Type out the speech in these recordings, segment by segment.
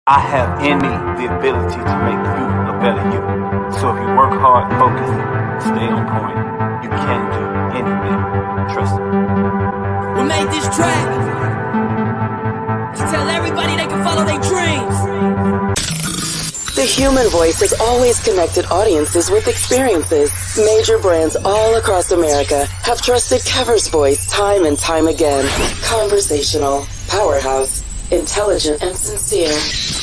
I have in me the ability to make you a better you. So if you work hard, focus, stay on point, you can do anything. Trust me. We made this track to tell everybody they can follow their dreams. The human voice has always connected audiences with experiences. Major brands all across America have trusted Kever's voice time and time again. Conversational, powerhouse, intelligent, and sincere.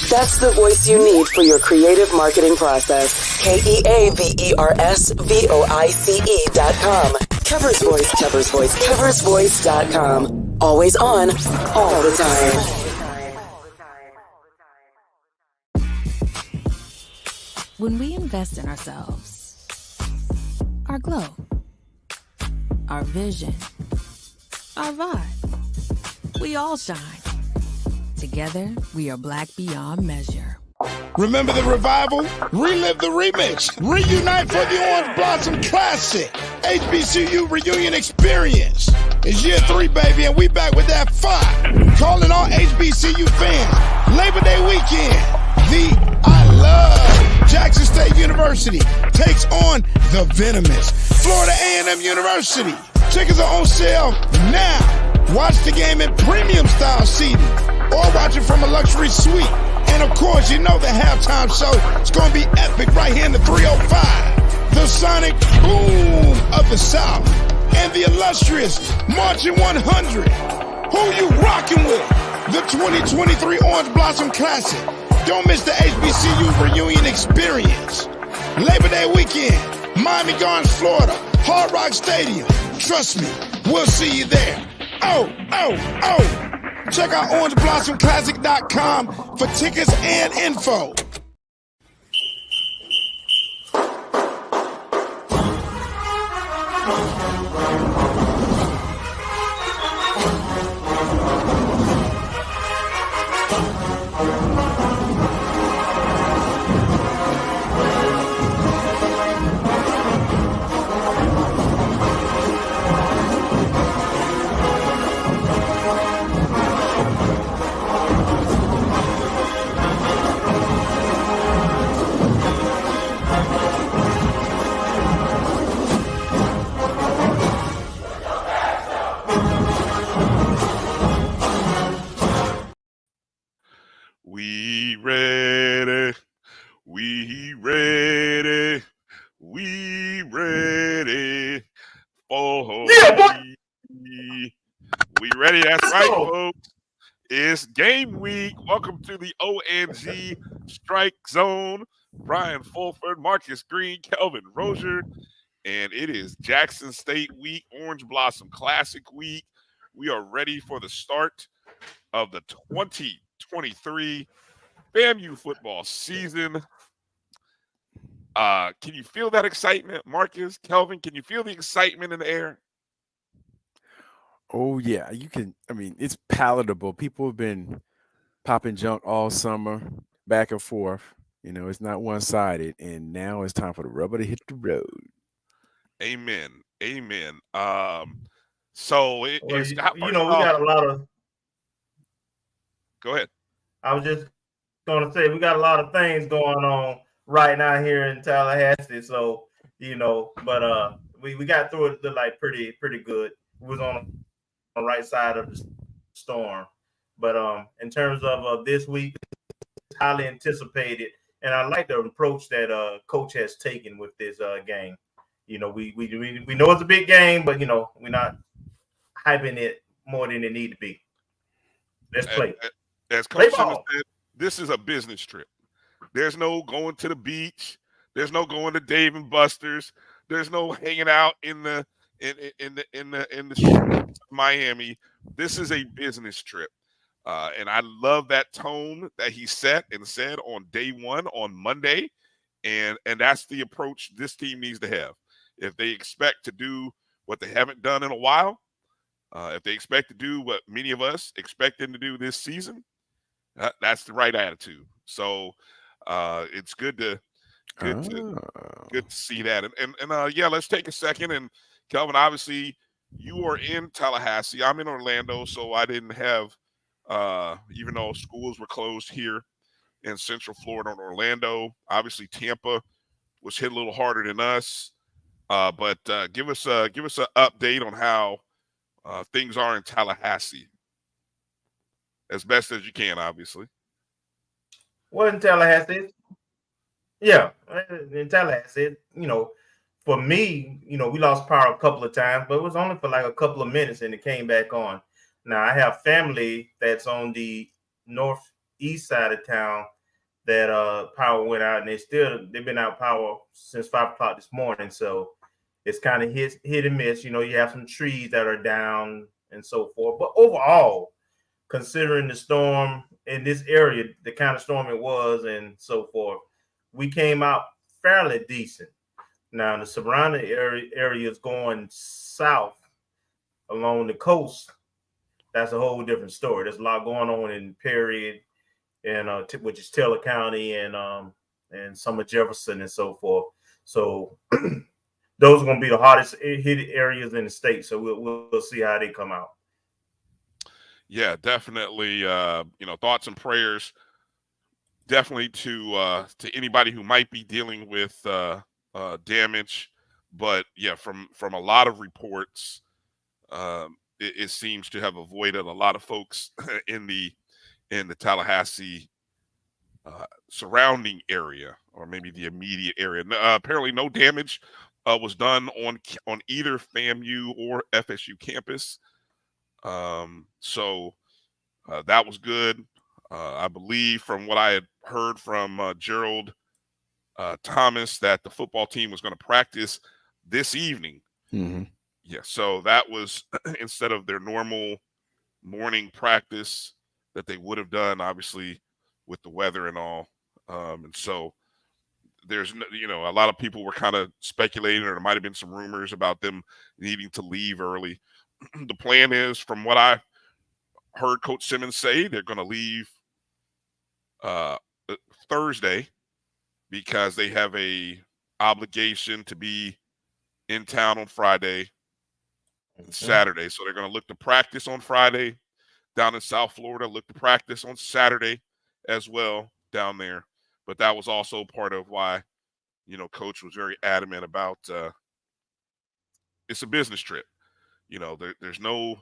That's the voice you need for your creative marketing process. KEAVERSVOICE.com. Kever's Voice, Kever's Voice, KeversVoice.com. Always on, all the time. When we invest in ourselves, our glow, our vision, our vibe, we all shine. Together, we are black beyond measure. Remember the revival? Relive the remix. Reunite for the Orange Blossom Classic. HBCU Reunion Experience. It's year 3, baby, and we back with that fire. Calling all HBCU fans. Labor Day weekend. The I Love Jackson State University takes on the venomous Florida A&M University. Tickets are on sale now. Watch the game in premium style seating or watch it from a luxury suite. And of course, you know the halftime show is going to be epic right here in the 305. The sonic boom of the South and the illustrious Marching 100. Who you rocking with? The 2023 Orange Blossom Classic. Don't miss the HBCU Reunion Experience. Labor Day weekend, Miami Gardens, Florida, Hard Rock Stadium. Trust me, we'll see you there. Oh. Check out orangeblossomclassic.com for tickets and info. That's right, folks. It's game week. Welcome to the ONG Strike Zone. Bryan Fulford, Marcus Green, Kelvin Rozier, and it is Jackson State week, Orange Blossom Classic week. We are ready for the start of the 2023 FAMU football season. Can you feel that excitement, Marcus, Kelvin? Can you feel the excitement in the air? Oh, yeah, you can. I mean, it's palatable. People have been popping junk all summer, back and forth. You know, it's not one-sided. And now it's time for the rubber to hit the road. Amen. We got a lot of. Go ahead. I was just going to say, we got a lot of things going on right now here in Tallahassee. So, but we got through it like pretty good. We was on the right side of the storm, but in terms of this week, it's highly anticipated, and I like the approach that coach has taken with this game. We know it's a big game, but we're not hyping it more than it need to be. Let's play. As Coach said, this is a business trip. There's no going to the beach. There's no going to Dave and Buster's. There's no hanging out in the streets of Miami. This is a business trip, and I love that tone that he set and said on day one on Monday, and that's the approach this team needs to have. If they expect to do what they haven't done in a while, if they expect to do what many of us expect them to do this season, that's the right attitude. So it's good to see that. And let's take a second. And Kelvin, obviously, you are in Tallahassee. I'm in Orlando, so I didn't have, even though schools were closed here in Central Florida and Orlando. Obviously, Tampa was hit a little harder than us. But give us an update on how things are in Tallahassee, as best as you can, obviously. Well, in Tallahassee, yeah, in Tallahassee, for me, we lost power a couple of times, but it was only for like a couple of minutes and it came back on. Now, I have family that's on the northeast side of town that power went out, and they've been out power since 5 o'clock this morning. So it's kind of hit and miss. You have some trees that are down and so forth. But overall, considering the storm in this area, the kind of storm it was and so forth, we came out fairly decent. Now, the surrounding areas going south along the coast, that's a whole different story. There's a lot going on in Perry and which is Taylor County and some of Jefferson and so forth. So those are going to be the hardest hit areas in the state. So we'll see how they come out. Yeah, definitely. Thoughts and prayers definitely to anybody who might be dealing with damage. But yeah, from a lot of reports, it seems to have avoided a lot of folks in the Tallahassee surrounding area, or maybe the immediate area. Apparently, no damage was done on either FAMU or FSU campus. So that was good. I believe from what I had heard from Gerald Thomas that the football team was going to practice this evening. Mm-hmm. Yeah, so that was instead of their normal morning practice that they would have done, obviously, with the weather and all. And so there's, a lot of people were kind of speculating, or there might have been some rumors about them needing to leave early. The plan is, from what I heard Coach Simmons say, they're going to leave Thursday because they have a obligation to be in town on Friday and Saturday. So they're going to look to practice on Friday down in South Florida, look to practice on Saturday as well down there. But that was also part of why, Coach was very adamant about it's a business trip. There's no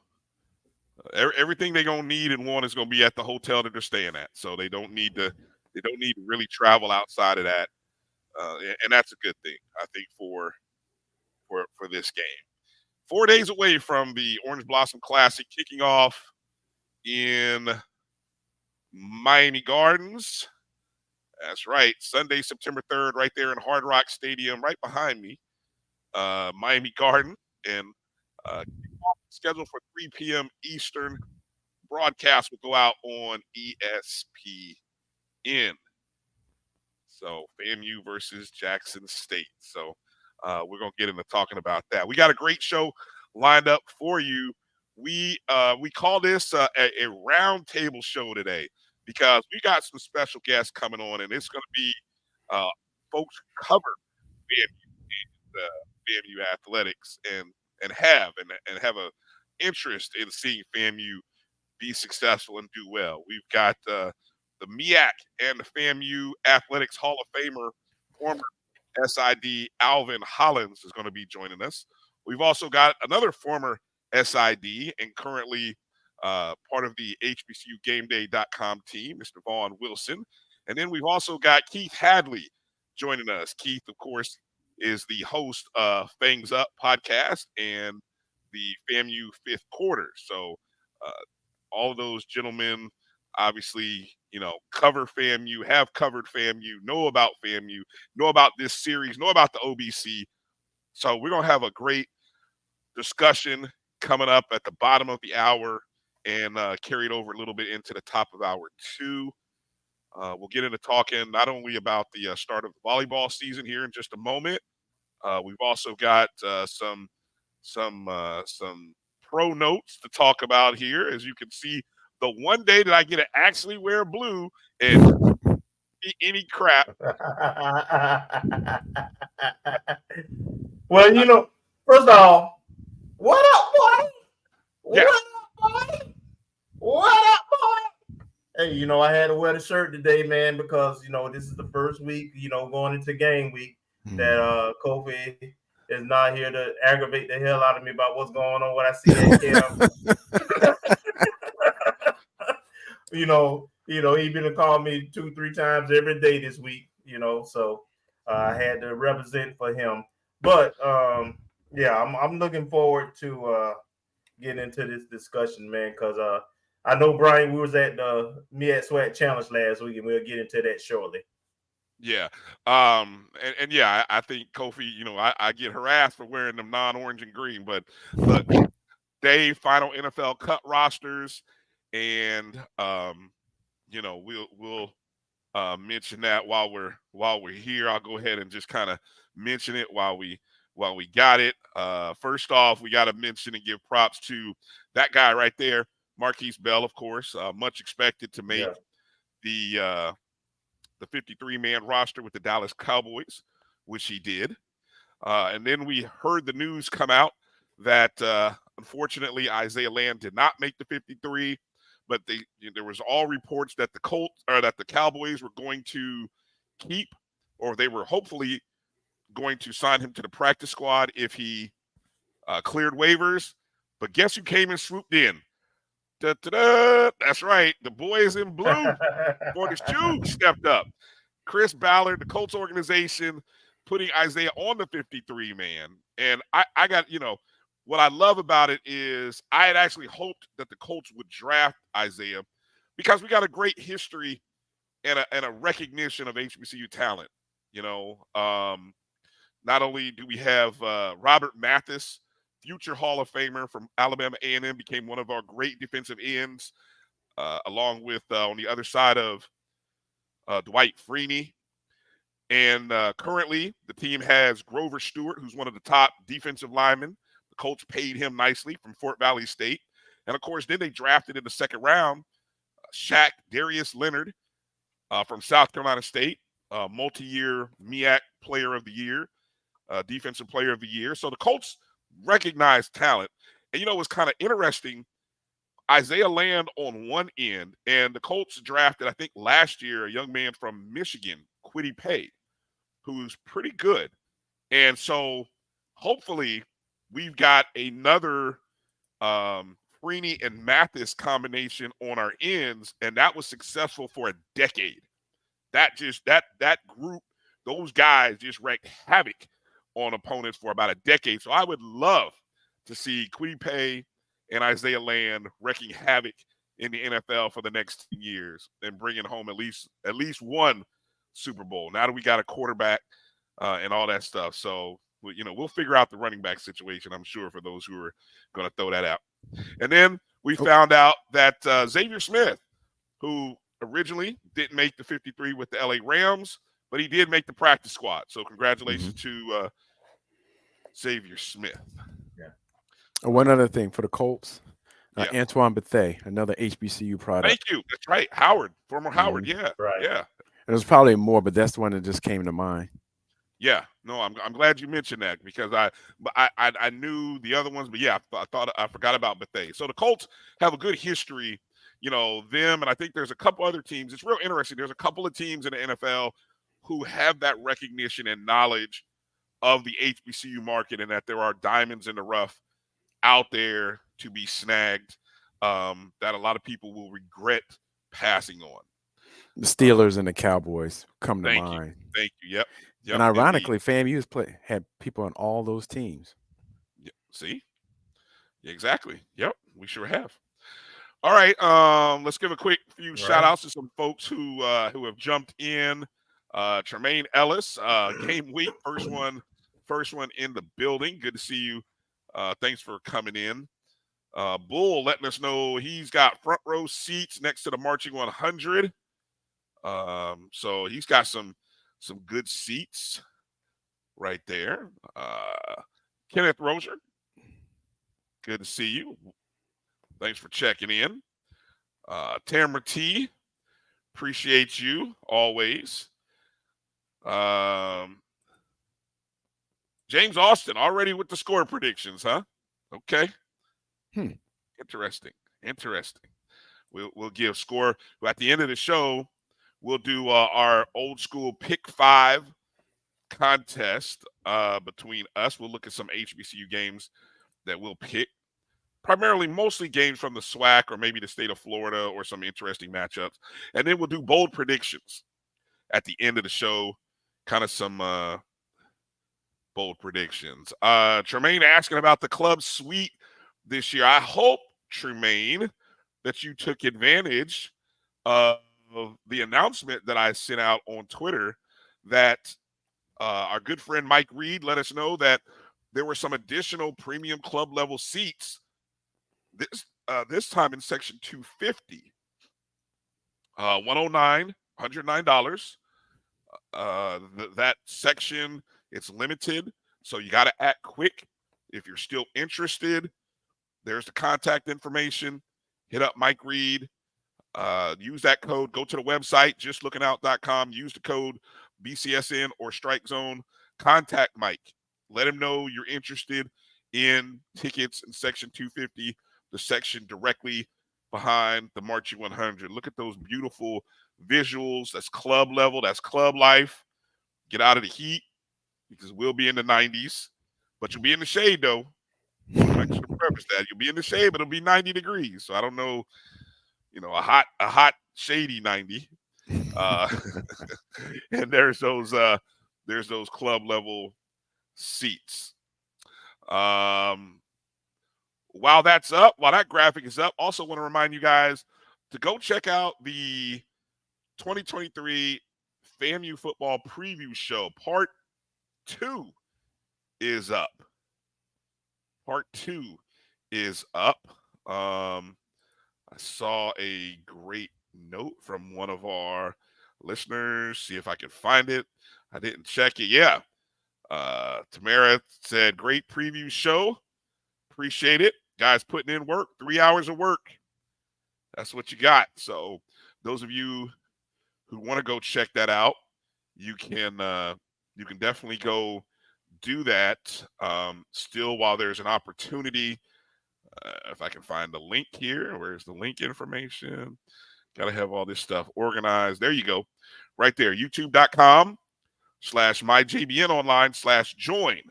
everything they're going to need and want is going to be at the hotel that they're staying at. So they don't need to really travel outside of that. And that's a good thing, I think, for this game. 4 days away from the Orange Blossom Classic kicking off in Miami Gardens. That's right. Sunday, September 3rd, right there in Hard Rock Stadium, right behind me. Miami Garden, and scheduled for 3 p.m. Eastern. Broadcast will go out on ESPN. So FAMU versus Jackson State. So we're going to get into talking about that. We got a great show lined up for you. We call this a roundtable show today because we got some special guests coming on, and it's going to be folks who cover FAMU athletics and have a interest in seeing FAMU be successful and do well. We've got the Meac and the FAMU Athletics Hall of Famer, former SID Alvin Hollins, is going to be joining us. We've also got another former SID and currently part of the HBCUGameDay.com team, Mr. Vaughn Wilson. And then we've also got Keith Hadley joining us. Keith, of course, is the host of Fangs Up podcast and the FAMU Fifth Quarter. So all of those gentlemen obviously, cover FAMU, have covered FAMU, know about FAMU, know about this series, know about the OBC. So we're going to have a great discussion coming up at the bottom of the hour and carry it over a little bit into the top of hour 2. We'll get into talking not only about the start of the volleyball season here in just a moment. We've also got some pro notes to talk about here. As you can see, the one day that I get to actually wear blue and be any crap. Well, first of all, what up, boy? Yeah. What up, boy? What up, boy? Hey, I had to wear the shirt today, man, because this is the first week, going into game week that Kofi is not here to aggravate the hell out of me about what's going on, what I see at camp. He been calling me 2-3 times every day this week, so I had to represent for him. But yeah, I'm looking forward to getting into this discussion, man, because I know, Bryan, we was at the Meac-swac challenge last week, and we'll get into that shortly. Yeah. And yeah, I think Kofi, I get harassed for wearing them non-orange and green, but look, they final NFL cut rosters, and we'll mention that while we're here. I'll go ahead and just kind of mention it while we got it. First off, we got to mention and give props to that guy right there, Marquise Bell, of course, much expected to make the 53-man roster with the Dallas Cowboys, which he did. And then we heard the news come out that unfortunately Isaiah Land did not make the 53, but there was all reports that the Cowboys were going to keep, or they were hopefully going to sign him to the practice squad if he cleared waivers. But guess who came and swooped in? Da-da-da. That's right. The boys in blue for the shoe stepped up. Chris Ballard, the Colts organization, putting Isaiah on the 53-man. And I got, what I love about it is I had actually hoped that the Colts would draft Isaiah because we got a great history and a recognition of HBCU talent. Not only do we have Robert Mathis, future Hall of Famer from Alabama A&M, became one of our great defensive ends, along with on the other side of Dwight Freeney. And currently, the team has Grover Stewart, who's one of the top defensive linemen. The Colts paid him nicely from Fort Valley State. And, of course, then they drafted in the second round Shaq Darius Leonard from South Carolina State, multi-year MEAC Player of the Year, Defensive Player of the Year. So the Colts recognize talent. And, what's kind of interesting, Isaiah Land on one end, and the Colts drafted, I think, last year, a young man from Michigan, Kwity Paye, who's pretty good. And so hopefully we've got another Freeney and Mathis combination on our ends, and that was successful for a decade. That group, those guys just wreaked havoc on opponents for about a decade. So I would love to see Kwity Paye and Isaiah Land wreaking havoc in the NFL for the next 10 years and bringing home at least one Super Bowl. Now that we got a quarterback and all that stuff. So, we'll figure out the running back situation, I'm sure, for those who are going to throw that out. And then we found out that Xavier Smith, who originally didn't make the 53 with the LA Rams, but he did make the practice squad. So congratulations to Xavier Smith. Yeah. One other thing for the Colts, Antoine Bethea, another HBCU product. Thank you. That's right. Howard, former Howard. Yeah. Right. Yeah. There's probably more, but that's the one that just came to mind. Yeah, no, I'm glad you mentioned that because I knew the other ones, but yeah, I forgot about Bethea. So the Colts have a good history, them, and I think there's a couple other teams. It's real interesting. There's a couple of teams in the NFL who have that recognition and knowledge of the HBCU market, and that there are diamonds in the rough out there to be snagged that a lot of people will regret passing on. The Steelers and the Cowboys come to mind. Thank you. Yep. And ironically, FAMU had people on all those teams. Yep. See? Exactly. Yep. We sure have. All right. Let's give a quick few shout outs to some folks who have jumped in. Tremaine Ellis, game week, first one in the building. Good to see you. Thanks for coming in. Bull letting us know he's got front row seats next to the Marching 100. So he's got some good seats right there. Kenneth Rozier, good to see you. Thanks for checking in. Tamara T, appreciate you always. James Austin already with the score predictions, huh? Okay. Interesting. We'll give score. At the end of the show, we'll do our old school pick 5 contest between us. We'll look at some HBCU games that we'll pick. Primarily, mostly games from the SWAC or maybe the state of Florida or some interesting matchups. And then we'll do bold predictions at the end of the show. Kind of some bold predictions. Tremaine asking about the club suite this year. I hope, Tremaine, that you took advantage of the announcement that I sent out on Twitter that our good friend Mike Reed let us know that there were some additional premium club level seats this time in section 250. $109. That section, it's limited, so you got to act quick. If you're still interested, there's the contact information. Hit up Mike Reed. Use that code. Go to the website, justlookingout.com. Use the code BCSN or StrikeZone. Contact Mike. Let him know you're interested in tickets in section 250, the section directly behind the Marching 100. Look at those beautiful visuals. That's club level. That's club life. Get out of the heat because we'll be in the 90s, but you'll be in the shade though. I should have prefaced that. You'll be in the shade, but it'll be 90 degrees. So I don't know, a hot, shady 90. And there's those club level seats. While that graphic is up, also want to remind you guys to go check out the 2023 FAMU football preview show. Part 2 is up. Part 2 is up. I saw a great note from one of our listeners. See if I can find it. I didn't check it. Yeah. Tamara said, great preview show. Appreciate it. Guys putting in work, 3 hours of work. That's what you got. So those of you who want to go check that out, you can definitely go do that still while there's an opportunity. If I can find the link here. Where's the link information? Got to have all this stuff organized. There you go. Right there. youtube.com/myjbnonline/join.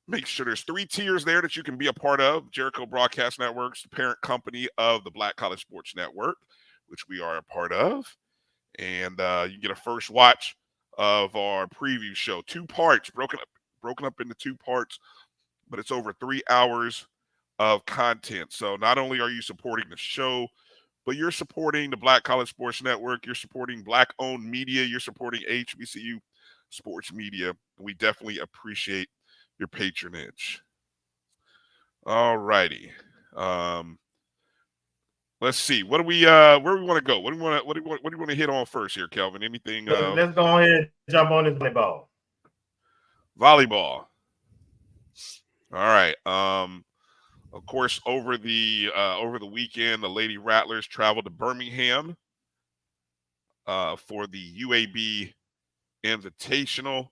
Make sure there's 3 tiers there that you can be a part of. Jericho Broadcast Networks, the parent company of the Black College Sports Network, which we are a part of. And you get a first watch of our preview show. 2 parts, broken up into 2 parts, but it's over 3 hours of content. So not only are you supporting the show, but you're supporting the Black College Sports Network. You're supporting Black-owned media. You're supporting HBCU sports media. We definitely appreciate your patronage. All righty. Let's see. What do we where do we want to go? What do you want to hit on first here, Kelvin? Anything? Let's go ahead and jump on this volleyball. Volleyball. All right. Of course, over the weekend, the Lady Rattlers traveled to Birmingham for the UAB Invitational.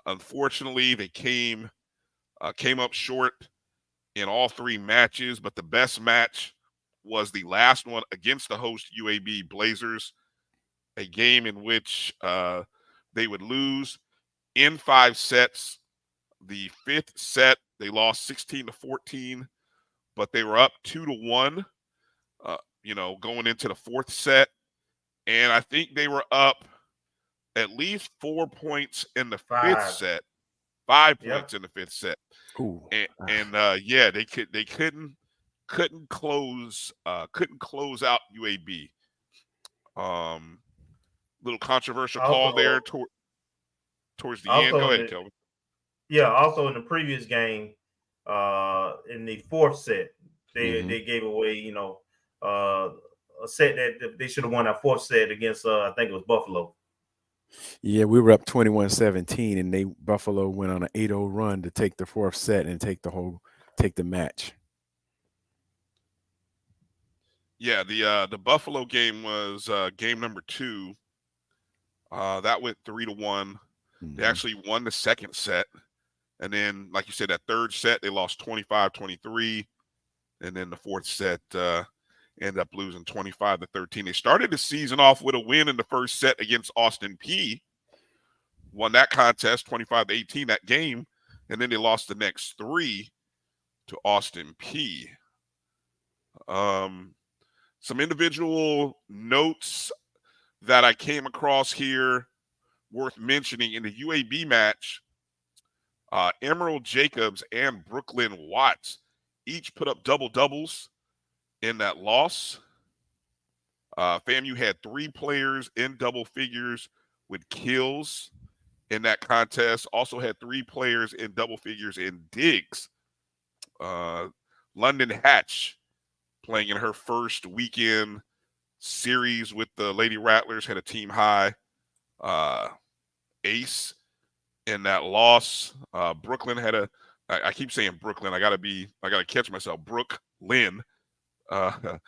Unfortunately, they came up short in all 3 matches, but the best match was the last one against the host UAB Blazers, a game in which they would lose in 5 sets. The 5th set, they lost 16-14, but they were up 2-1, going into the 4th set. And I think they were up at least 4 points in the 5th set, 5 points in the 5th set. Ooh. And they couldn't close out UAB. Little controversial call there towards the end. Go ahead, Kelvin. Yeah, also in the previous game, in the 4th set, they gave away, a set that they should have won that 4th set against I think it was Buffalo. Yeah, we were up 21-17, and Buffalo went on an 8-0 run to take the 4th set and take the match. Yeah, the Buffalo game was game number 2. That went 3-1. Mm-hmm. They actually won the 2nd set. And then, like you said, that 3rd set, they lost 25-23. And then the 4th set, Ended up losing 25-13. They started the season off with a win in the first set against Austin P. Won that contest 25-18 that game, and then they lost the next 3 to Austin P. Some individual notes that I came across here worth mentioning in the UAB match. Emerald Jacobs and Brooklyn Watts each put up double-doubles in that loss. FAMU had 3 players in double figures with kills in that contest. Also had 3 players in double figures in digs. London Hatch, playing in her first weekend series with the Lady Rattlers, had a team high ace in that loss. Brooklyn had I keep saying Brooklyn. I gotta catch myself. Brooklyn had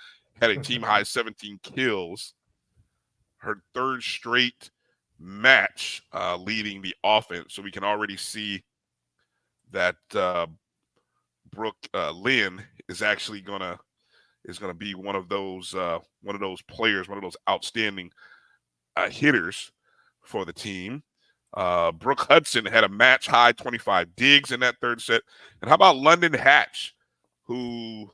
a team high 17 kills. Her 3rd straight match leading the offense. So we can already see that Lynn is actually gonna be one of those players, one of those outstanding hitters for the team. Brooke Hudson had a match high 25 digs in that 3rd set. And how about London Hatch, who,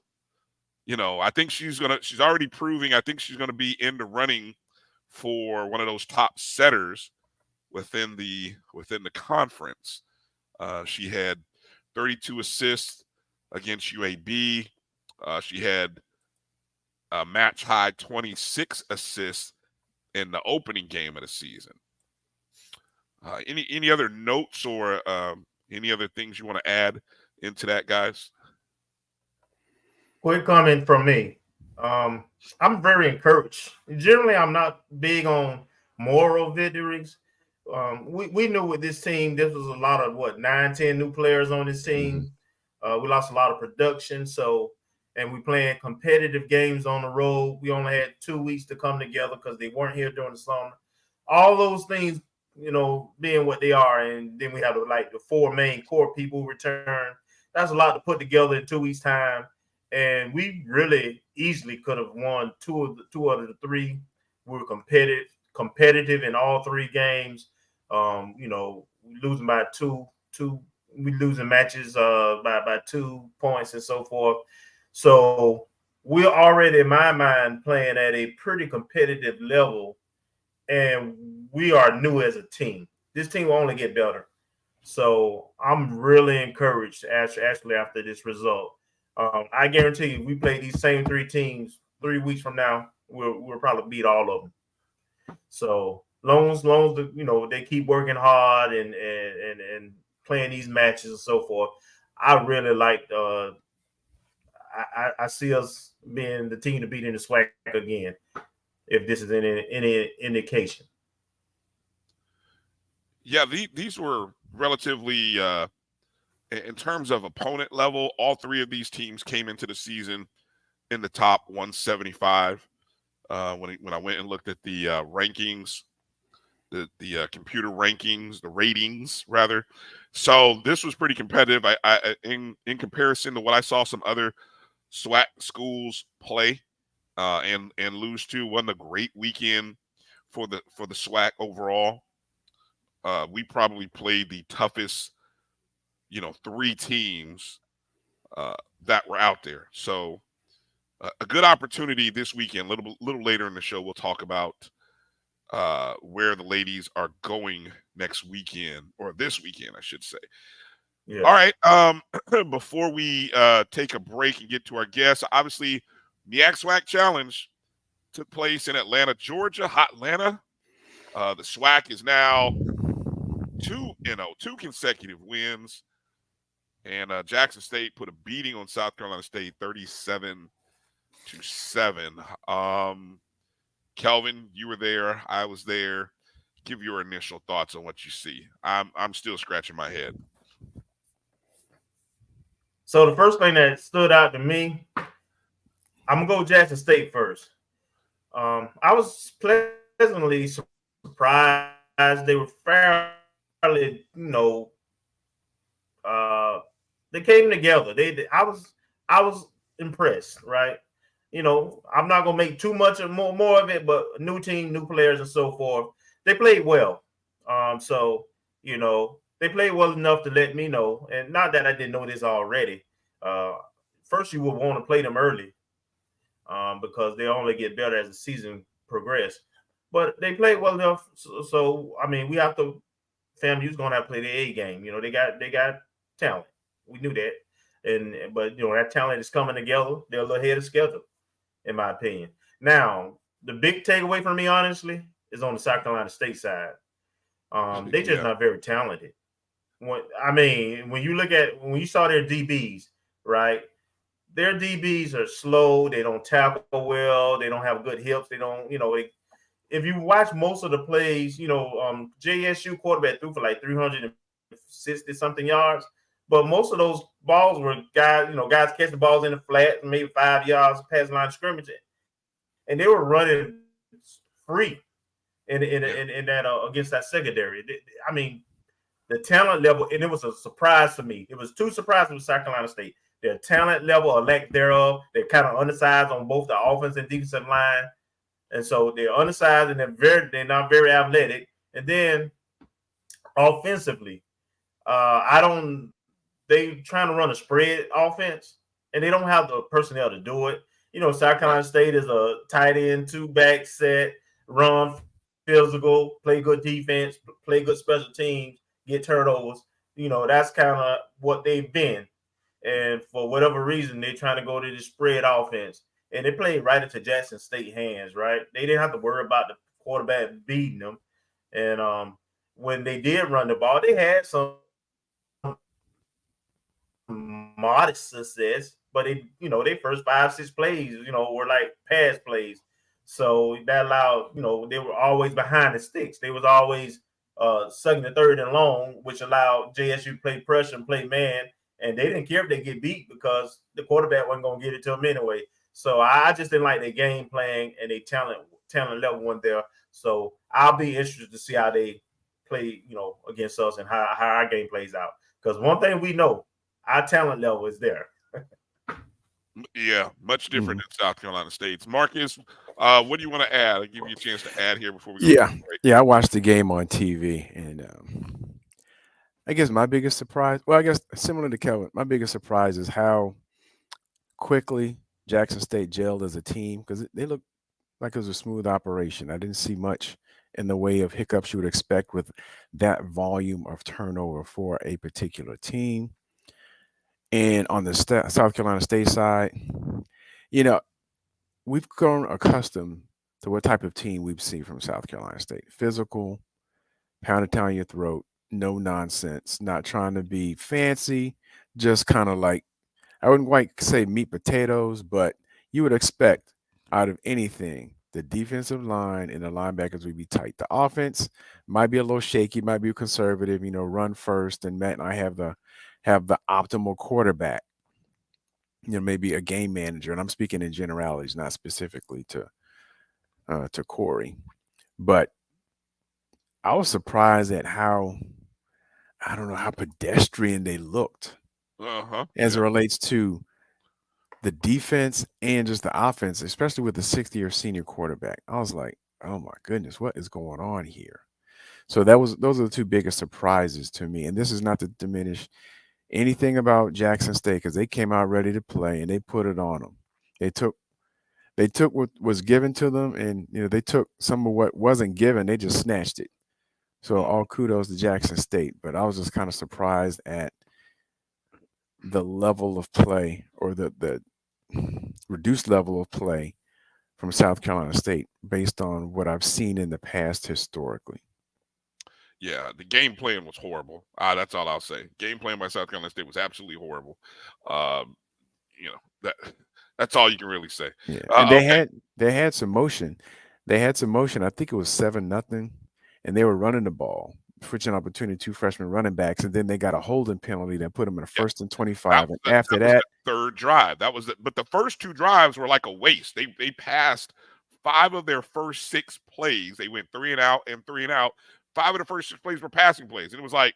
I think she's already proving, I think she's gonna be in the running for one of those top setters within the conference. She had 32 assists against UAB. She had a match high 26 assists in the opening game of the season. Any other notes or any other things you want to add into that, guys? Quick comment from me. I'm very encouraged. Generally, I'm not big on moral victories. We knew with this team, this was a lot of 9-10 new players on this team. We lost a lot of production. And we playing competitive games on the road. We only had 2 weeks to come together because they weren't here during the summer. All those things, being what they are, and then we have the 4 main core people return. That's a lot to put together in 2 weeks' time. And we really easily could have won two out of the 3. We were competitive in all 3 games. Losing by 2. We losing matches by 2 points and so forth. So we're already, in my mind, playing at a pretty competitive level, and we are new as a team. This team will only get better. So I'm really encouraged, actually, after this result. I guarantee you, we play these same 3 teams 3 weeks from now, we'll probably beat all of them. So long as they keep working hard and playing these matches and so forth, I really like. I see us being the team to beat in the SWAC again, if this is any indication. Yeah, these were relatively, in terms of opponent level, all 3 of these teams came into the season in the top 175. When I went and looked at the rankings, the computer rankings, the ratings rather. So this was pretty competitive. I in comparison to what I saw some other SWAC schools play and lose to. Wasn't a great weekend for the SWAC overall. We probably played the toughest, 3 teams that were out there. So a good opportunity this weekend. Little later in the show, we'll talk about where the ladies are going next weekend, or this weekend, I should say. Yeah. All right. Before we take a break and get to our guests, obviously, Meac-swac Challenge took place in Atlanta, Georgia. Hot Atlanta. The SWAC is now 2-0, 2 consecutive wins. And Jackson State put a beating on South Carolina State, 37-7. Kelvin, you were there. I was there. Give your initial thoughts on what you see. I'm still scratching my head. So the first thing that stood out to me, I'm gonna go Jackson State first. I was pleasantly surprised. They were fairly, they came together. I was impressed, right? I'm not gonna make too much of more of it, but new team, new players, and so forth. They played well. So they played well enough to let me know, and not that I didn't know this already. First, you would want to play them early, because they only get better as the season progresses. But they played well enough. So I mean, we have to. FAMU's gonna have to play the A game. They got talent. We knew that, but that talent is coming together. They're a little ahead of schedule, in my opinion. Now, the big takeaway for me, honestly, is on the South Carolina State side. They just not very talented. When you saw their DBs, right? Their DBs are slow. They don't tackle well. They don't have good hips. They don't, if you watch most of the plays, JSU quarterback threw for like 360 something yards, but most of those balls were guys catching balls in the flat, maybe 5 yards past the line of scrimmage, and they were running free in that against that secondary. I mean, the talent level, and it was a surprise to me. It was two surprises with South Carolina State. Their talent level or lack thereof, they're kind of undersized on both the offense and defensive line. And so they're undersized and they're not very athletic. And then offensively, they trying to run a spread offense and they don't have the personnel to do it. South Carolina State is a tight end, 2-back set, run physical, play good defense, play good special teams, get turnovers. That's kind of what they've been. And for whatever reason, they're trying to go to this spread offense. And they played right into Jackson State hands, right? They didn't have to worry about the quarterback beating them. And when they did run the ball, they had some modest success. But their first 5-6 plays, were like pass plays. So that allowed, they were always behind the sticks. They was always second and third and long, which allowed JSU to play pressure and play man. And they didn't care if they get beat because the quarterback wasn't going to get it to them anyway. So I just didn't like their game plan and their talent level went there. So I'll be interested to see how they play, against us and how our game plays out. Because one thing we know, our talent level is there. Yeah, much different than South Carolina State's. Marcus, what do you want to add? I'll give you a chance to add here before we go. Yeah, I watched the game on TV, and I guess my biggest surprise, well, I guess similar to Kelvin, my biggest surprise is how quickly Jackson State gelled as a team, because they looked like it was a smooth operation. I didn't see much in the way of hiccups you would expect with that volume of turnover for a particular team. And on the South Carolina State side, we've grown accustomed to what type of team we've seen from South Carolina State. Physical, pound it down your throat, no nonsense, not trying to be fancy, just kind of like, I wouldn't quite say meat potatoes, but you would expect out of anything, the defensive line and the linebackers would be tight. The offense might be a little shaky, might be conservative, run first, and Matt and I have the optimal quarterback, maybe a game manager, and I'm speaking in generalities, not specifically to Corey. But I was surprised at how pedestrian they looked as it relates to the defense and just the offense, especially with the 60-year senior quarterback. I was like, oh my goodness, what is going on here? So those are the two biggest surprises to me. And this is not to diminish anything about Jackson State, because they came out ready to play and they put it on them. They took what was given to them, and they took some of what wasn't given. They just snatched it. So all kudos to Jackson State. But I was just kind of surprised at the level of play, or the reduced level of play from South Carolina State based on what I've seen in the past historically. Yeah, the game plan was horrible. That's all I'll say. Game plan by South Carolina State was absolutely horrible. That's all you can really say. Yeah, and they had some motion. They had some motion. I think it was 7-0, and they were running the ball, switching opportunity, 2 freshman running backs, and then they got a holding penalty that put them in a 1st and 25. And after that, third drive, but the first 2 drives were like a waste. They passed 5 of their first 6 plays. They went 3 and out and 3 and out. 5 of the first 6 plays were passing plays. And it was like,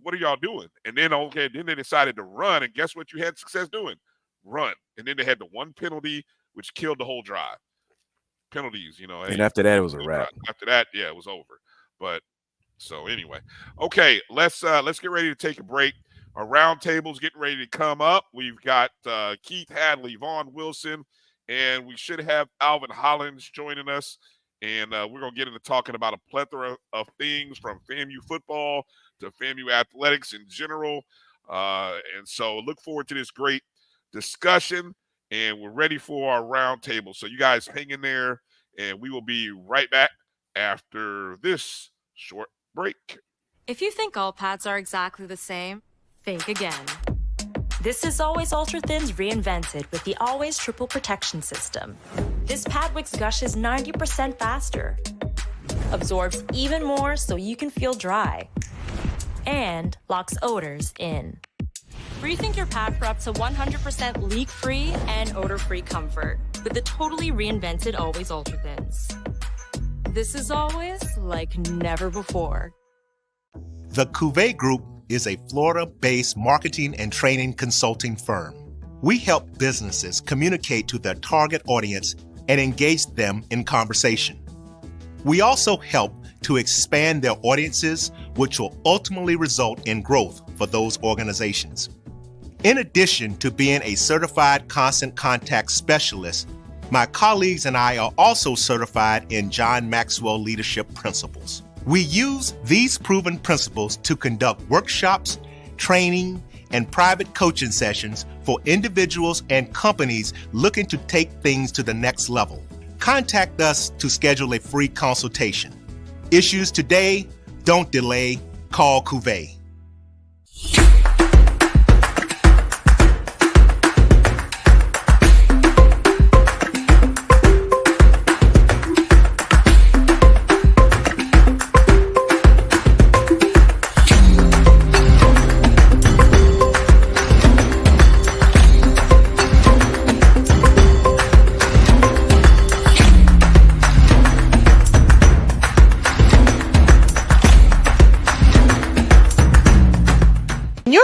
what are y'all doing? And then, then they decided to run. And guess what you had success doing? Run. And then they had the 1 penalty which killed the whole drive. Penalties, you know. And after that, it was a wrap. After that, yeah, it was over. But so anyway, okay, let's get ready to take a break. Our roundtable's getting ready to come up. We've got Keith Hadley, Vaughn Wilson, and we should have Alvin Hollins joining us. And we're going to get into talking about a plethora of things from FAMU football to FAMU athletics in general. And so look forward to this great discussion. And we're ready for our roundtable. So you guys hang in there, and we will be right back after this short break. If you think all pads are exactly the same, think again. This is Always Ultra Thins reinvented with the Always Triple Protection System. This pad wicks gushes 90% faster, absorbs even more so you can feel dry, and locks odors in. Rethink your pad for up to 100% leak-free and odor-free comfort with the totally reinvented Always Ultra Thins. This is always like never before. The Cuvée Group is a Florida-based marketing and training consulting firm. We help businesses communicate to their target audience and engage them in conversation. We also help to expand their audiences, which will ultimately result in growth for those organizations. In addition to being a certified constant contact specialist, my colleagues and I are also certified in John Maxwell Leadership Principles. We use these proven principles to conduct workshops, training, and private coaching sessions for individuals and companies looking to take things to the next level. Contact us to schedule a free consultation. Issues today, don't delay, call Cuvée.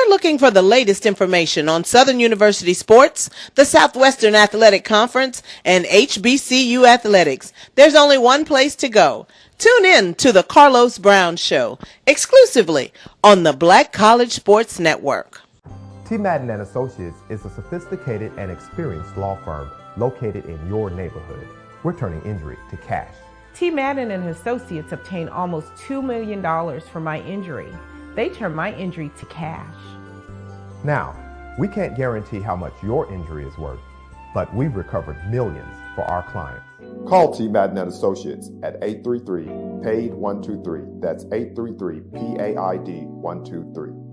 Looking for the latest information on Southern University sports, the Southwestern Athletic Conference, and HBCU athletics, there's only one place to go. Tune in to the Carlos Brown Show, exclusively on the Black College Sports Network. T. Madden and Associates is a sophisticated and experienced law firm located in your neighborhood. We're turning injury to cash. T. Madden and Associates obtained almost $2 million for my injury. They turned my injury to cash. Now, we can't guarantee how much your injury is worth, but we've recovered millions for our clients. Call T. Madden and Associates at 833-PAID-123. That's 833-PAID-123.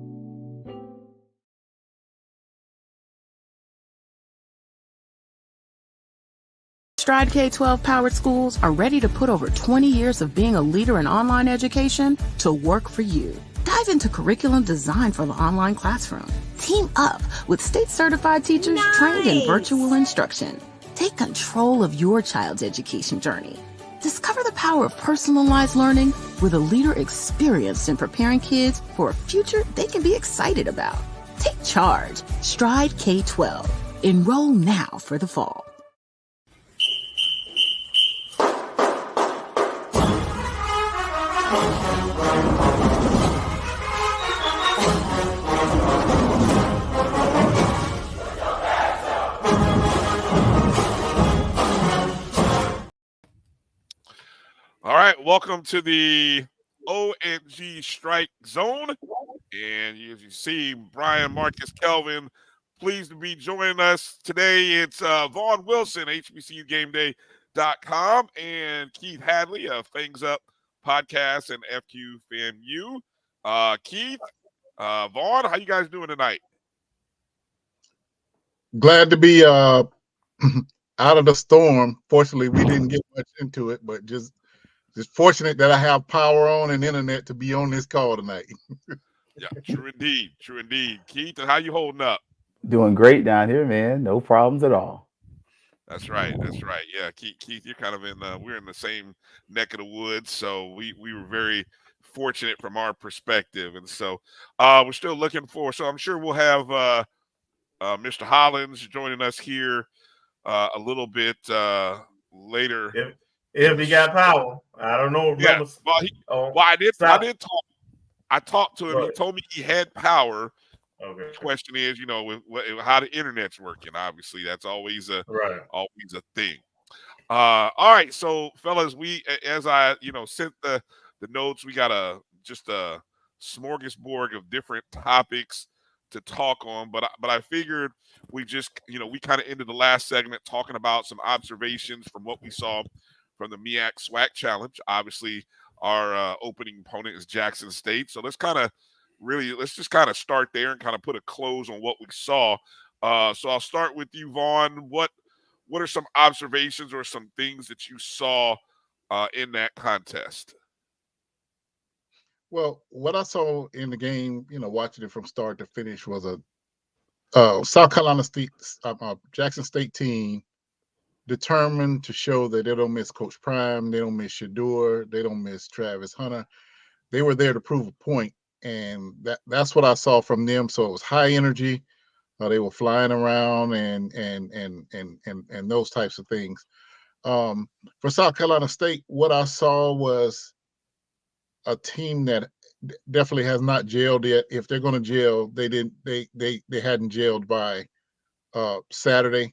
Stride K-12 powered schools are ready to put over 20 years of being a leader in online education to work for you. Dive into curriculum design for the online classroom. Team up with state-certified teachers trained in virtual instruction. Take control of your child's education journey. Discover the power of personalized learning with a leader experienced in preparing kids for a future they can be excited about. Take charge. Stride K-12. Enroll now for the fall. All right, welcome to the ONG Strike Zone. And as you see, Bryan, Marcus, Kelvin, pleased to be joining us today. It's Vaughn Wilson, HBCUGameDay.com, and Keith Hadley of Fangs Up Podcast and FQ FAMU. Keith, Vaughn, how you guys doing tonight? Glad to be out of the storm. Fortunately, we didn't get much into it, but just fortunate that I have power on and internet to be on this call tonight. Yeah, true indeed. True indeed. Keith, how you holding up? Doing great down here, man. No problems at all. That's right. That's right. Yeah, Keith, you're kind of in we're in the same neck of the woods, so we were very fortunate from our perspective. And so we're still looking for, so I'm sure we'll have Mr. Hollins joining us here a little bit later. If he got power, I don't know. Yeah. Remember? Well, I did talk. I talked to him. He told me he had power. Okay. The question is, how the internet's working. Obviously, that's always a thing. All right, so fellas, as I sent the notes, we got just a smorgasbord of different topics to talk on, but I figured we just we kind of ended the last segment talking about some observations from what we saw from the Meac-swac challenge. Obviously, our opening opponent is Jackson State, so let's just kind of start there and kind of put a close on what we saw. So I'll start with you, Vaughn. What are some observations or some things that you saw in that contest? Well, what I saw in the game, watching it from start to finish, was a South Carolina State, Jackson State team determined to show that they don't miss Coach Prime, they don't miss Shador, they don't miss Travis Hunter. They were there to prove a point, and that's what I saw from them. So it was high energy. They were flying around and those types of things. For South Carolina State, what I saw was a team that definitely has not gelled yet. If they're going to gel, they hadn't gelled by Saturday.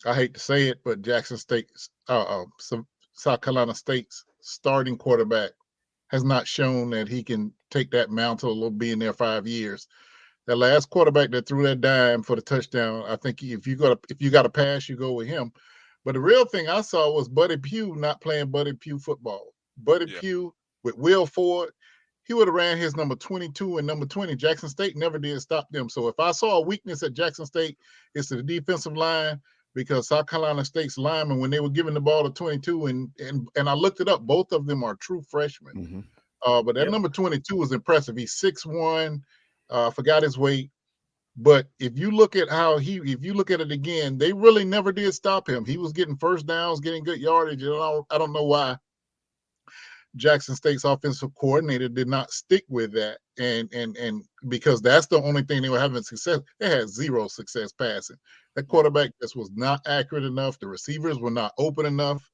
I hate to say it, but Jackson State, South Carolina State's starting quarterback has not shown that he can take that mantle of being there 5 years. That last quarterback that threw that dime for the touchdown, I think if you got a pass, you go with him. But the real thing I saw was Buddy Pugh not playing Buddy Pugh football. Buddy Pugh with Will Ford, he would have ran his number 22 and number 20. Jackson State never did stop them. So if I saw a weakness at Jackson State, it's the defensive line, because South Carolina State's linemen, when they were giving the ball to 22, and I looked it up, both of them are true freshmen. Mm-hmm. But that number 22 was impressive. He's 6'1", forgot his weight. But if you look at it again, they really never did stop him. He was getting first downs, getting good yardage. I don't know why Jackson State's offensive coordinator did not stick with that, and because that's the only thing they were having success. They had zero success passing. That quarterback just was not accurate enough. The receivers were not open enough.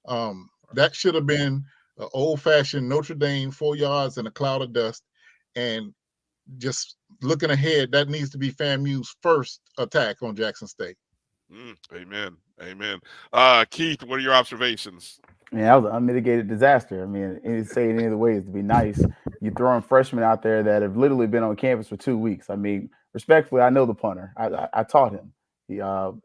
That should have been an old-fashioned Notre Dame 4 yards in a cloud of dust. And just looking ahead, that needs to be FAMU's first attack on Jackson State. Amen. Keith, what are your observations? Man, that was an unmitigated disaster. I mean, say it any other way is to be nice. You're throwing freshmen out there that have literally been on campus for 2 weeks. I mean, respectfully, I know the punter. I taught him.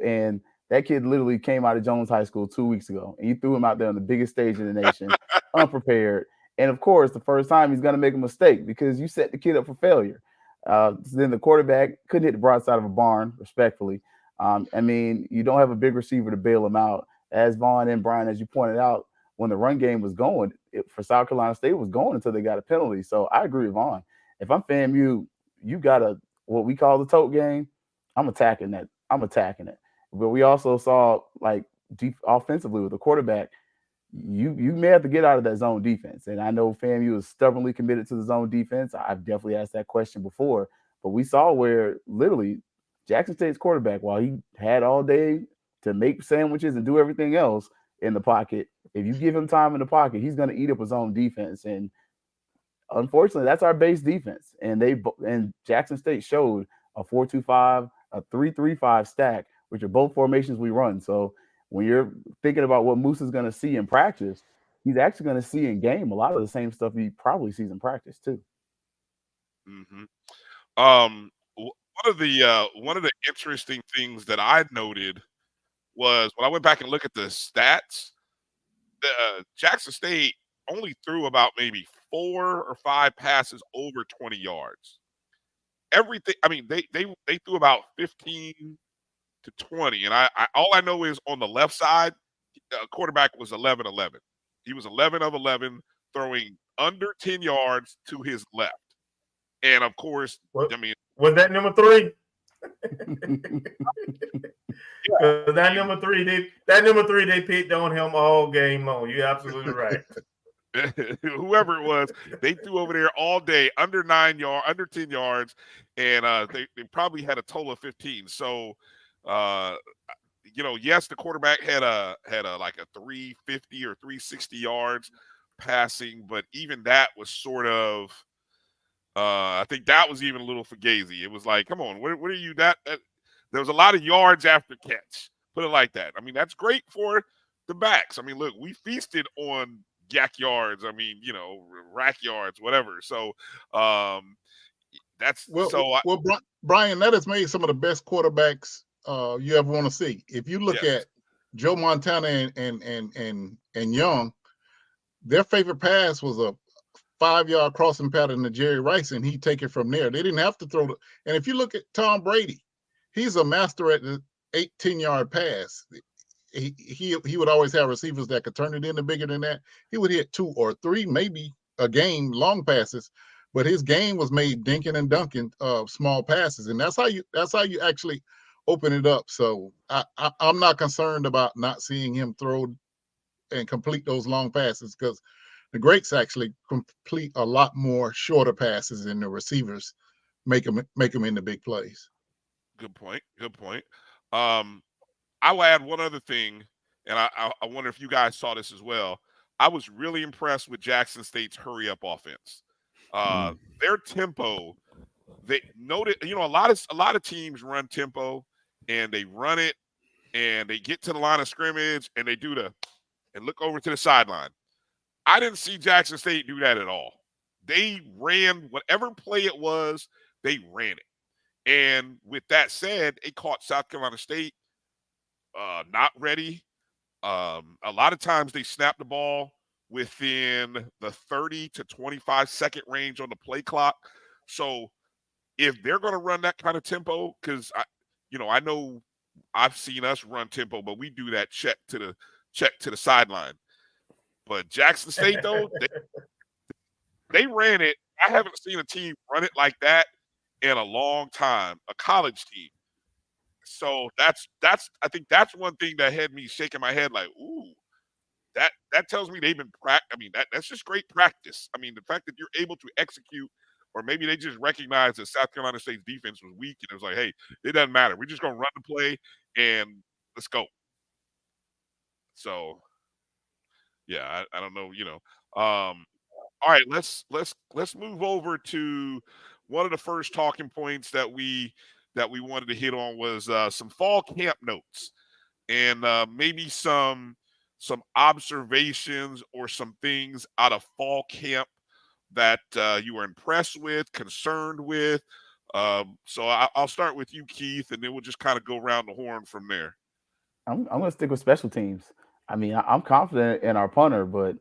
And that kid literally came out of Jones High School 2 weeks ago, and you threw him out there on the biggest stage in the nation, unprepared. And of course, the first time he's going to make a mistake because you set the kid up for failure. Then the quarterback couldn't hit the broadside of a barn, respectfully. I mean, you don't have a big receiver to bail him out. As Vaughn and Bryan, as you pointed out, when the run game was going, for South Carolina State was going until they got a penalty. So I agree with Vaughn. If I'm FAMU, you got what we call the tote game. I'm attacking that. But we also saw, like, deep offensively with the quarterback, you may have to get out of that zone defense. And I know FAMU is stubbornly committed to the zone defense. I've definitely asked that question before. But we saw where literally Jackson State's quarterback, while he had all day to make sandwiches and do everything else in the pocket, if you give him time in the pocket, he's going to eat up his own defense. And unfortunately, that's our base defense. And Jackson State showed a 4-2-5, a 3-3-5 stack, which are both formations we run. So when you're thinking about what Moose is going to see in practice, he's actually going to see in game a lot of the same stuff he probably sees in practice too. Mm-hmm. One of the interesting things that I noted was when I went back and looked at the stats, Jackson State only threw about maybe 4 or 5 passes over 20 yards. Everything, I mean, they threw about 15 to 20, and I all I know is on the left side, quarterback was 11-11. He was 11 of 11, throwing under 10 yards to his left. And of course, I mean, was that number 3? That number 3, they picked on him all game long. You're absolutely right. Whoever it was, they threw over there all day, under 10 yards, and they probably had a total of 15. So yes, the quarterback had a like a 350 or 360 yards passing, but even that was sort of I think that was even a little fugazi. It was like, come on, what are you that there was a lot of yards after catch. Put it like that. I mean, that's great for the backs. I mean, look, we feasted on yak yards. I mean, rack yards, whatever. So that's Bryan, that has made some of the best quarterbacks you ever want to see. If you look at Joe Montana and Young, their favorite pass was a 5-yard crossing pattern to Jerry Rice, and he'd take it from there. They didn't have to throw the. And if you look at Tom Brady, he's a master at the 10-yard pass. He would always have receivers that could turn it into bigger than that. He would hit 2 or 3, maybe a game, long passes, but his game was made dinking and dunking small passes, and that's how you actually open it up. So I'm not concerned about not seeing him throw and complete those long passes, because the greats actually complete a lot more shorter passes than the receivers make them into big plays. Good point. I will add one other thing, and I wonder if you guys saw this as well. I was really impressed with Jackson State's hurry-up offense. Their tempo, they noted, a lot of teams run tempo, and they run it, and they get to the line of scrimmage, and they do and look over to the sideline. I didn't see Jackson State do that at all. They ran whatever play it was, they ran it. And with that said, it caught South Carolina State not ready. A lot of times they snap the ball within the 30 to 25 second range on the play clock. So if they're going to run that kind of tempo, because I know I've seen us run tempo, but we do that check to the sideline. But Jackson State, though, they ran it. I haven't seen a team run it like that in a long time, a college team. So I think that's one thing that had me shaking my head like, ooh, that tells me they've been that's just great practice. I mean, the fact that you're able to execute, or maybe they just recognized that South Carolina State's defense was weak, and it was like, hey, it doesn't matter. We're just gonna run the play and let's go. So yeah, I don't know, all right, let's move over to one of the first talking points that we wanted to hit on was some fall camp notes, and maybe some observations or some things out of fall camp that you were impressed with, concerned with. So I'll start with you, Keith, and then we'll just kind of go around the horn from there. I'm going to stick with special teams. I mean, I'm confident in our punter, but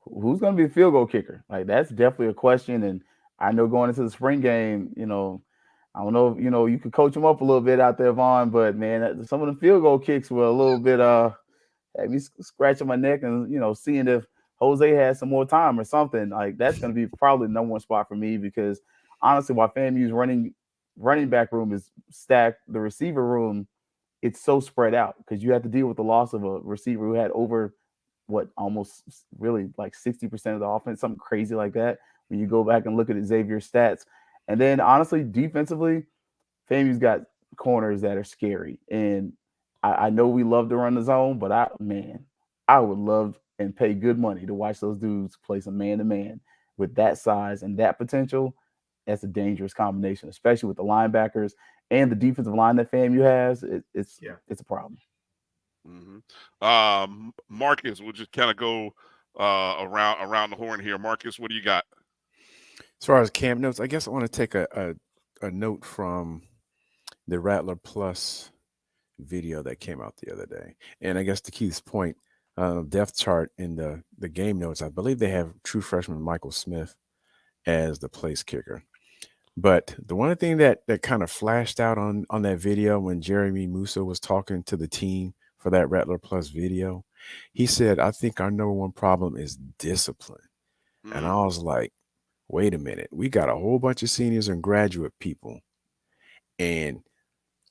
who's going to be the field goal kicker? Like, that's definitely a question. And I know going into the spring game, I don't know if, you could coach him up a little bit out there, Vaughn, but man, some of the field goal kicks were a little bit, had me scratching my neck and, seeing if Jose has some more time or something. Like, that's going to be probably the number one spot for me, because honestly, while FAMU's running back room is stacked, the receiver room, it's so spread out, because you have to deal with the loss of a receiver who had over almost really like 60% of the offense, something crazy like that, when you go back and look at Xavier's stats. And then honestly, defensively, FAMU's got corners that are scary. And I know we love to run the zone, but I would love and pay good money to watch those dudes play some man-to-man with that size and that potential. That's a dangerous combination, especially with the linebackers and the defensive line that FAMU has. It's a problem. Mm-hmm. Marcus, we'll just kind of go around the horn here. Marcus, what do you got? As far as camp notes, I guess I want to take a note from the Rattler Plus video that came out the other day. And I guess to Keith's point, depth chart in the game notes, I believe they have true freshman Michael Smith as the place kicker. But the one thing that kind of flashed out on that video when Jeremy Musa was talking to the team for that Rattler Plus video, he said, I think our number one problem is discipline. And I was like, wait a minute, we got a whole bunch of seniors and graduate people. And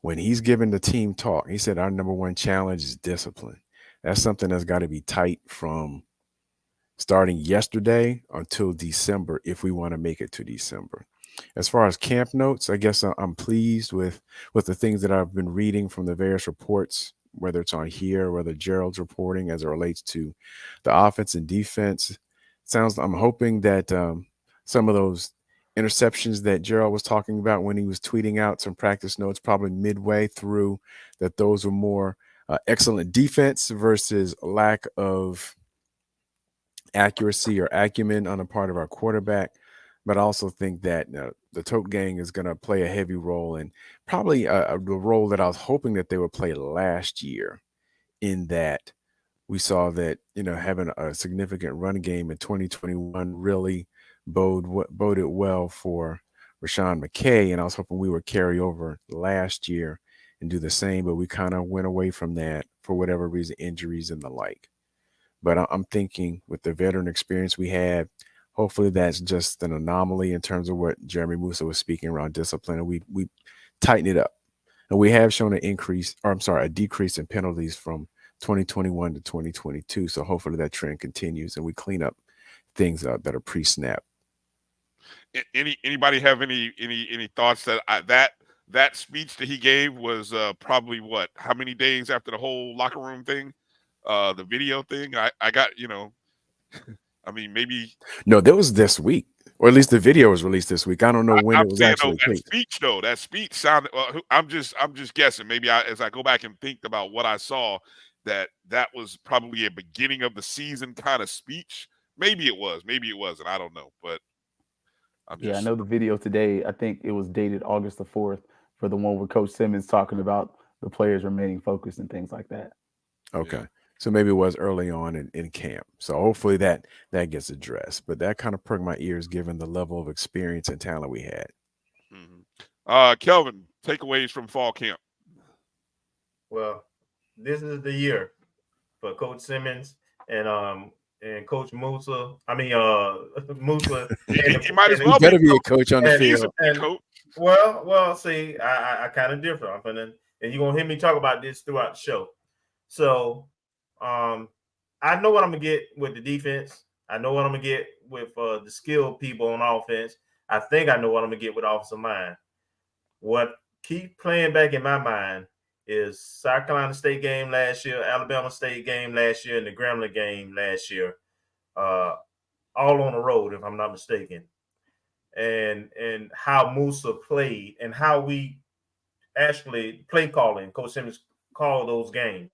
when he's giving the team talk, he said our number one challenge is discipline. That's something that's got to be tight from starting yesterday until December if we want to make it to December. As far as camp notes, I guess I'm pleased with the things that I've been reading from the various reports whether it's on here, whether Gerald's reporting as it relates to the offense and defense. I'm hoping that some of those interceptions that Gerald was talking about when he was tweeting out some practice notes probably midway through, that those were more excellent defense versus lack of accuracy or acumen on the part of our quarterback. But I also think that the Tote Gang is going to play a heavy role, and probably the role that I was hoping that they would play last year, in that we saw that, having a significant run game in 2021 really boded well for Rashawn McKay. And I was hoping we would carry over last year and do the same, but we kind of went away from that for whatever reason, injuries and the like. But I'm thinking with the veteran experience we had, hopefully that's just an anomaly in terms of what Jeremy Musa was speaking around discipline, and we tighten it up. And we have shown a decrease in penalties from 2021 to 2022. So hopefully that trend continues and we clean up things that are pre-snap. Anybody have any thoughts that speech that he gave was probably how many days after the whole locker room thing, the video thing? I got, I mean, maybe. No, that was this week, or at least the video was released this week. I don't know when it was actually. That speech sounded. I'm just guessing. Maybe as I go back and think about what I saw, that was probably a beginning of the season kind of speech. Maybe it was. Maybe it wasn't. I don't know. But I know the video today. I think it was dated August the 4th for the one with Coach Simmons talking about the players remaining focused and things like that. Okay. Yeah. So maybe it was early on in camp. So hopefully that gets addressed. But that kind of perked my ears given the level of experience and talent we had. Mm-hmm. Kelvin, takeaways from fall camp. Well, this is the year for Coach Simmons and Coach Musa. I mean, Musa. He might as well better be a coach on the field. Well, see, I kind of differ. And you're gonna hear me talk about this throughout the show. So. I know what I'm gonna get with the defense. I know what I'm gonna get with the skilled people on offense. I think I know what I'm gonna get with offensive line. What keep playing back in my mind is South Carolina State game last year, Alabama State game last year, and the Grambling game last year, all on the road, if I'm not mistaken. And how Musa played and how we actually play calling, Coach Simmons called those games.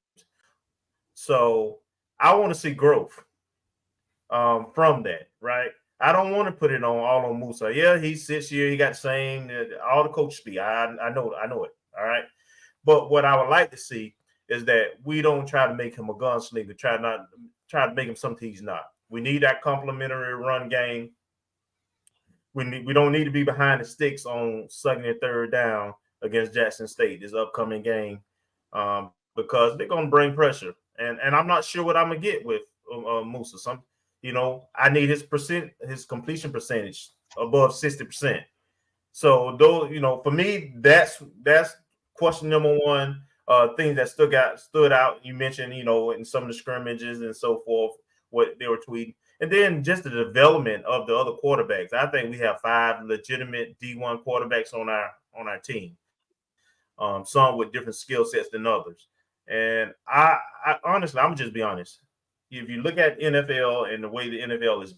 So I want to see growth from that, right? I don't want to put it all on Musa. Yeah, he's 6 years. He got the same, all the coach speak. I know it. All right. But what I would like to see is that we don't try to make him a gunslinger, try to make him something he's not. We need that complementary run game. We don't need to be behind the sticks on second and third down against Jackson State, this upcoming game, because they're going to bring pressure. And I'm not sure what I'm gonna get with Musa. I need his completion percentage above 60%. So those, for me, that's question number one. Things that stood out. You mentioned, in some of the scrimmages and so forth, what they were tweeting, and then just the development of the other quarterbacks. I think we have 5 legitimate D1 quarterbacks on our team. Some with different skill sets than others. And I honestly, I'm just be honest. If you look at NFL and the way the NFL is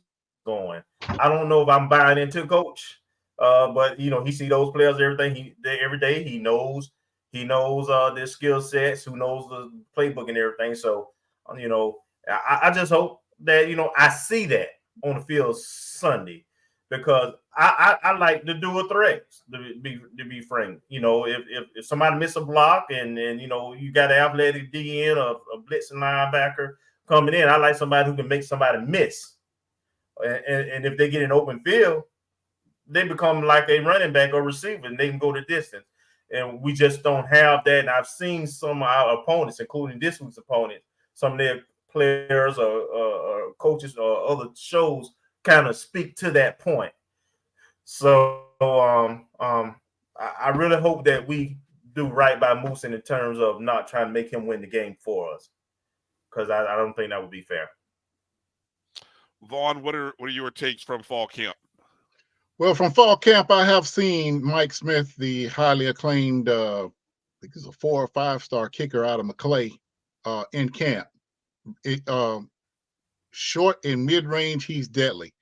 going, I don't know if I'm buying into Coach. But he see those players, every day. He knows their skill sets, who knows the playbook and everything. So, I just hope that I see that on the field Sunday, because I like the dual threats, to be frank. If somebody miss a block and you got an athletic DN or a blitzing linebacker coming in, I like somebody who can make somebody miss. And if they get an open field, they become like a running back or receiver, and they can go the distance. And we just don't have that. And I've seen some of our opponents, including this week's opponent, some of their players or coaches or other shows kind of speak to that point. So I really hope that we do right by Musa in terms of not trying to make him win the game for us, because I don't think that would be fair. Vaughn, what are your takes from fall camp? Well, from fall camp, I have seen Mike Smith, the highly acclaimed think he's a 4 or 5-star kicker out of McClay in camp. Short and mid-range, he's deadly.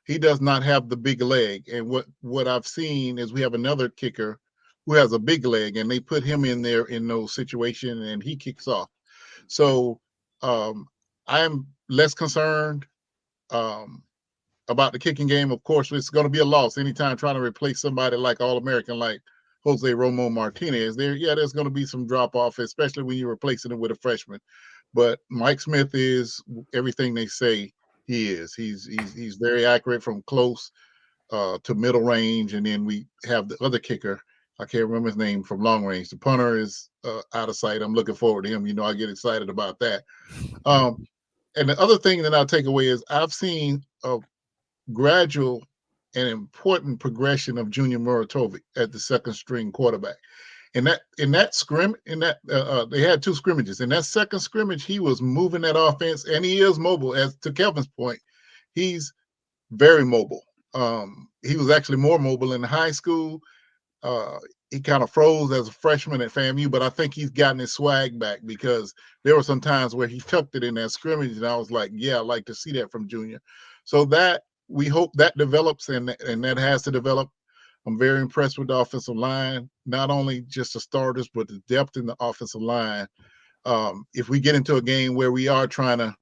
He does not have the big leg. And what I've seen is we have another kicker who has a big leg, and they put him in there in those situations, and he kicks off. So I'm less concerned about the kicking game. Of course, it's going to be a loss anytime trying to replace somebody like All-American, like Jose Romo Martinez. There's going to be some drop-off, especially when you're replacing him with a freshman. But Mike Smith is everything they say he is. He's very accurate from close to middle range. And then we have the other kicker. I can't remember his name, from long range. The punter is out of sight. I'm looking forward to him. You know, I get excited about that. And the other thing that I'll take away is I've seen a gradual and important progression of Junior Muratovic at the second string quarterback. In that scrimmage, they had 2 scrimmages. In that second scrimmage, he was moving that offense, and he is mobile. As to Kelvin's point, he's very mobile. He was actually more mobile in high school. He kind of froze as a freshman at FAMU, but I think he's gotten his swag back, because there were some times where he tucked it in that scrimmage, and I was like, yeah, I'd like to see that from Junior. So that we hope that develops, and that has to develop. I'm very impressed with the offensive line, not only just the starters, but the depth in the offensive line. If we get into a game where we are trying to,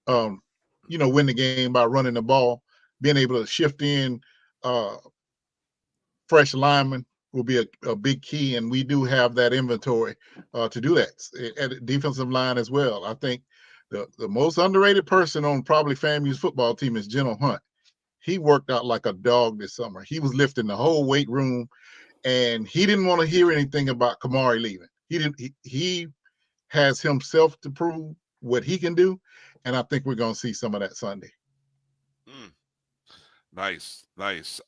win the game by running the ball, being able to shift in fresh linemen will be a big key, and we do have that inventory to do that at the defensive line as well. I think the most underrated person on probably FAMU's football team is General Hunt. He worked out like a dog this summer. He was lifting the whole weight room, and he didn't want to hear anything about Kamari leaving. He has himself to prove what he can do, and I think we're going to see some of that Sunday. Nice. Let's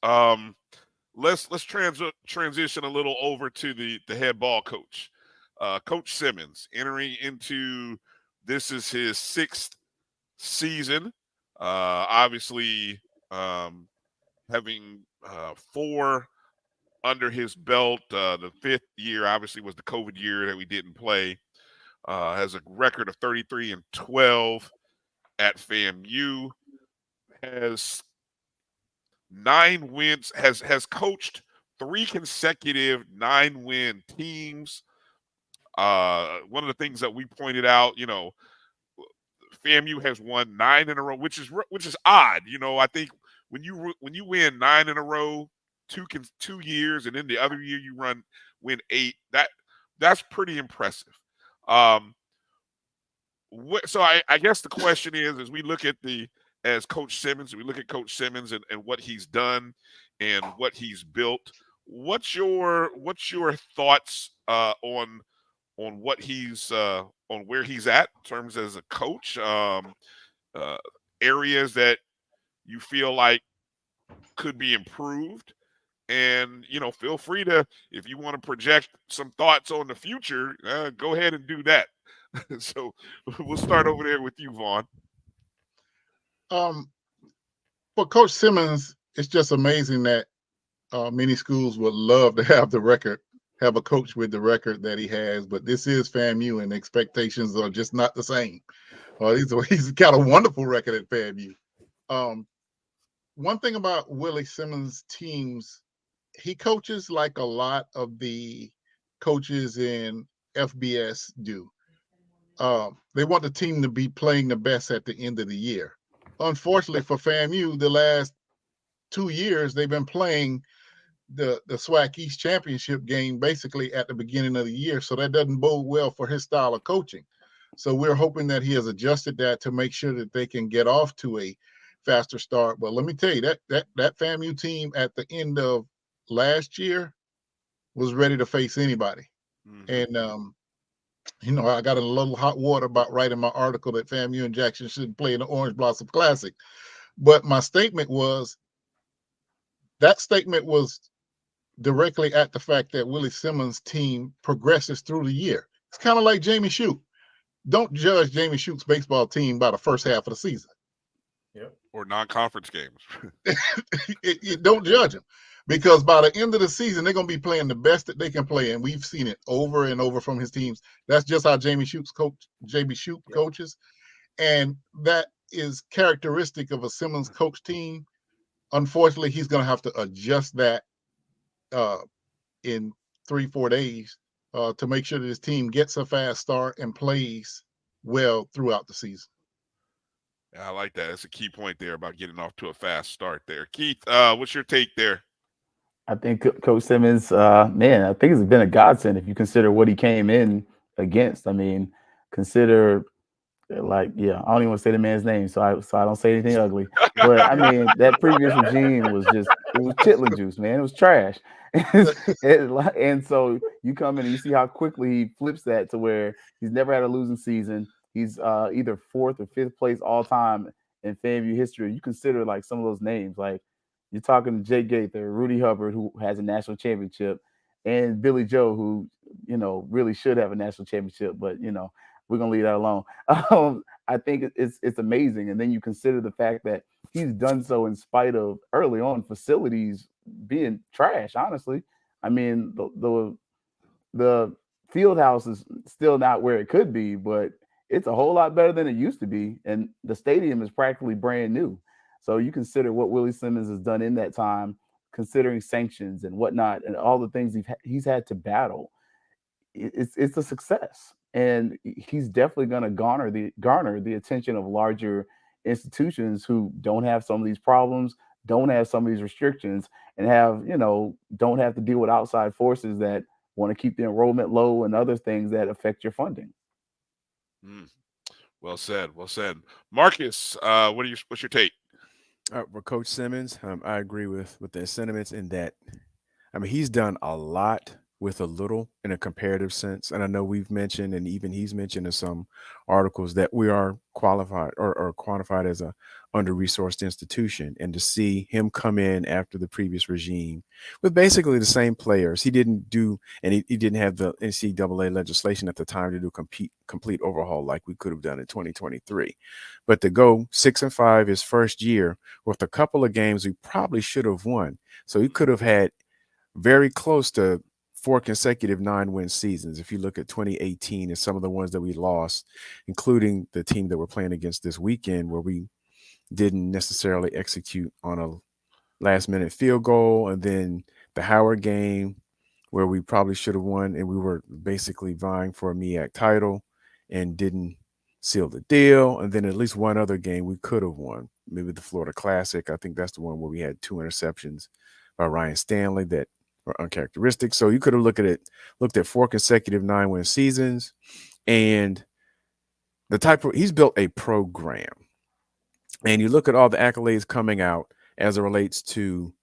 transition a little over to the head ball coach, Coach Simmons, entering into this is his 6th season. Obviously, having 4 under his belt. The 5th year obviously was the COVID year that we didn't play. Has a record of 33-12 at FAMU. Has 9 wins. Has coached 3 consecutive 9-win teams. One of the things that we pointed out, FAMU has won 9 in a row, which is odd. I think when you win 9 in a row, 2 years, and then the other year you win 8, that's pretty impressive. So I guess the question is, as we look at Coach Simmons, and what he's done and what he's built, what's your thoughts on what he's on where he's at in terms as a coach, areas that you feel like could be improved, and feel free to, if you want to project some thoughts on the future, go ahead and do that. So we'll start over there with you, Vaughn. For Coach Simmons, it's just amazing that many schools would love to have a coach with the record that he has, but this is FAMU, and expectations are just not the same. He's got a wonderful record at FAMU. One thing about Willie Simmons' teams, he coaches like a lot of the coaches in FBS do. They want the team to be playing the best at the end of the year. Unfortunately for FAMU, the last 2 years, they've been playing the SWAC East Championship game basically at the beginning of the year. So that doesn't bode well for his style of coaching. So we're hoping that he has adjusted that to make sure that they can get off to a faster start. But let me tell you, that FAMU team at the end of last year was ready to face anybody. Mm-hmm. And I got a little hot water about writing my article that FAMU and Jackson should play in the Orange Blossom Classic. But my statement was directly at the fact that Willie Simmons' team progresses through the year. It's kind of like Jamie Shute. Don't judge Jamie Shute's baseball team by the first half of the season. Or non-conference games. Don't judge him. because by the end of the season, they're going to be playing the best that they can play, and we've seen it over and over from his teams. That's just how JB Shoup coaches, and that is characteristic of a Simmons coach team. Unfortunately, he's going to have to adjust that in 3-4 days to make sure that his team gets a fast start and plays well throughout the season. I like that. That's a key point there about getting off to a fast start there. Keith, what's your take there? I think Coach Simmons, man, I think it's been a godsend if you consider what he came in against. I mean, consider I don't even want to say the man's name, so I don't say anything ugly. But I mean, that previous regime was it was chitlin juice, man. It was trash. And so you come in and you see how quickly he flips that to where he's never had a losing season. He's either 4th or 5th place all time in FAMU history. You consider like some of those names, like you're talking to Jay Gaither, Rudy Hubbard, who has a national championship, and Billy Joe, who really should have a national championship, but we're gonna leave that alone. I think it's amazing, and then you consider the fact that he's done so in spite of early on facilities being trash. Honestly, I mean the field house is still not where it could be, but it's a whole lot better than it used to be, and the stadium is practically brand new. So you consider what Willie Simmons has done in that time, considering sanctions and whatnot, and all the things he's had to battle. It's a success. And he's definitely going to garner the attention of larger institutions who don't have some of these problems, don't have some of these restrictions, and don't have to deal with outside forces that want to keep the enrollment low and other things that affect your funding. Well said. Well said. Marcus, what's your take? For Coach Simmons, I agree with the sentiments in that. I mean, he's done a lot with a little in a comparative sense. And I know we've mentioned, and even he's mentioned in some articles, that we are qualified or quantified as a under-resourced institution. And to see him come in after the previous regime with basically the same players, he didn't do, and he didn't have the NCAA legislation at the time to do complete overhaul like we could have done in 2023. But to go 6-5 his first year with a couple of games we probably should have won. So he could have had very close to 4 consecutive 9-win seasons. If you look at 2018 and some of the ones that we lost, including the team that we're playing against this weekend, where we didn't necessarily execute on a last-minute field goal, and then the Howard game where we probably should have won, and we were basically vying for a Meac title and didn't seal the deal, and then at least one other game we could have won, maybe the Florida Classic. I think that's the one where we had 2 interceptions by Ryan Stanley that were uncharacteristic. So you could have looked at 4 consecutive 9-win seasons, and he's built a program. And you look at all the accolades coming out as it relates to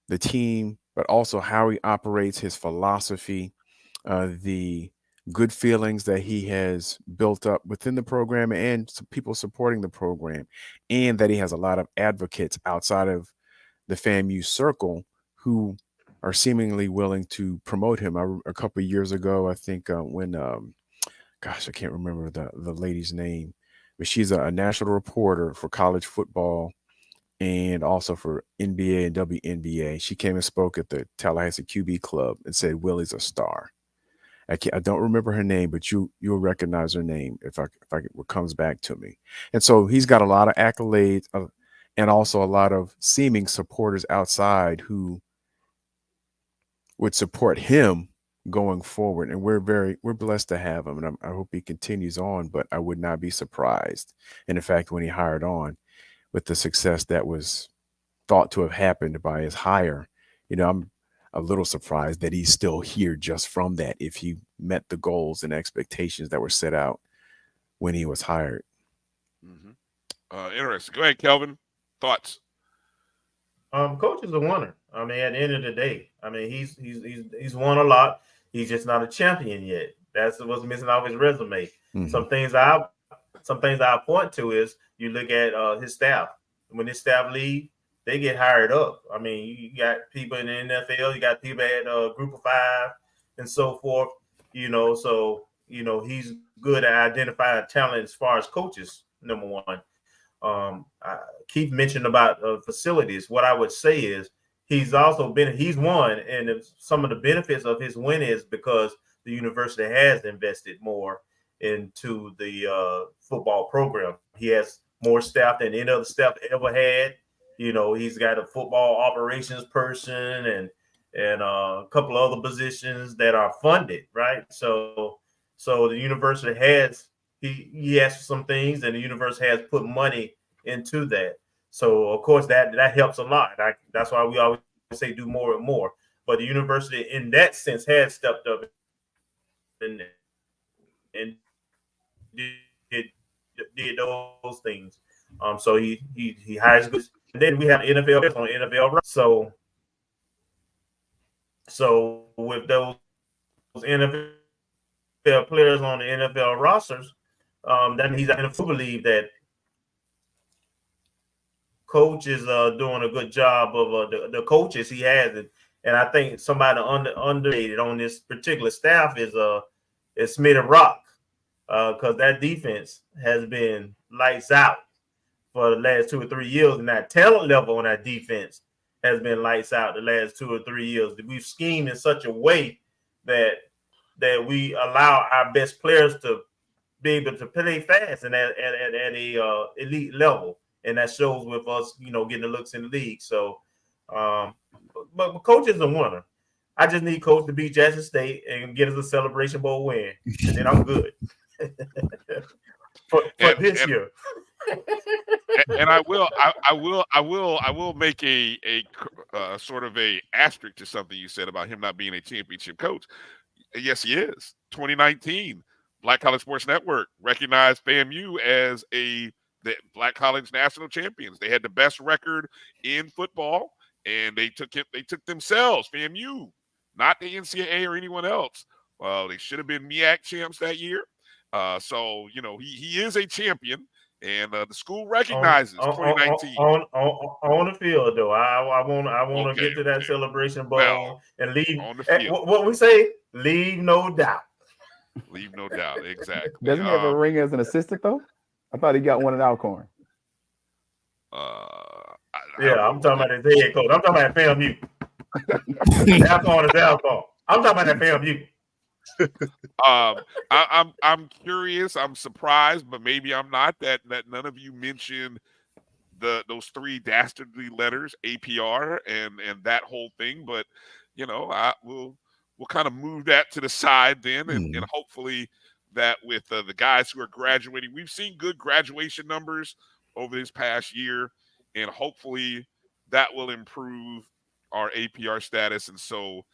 the team, but also how he operates, his philosophy, the good feelings that he has built up within the program and some people supporting the program, and that he has a lot of advocates outside of the FAMU circle who are seemingly willing to promote him. A couple of years ago, I think when, I can't remember the lady's name, but she's a national reporter for college football and also for NBA and WNBA. She came and spoke at the Tallahassee QB Club and said, Willie's a star. I don't remember her name, but you'll recognize her name if it comes back to me. And so he's got a lot of accolades and also a lot of seeming supporters outside who would support him going forward. And we're blessed to have him. And I hope he continues on, but I would not be surprised. And in fact, when he hired on with the success that was thought to have happened by his hire, I'm a little surprised that he's still here just from that, if he met the goals and expectations that were set out when he was hired. Interesting. Go ahead, Kelvin. Thoughts? Coach is a winner. I mean, at the end of the day, I mean, he's won a lot. He's just not a champion yet. That's what's missing off his resume. Some things I point to is you look at his staff. When his staff leave, they get hired up. I mean, you got people in the NFL, you got people at Group of 5 and so forth. So he's good at identifying talent as far as coaches. Number one. Keith mentioned about facilities. What I would say is he's won, and some of the benefits of his win is because the university has invested more into the football program. He has more staff than any other staff ever had. He's got a football operations person and a couple of other positions that are funded, right? So the university has he has some things, and the university has put money into that. So of course that helps a lot. That's why we always say do more and more. But the university, in that sense, has stepped up and did those things. So he hires good. And then we have NFL on NFL. So with those NFL players on the NFL rosters, that means I believe that coach is doing a good job of the coaches he has, and I think somebody underrated on this particular staff is Smith and Rock, because that defense has been lights out for the last 2 or 3 years, and that talent level on that defense has been lights out the last 2 or 3 years. We've schemed in such a way that we allow our best players to be able to play fast and at a elite level, and that shows with us, getting the looks in the league. So, but coach is a winner. I just need coach to beat Jackson State and get us a Celebration Bowl win, and then I'm good for this year. And I will make a sort of a asterisk to something you said about him not being a championship coach. Yes, he is. 2019, Black College Sports Network recognized FAMU as the Black College national champions. They had the best record in football, and they took themselves, FAMU, not the NCAA or anyone else. They should have been Meac champs that year. So he is a champion. And the school recognizes 2019 on the field, though. I want to get to that Celebration Bowl and leave on the field. What we say, leave no doubt. Leave no doubt, exactly. Doesn't he have a ring as an assistant though? I thought he got one at Alcorn. I'm talking about his head coach. I'm talking about FAMU. Alcorn is Alcorn. I'm talking about that FAMU. I'm curious. I'm surprised, but maybe I'm not that none of you mentioned those 3 dastardly letters, APR, and that whole thing. But we'll kind of move that to the side then, and hopefully that with the guys who are graduating, we've seen good graduation numbers over this past year, and hopefully that will improve our APR status, and so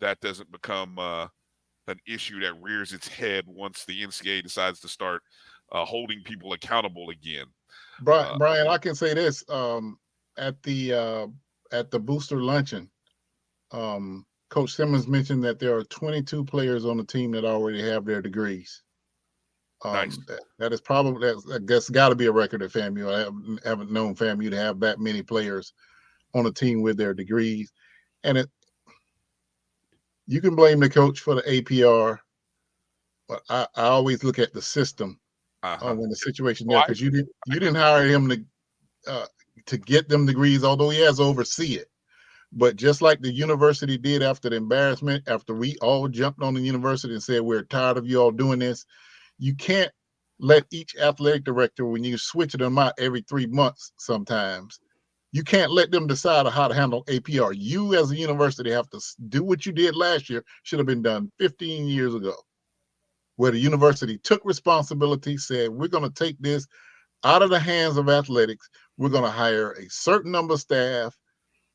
that doesn't become an issue that rears its head once the NCAA decides to start holding people accountable again. Bryan, I can say this: at the booster luncheon, Coach Simmons mentioned that there are 22 players on the team that already have their degrees. Nice. That is probably that's got to be a record at FAMU. I haven't known FAMU to have that many players on a team with their degrees, and you can blame the coach for the APR, but I always look at the system when the situation there, because you didn't hire him to get them degrees, although he has to oversee it. But just like the university did after the embarrassment, after we all jumped on the university and said we're tired of you all doing this, you can't let each athletic director, when you switch them out every 3 months sometimes, you can't let them decide how to handle APR. You as a university have to do what you did last year, should have been done 15 years ago, where the university took responsibility, said, we're going to take this out of the hands of athletics. We're going to hire a certain number of staff,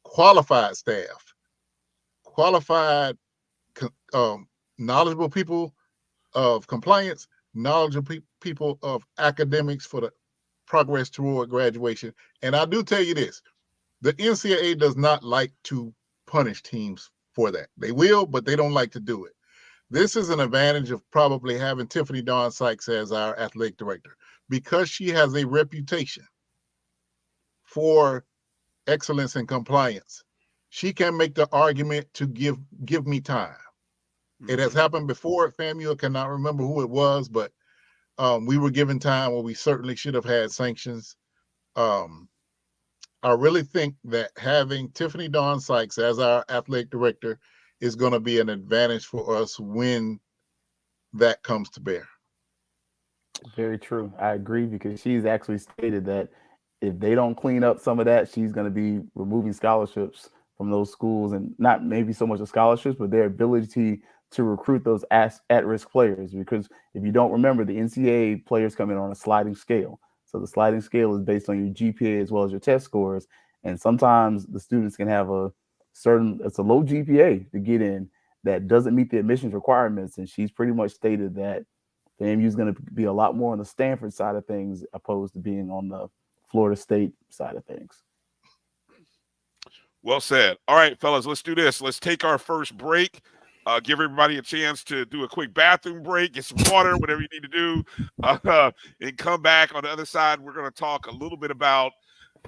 qualified staff, qualified, knowledgeable people of compliance, knowledgeable people of academics for the progress toward graduation. And I do tell you this, the NCAA does not like to punish teams for that. They will, but they don't like to do it. This is an advantage of probably having Tiffany Dawn Sykes as our athletic director, because she has a reputation for excellence and compliance. She can make the argument to give me time. It has happened before at FAMU. I cannot remember who it was, but we were given time where we certainly should have had sanctions. I really think that having Tiffany Dawn Sykes as our athletic director is going to be an advantage for us when that comes to bear. Very true. I agree, because she's actually stated that if they don't clean up some of that, she's going to be removing scholarships from those schools, and not maybe so much the scholarships, but their ability to recruit those at-risk players. Because if you don't remember, the NCAA players come in on a sliding scale. So the sliding scale is based on your GPA as well as your test scores. And sometimes the students can have it's a low GPA to get in that doesn't meet the admissions requirements. And she's pretty much stated that FAMU is going to be a lot more on the Stanford side of things opposed to being on the Florida State side of things. Well said. All right, fellas, let's do this. Let's take our first break. Give everybody a chance to do a quick bathroom break, get some water, whatever you need to do, and come back. On the other side, we're going to talk a little bit about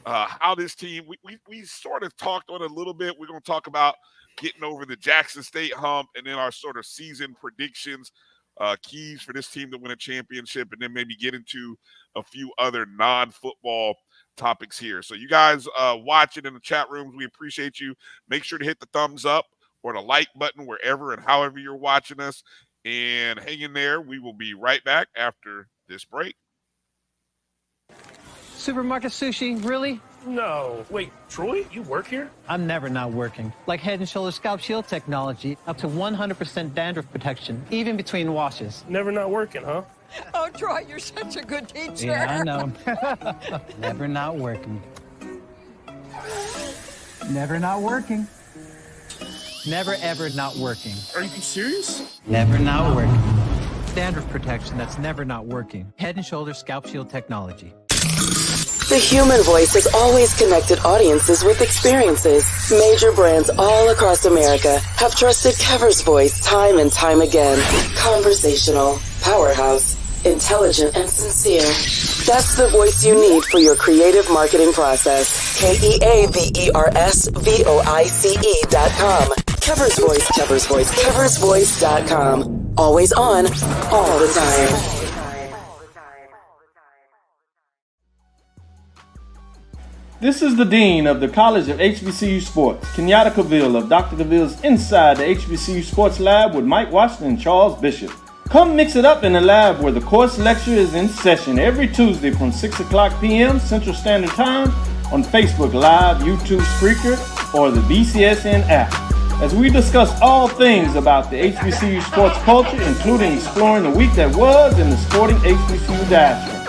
how this team, we sort of talked on it a little bit. We're going to talk about getting over the Jackson State hump, and then our sort of season predictions, keys for this team to win a championship, and then maybe get into a few other non-football topics here. So you guys watching in the chat rooms, we appreciate you. Make sure to hit the thumbs up or the like button wherever and however you're watching us, and hang in there. We will be right back after this break. Supermarket sushi, really? No. Wait, Troy, you work here? I'm never not working. Like Head & Shoulders Scalp Shield technology, up to 100% dandruff protection, even between washes. Never not working, huh? Oh, Troy, you're such a good teacher. Yeah, I know. Never not working. Never not working. Never, ever not working. Are you serious? Never not working. Dandruff protection that's never not working. Head & Shoulders Scalp Shield technology. The human voice has always connected audiences with experiences. Major brands all across America have trusted Kever's voice time and time again. Conversational, powerhouse, intelligent, and sincere. That's the voice you need for your creative marketing process. KEAVERSVOICE.com. Kever's Voice, Kever's Voice, KeversVoice.com. Always on, all the time. This is the Dean of the College of HBCU Sports, Kenyatta Cavill of Dr. Cavill's Inside the HBCU Sports Lab with Mike Washington and Charles Bishop. Come mix it up in the lab where the course lecture is in session every Tuesday from 6 o'clock p.m. Central Standard Time on Facebook Live, YouTube Spreaker, or the BCSN app, as we discuss all things about the HBCU sports culture, including exploring the week that was in the sporting HBCU diaspora,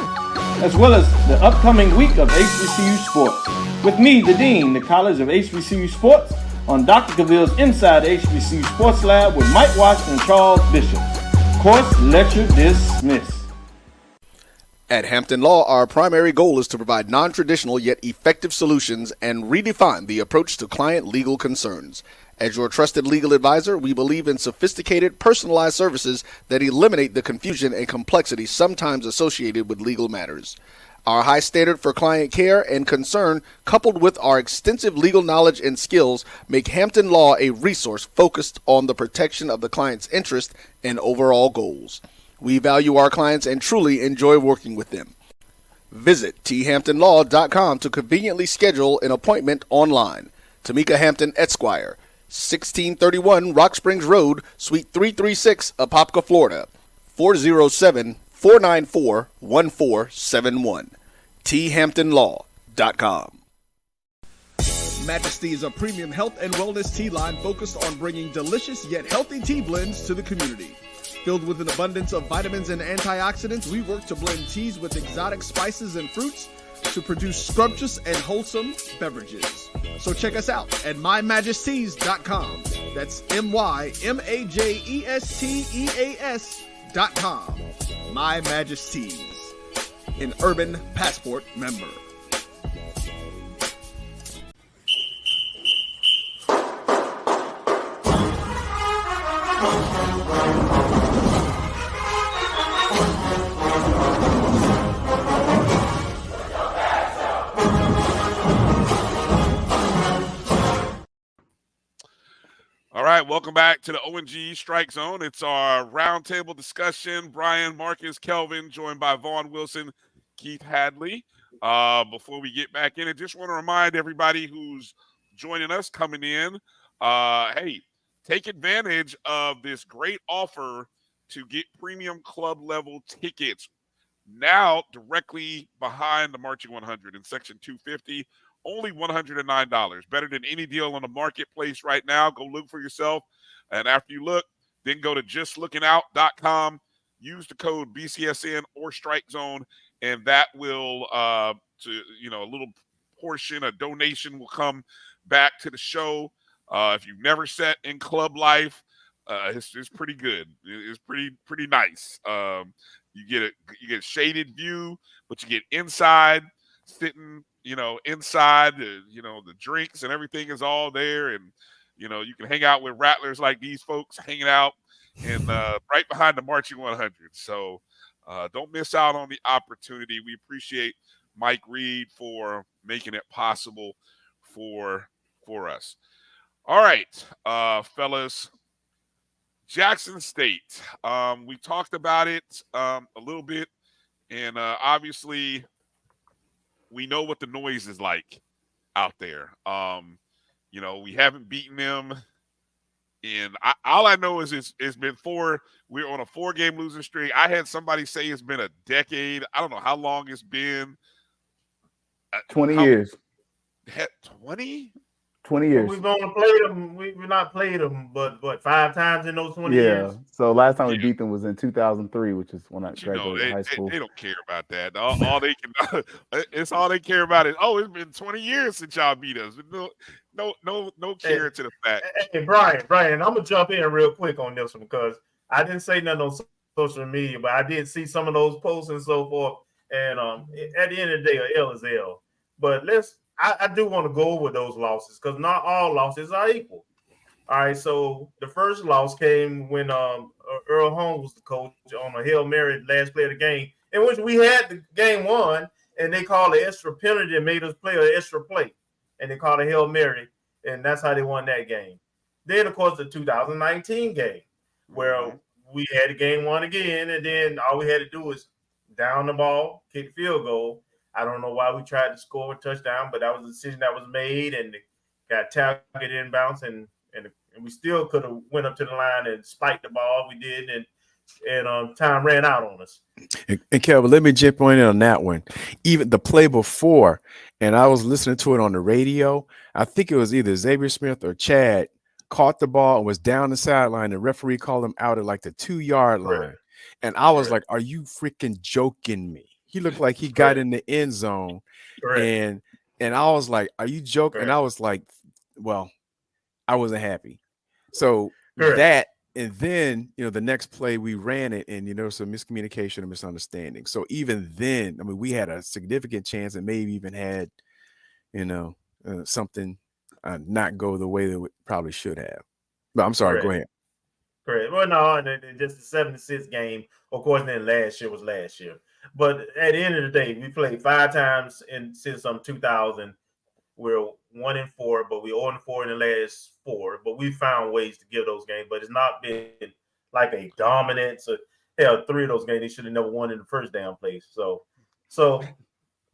as well as the upcoming week of HBCU sports. With me, the Dean, the College of HBCU Sports, on Dr. Cavill's Inside the HBCU Sports Lab with Mike Washington and Charles Bishop. Course lecture dismissed. At Hampton Law, our primary goal is to provide non-traditional yet effective solutions and redefine the approach to client legal concerns. As your trusted legal advisor, we believe in sophisticated, personalized services that eliminate the confusion and complexity sometimes associated with legal matters. Our high standard for client care and concern, coupled with our extensive legal knowledge and skills, make Hampton Law a resource focused on the protection of the client's interest and overall goals. We value our clients and truly enjoy working with them. Visit thamptonlaw.com to conveniently schedule an appointment online. Tamika Hampton Esquire, 1631 Rock Springs Road, Suite 336, Apopka, Florida, 407-494-1471. thamptonlaw.com. Majesty is a premium health and wellness tea line focused on bringing delicious yet healthy tea blends to the community. Filled with an abundance of vitamins and antioxidants, we work to blend teas with exotic spices and fruits to produce scrumptious and wholesome beverages. So check us out at mymajesties.com. That's MyMajesties.com. My Majesties, an Urban Passport member. All right, welcome back to the O&G Strike Zone. It's our roundtable discussion. Bryan, Marcus, Kelvin, joined by Vaughn, Wilson, Keith Hadley. Before we get back in, I just want to remind everybody who's joining us, coming in, hey, take advantage of this great offer to get premium club level tickets now directly behind the Marching 100 in section 250. Only $109. Better than any deal on the marketplace right now. Go look for yourself. And after you look, then go to justlookingout.com. Use the code BCSN or StrikeZone, and that will, a little portion, a donation will come back to the show. If you've never sat in club life, it's pretty good. It's pretty nice. You get a shaded view, but you get inside, sitting, inside. The drinks and everything is all there, and you can hang out with rattlers like these folks hanging out, and right behind the Marching 100. So don't miss out on the opportunity. We appreciate Mike Reed for making it possible for us. All right, fellas. Jackson State. We talked about it a little bit, and obviously we know what the noise is like out there. We haven't beaten them, and all I know is it's been we're on a 4-game losing streak. I had somebody say it's been a decade. I don't know how long it's been. 20 years. 20? 20 years. We've only played them. We've not played them, but 5 times in those 20 years. Yeah. So last time we beat them was in 2003, which is when I graduated high school. They don't care about that. All they can, it's all they care about is, it's been 20 years since y'all beat us. No care to the fact. Hey, Bryan, I'm gonna jump in real quick on this one because I didn't say nothing on social media, but I did see some of those posts and so forth. And at the end of the day, L is L. But I do want to go over those losses because not all losses are equal. All right, so the first loss came when Earl Holmes was the coach on a Hail Mary last play of the game, in which we had the game won, and they called an extra penalty and made us play an extra play, and they called a Hail Mary, and that's how they won that game. Then, of course, the 2019 game, where we had the game won again, and then all we had to do was down the ball, kick the field goal. I don't know why we tried to score a touchdown, but that was a decision that was made, and it got targeted inbounds, and we still could have went up to the line and spiked the ball. We did, and time ran out on us. And Kelvin, let me jump on that one. Even the play before, and I was listening to it on the radio. I think it was either Xavier Smith or Chad caught the ball and was down the sideline. The referee called him out at like the 2-yard line, and I was like, "Are you freaking joking me?" He looked like he got in the end zone, and I was like, "Are you joking?" And I was like, "Well, I wasn't happy." So that, and then the next play we ran it, and some miscommunication and misunderstanding. So even then, I mean, we had a significant chance, and maybe even had something not go the way that we probably should have. But I'm sorry. Go ahead. Correct. Well, no, and just the 76 game. Of course, then last year was last year. But at the end of the day, we played 5 times since 2000. We're 1-4, but we 0-4 in the last 4. But we found ways to give those games, but it's not been like a dominance. So, hell, 3 of those games they should have never won in the first damn place. So,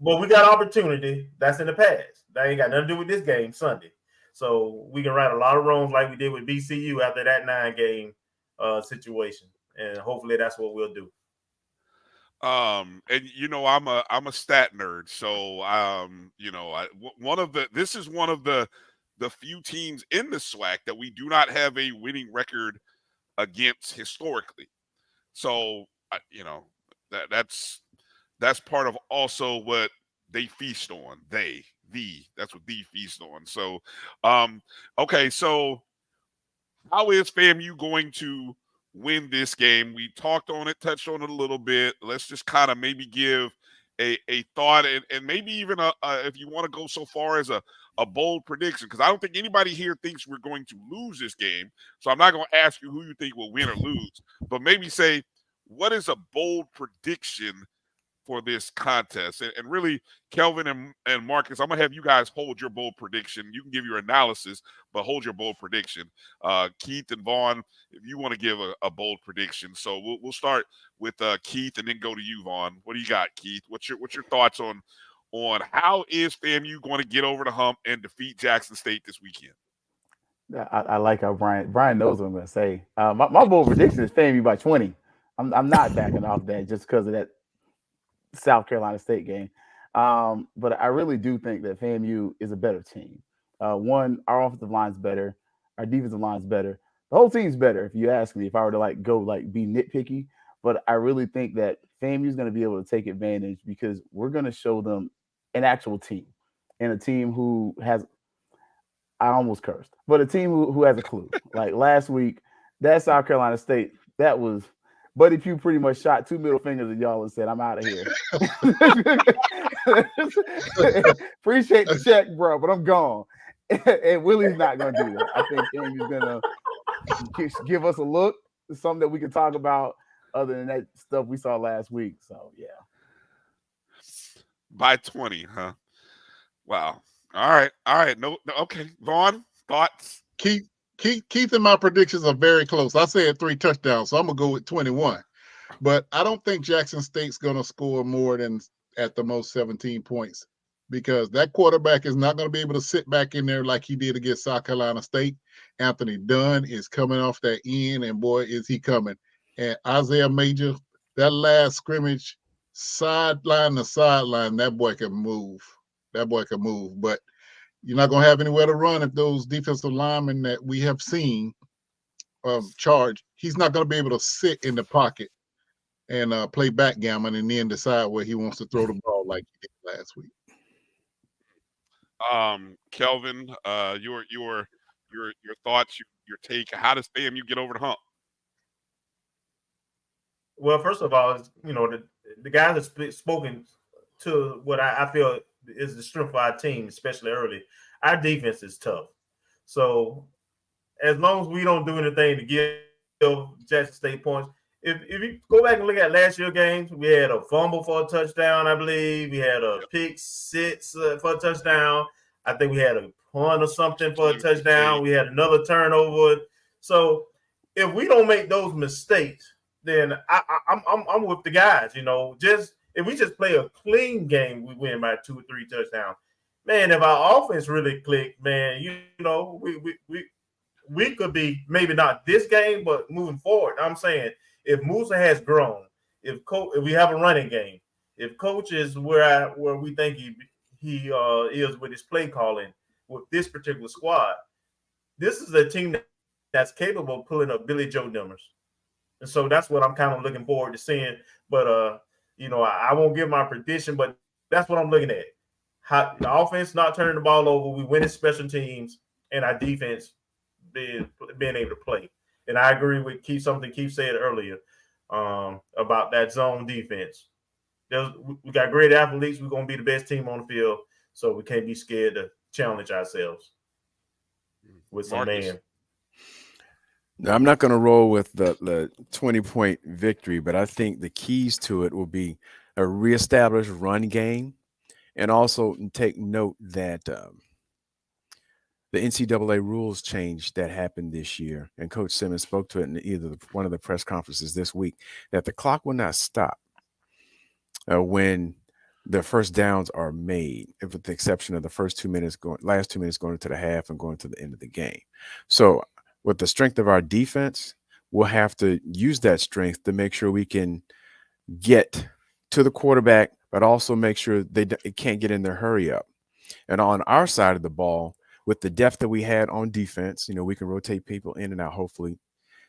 but we got opportunity. That's in the past. That ain't got nothing to do with this game Sunday. So we can right a lot of wrongs like we did with BCU after that 9-game situation, and hopefully that's what we'll do. And I'm a stat nerd, so this is one of the few teams in the SWAC that we do not have a winning record against historically. So that's part of also what they feast on. That's what they feast on. So okay, so how is FAMU going to win this game? We talked on it, touched on it a little bit. Let's just kind of maybe give a thought, and maybe even if you want to go so far as a bold prediction, because I don't think anybody here thinks we're going to lose this game. So I'm not going to ask you who you think will win or lose, but maybe say, what is a bold prediction for this contest. And really, Kelvin and Marcus, I'm going to have you guys hold your bold prediction. You can give your analysis, but hold your bold prediction. Keith and Vaughn, if you want to give a bold prediction. So we'll start with Keith and then go to you, Vaughn. What do you got, Keith? What's your thoughts on how is FAMU going to get over the hump and defeat Jackson State this weekend? I like how Bryan knows what I'm going to say. My bold prediction is FAMU by 20. I'm not backing off that just because of that South Carolina State game. But I really do think that FAMU is a better team. One, our offensive line's better. Our defensive line's better. The whole team's better, if you ask me, if I were to be nitpicky. But I really think that FAMU is going to be able to take advantage because we're going to show them an actual team and a team who has – I almost cursed, but a team who has a clue. Like last week, that South Carolina State, that was – Buddy Pugh pretty much shot 2 middle fingers at y'all and said, "I'm out of here." Appreciate the check, bro, but I'm gone. And Willie's not going to do that. I think FAMU's going to give us a look, something that we can talk about other than that stuff we saw last week. So, yeah. By 20, huh? Wow. All right. No. Okay. Vaughn, thoughts? Keith and my predictions are very close. I said 3 touchdowns, so I'm going to go with 21. But I don't think Jackson State's going to score more than at the most 17 points because that quarterback is not going to be able to sit back in there like he did against South Carolina State. Anthony Dunn is coming off that end, and boy, is he coming. And Isaiah Major, that last scrimmage, sideline to sideline, that boy can move. But you're not going to have anywhere to run if those defensive linemen that we have seen charge. He's not going to be able to sit in the pocket and play backgammon and then decide where he wants to throw the ball like he did last week. Kelvin, your thoughts, your take. How does FAMU get over the hump? Well, first of all, the guys have spoken to what I feel is the strength of our team, especially early. Our defense is tough. So as long as we don't do anything to give Jackson State points, if you go back and look at last year's games, we had a fumble for a touchdown, I believe. We had a pick six for a touchdown. I think we had a punt or something for a touchdown. We had another turnover. So if we don't make those mistakes, then I'm with the guys. Just if we just play a clean game, we win by 2 or 3 touchdowns. Man, if our offense really clicked, man, we could be maybe not this game, but moving forward. I'm saying if Musa has grown, if we have a running game, if coach is where we think he is with his play calling with this particular squad, this is a team that's capable of pulling up Billy Joe numbers. And so that's what I'm kind of looking forward to seeing. But I won't give my prediction, but that's what I'm looking at. How the offense not turning the ball over, we winning special teams, and our defense being able to play. And I agree with Keith said earlier about that zone defense. We got great athletes. We're going to be the best team on the field, so we can't be scared to challenge ourselves with some man. Now, I'm not going to roll with the 20-point victory, but I think the keys to it will be a reestablished run game, and also take note that the NCAA rules change that happened this year, and Coach Simmons spoke to it in one of the press conferences this week, that the clock will not stop when the first downs are made, with the exception of the last 2 minutes going into the half and going to the end of the game. So with the strength of our defense, we'll have to use that strength to make sure we can get to the quarterback, but also make sure it can't get in their hurry up. And on our side of the ball, with the depth that we had on defense, we can rotate people in and out, hopefully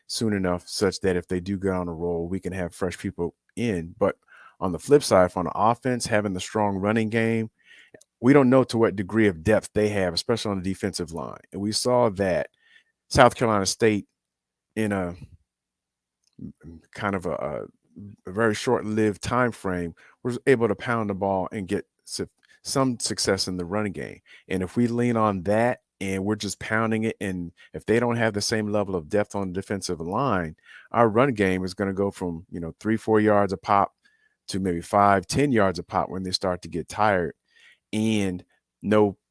soon enough, such that if they do get on a roll, we can have fresh people in. But on the flip side, on the offense, having the strong running game, we don't know to what degree of depth they have, especially on the defensive line. And we saw that South Carolina State, in a kind of a very short-lived time frame, was able to pound the ball and get some success in the running game. And if we lean on that and we're just pounding it, and if they don't have the same level of depth on the defensive line, our run game is going to go from 3-4 yards a pop to maybe 5-10 yards a pop when they start to get tired, and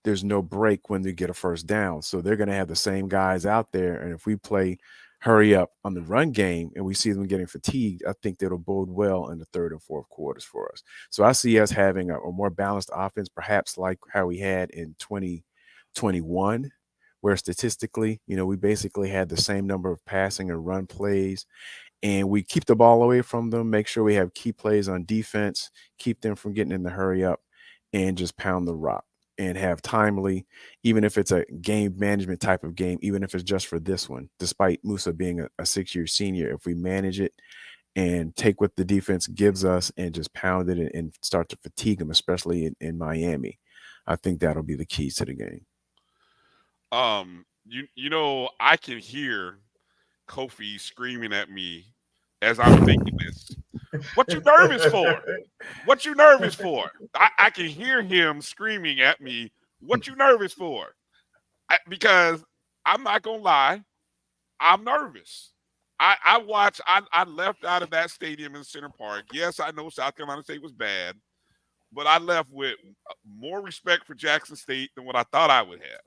there's no break when they get a first down. So they're going to have the same guys out there. And if we play hurry up on the run game and we see them getting fatigued, I think that'll bode well in the third and fourth quarters for us. So I see us having a more balanced offense, perhaps like how we had in 2021, where statistically, we basically had the same number of passing and run plays, and we keep the ball away from them, make sure we have key plays on defense, keep them from getting in the hurry up, and just pound the rock and have timely, even if it's a game management type of game, even if it's just for this one, despite Musa being a 6-year senior, if we manage it and take what the defense gives us and just pound it and start to fatigue them, especially in Miami, I think that'll be the keys to the game. I can hear Kofi screaming at me as I'm thinking this. What you nervous for? What you nervous for? I can hear him screaming at me. What you nervous for? Because I'm not gonna lie, I'm nervous. I left out of that stadium in Center Park. Yes, I know South Carolina State was bad, but I left with more respect for Jackson State than what I thought I would have.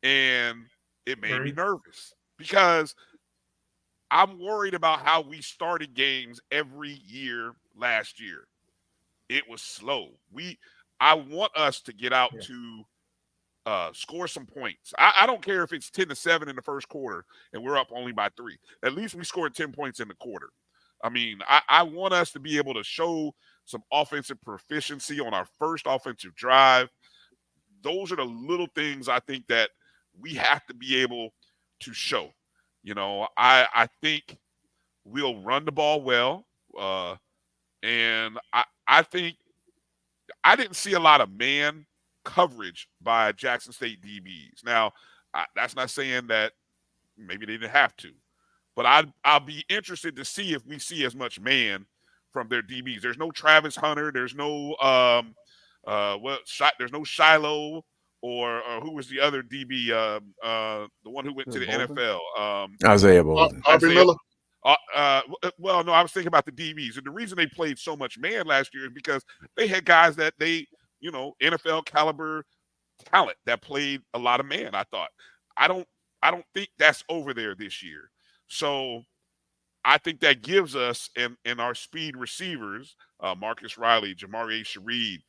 And it made me nervous because I'm worried about how we started games every year last year. It was slow. I want us to get out to score some points. I don't care if it's 10-7 in the first quarter and we're up only by 3. At least we scored 10 points in the quarter. I mean, I want us to be able to show some offensive proficiency on our first offensive drive. Those are the little things I think that we have to be able to show. I think we'll run the ball well. And I think I didn't see a lot of man coverage by Jackson State DBs. Now, that's not saying that maybe they didn't have to, but I'll be interested to see if we see as much man from their DBs. There's no Travis Hunter. There's no there's no Shiloh. Or who was the other DB? The one who went to the NFL. Isaiah Bolden. Miller. Well, no, I was thinking about the DBs, and the reason they played so much man last year is because they had guys that NFL caliber talent that played a lot of man. I thought. I don't think that's over there this year. So I think that gives us and our speed receivers, Marcus Riley, Jamari Shareed.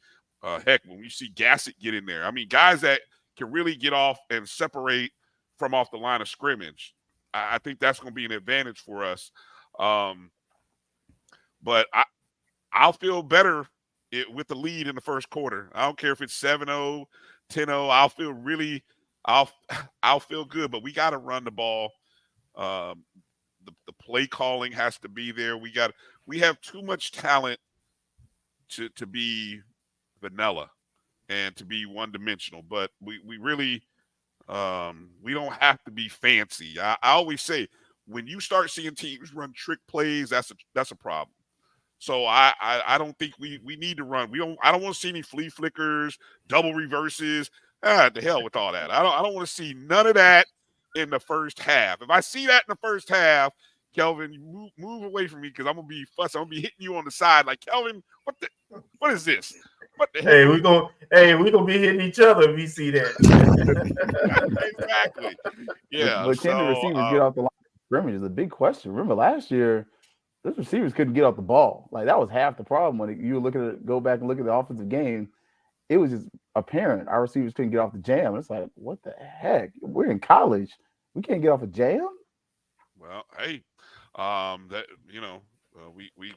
Heck, when we see Gassett get in there, I mean, guys that can really get off and separate from off the line of scrimmage, I think that's going to be an advantage for us. But I'll feel better with the lead in the first quarter. I don't care if it's 7-0, 10-0. I'll feel good. But we got to run the ball. The play calling has to be there. We have too much talent to be vanilla and to be one-dimensional, but we really we don't have to be fancy. I always say when you start seeing teams run trick plays, that's a problem. So I don't think we need to run. I don't want to see any flea flickers, double reverses. The hell with all that. I don't want to see none of that in the first half. If I see that in the first half, Kelvin, you move away from me because I'm gonna be fussing. I'm gonna be hitting you on the side like, Kelvin, what is this? What the hell? We gonna be hitting each other if we see that. Exactly. Yeah. But can the receivers get off the line of scrimmage is a big question. Remember last year, those receivers couldn't get off the ball. Like that was half the problem when you look at it, go back and look at the offensive game. It was just apparent our receivers couldn't get off the jam. It's like, what the heck? We're in college. We can't get off a jam. Well, hey,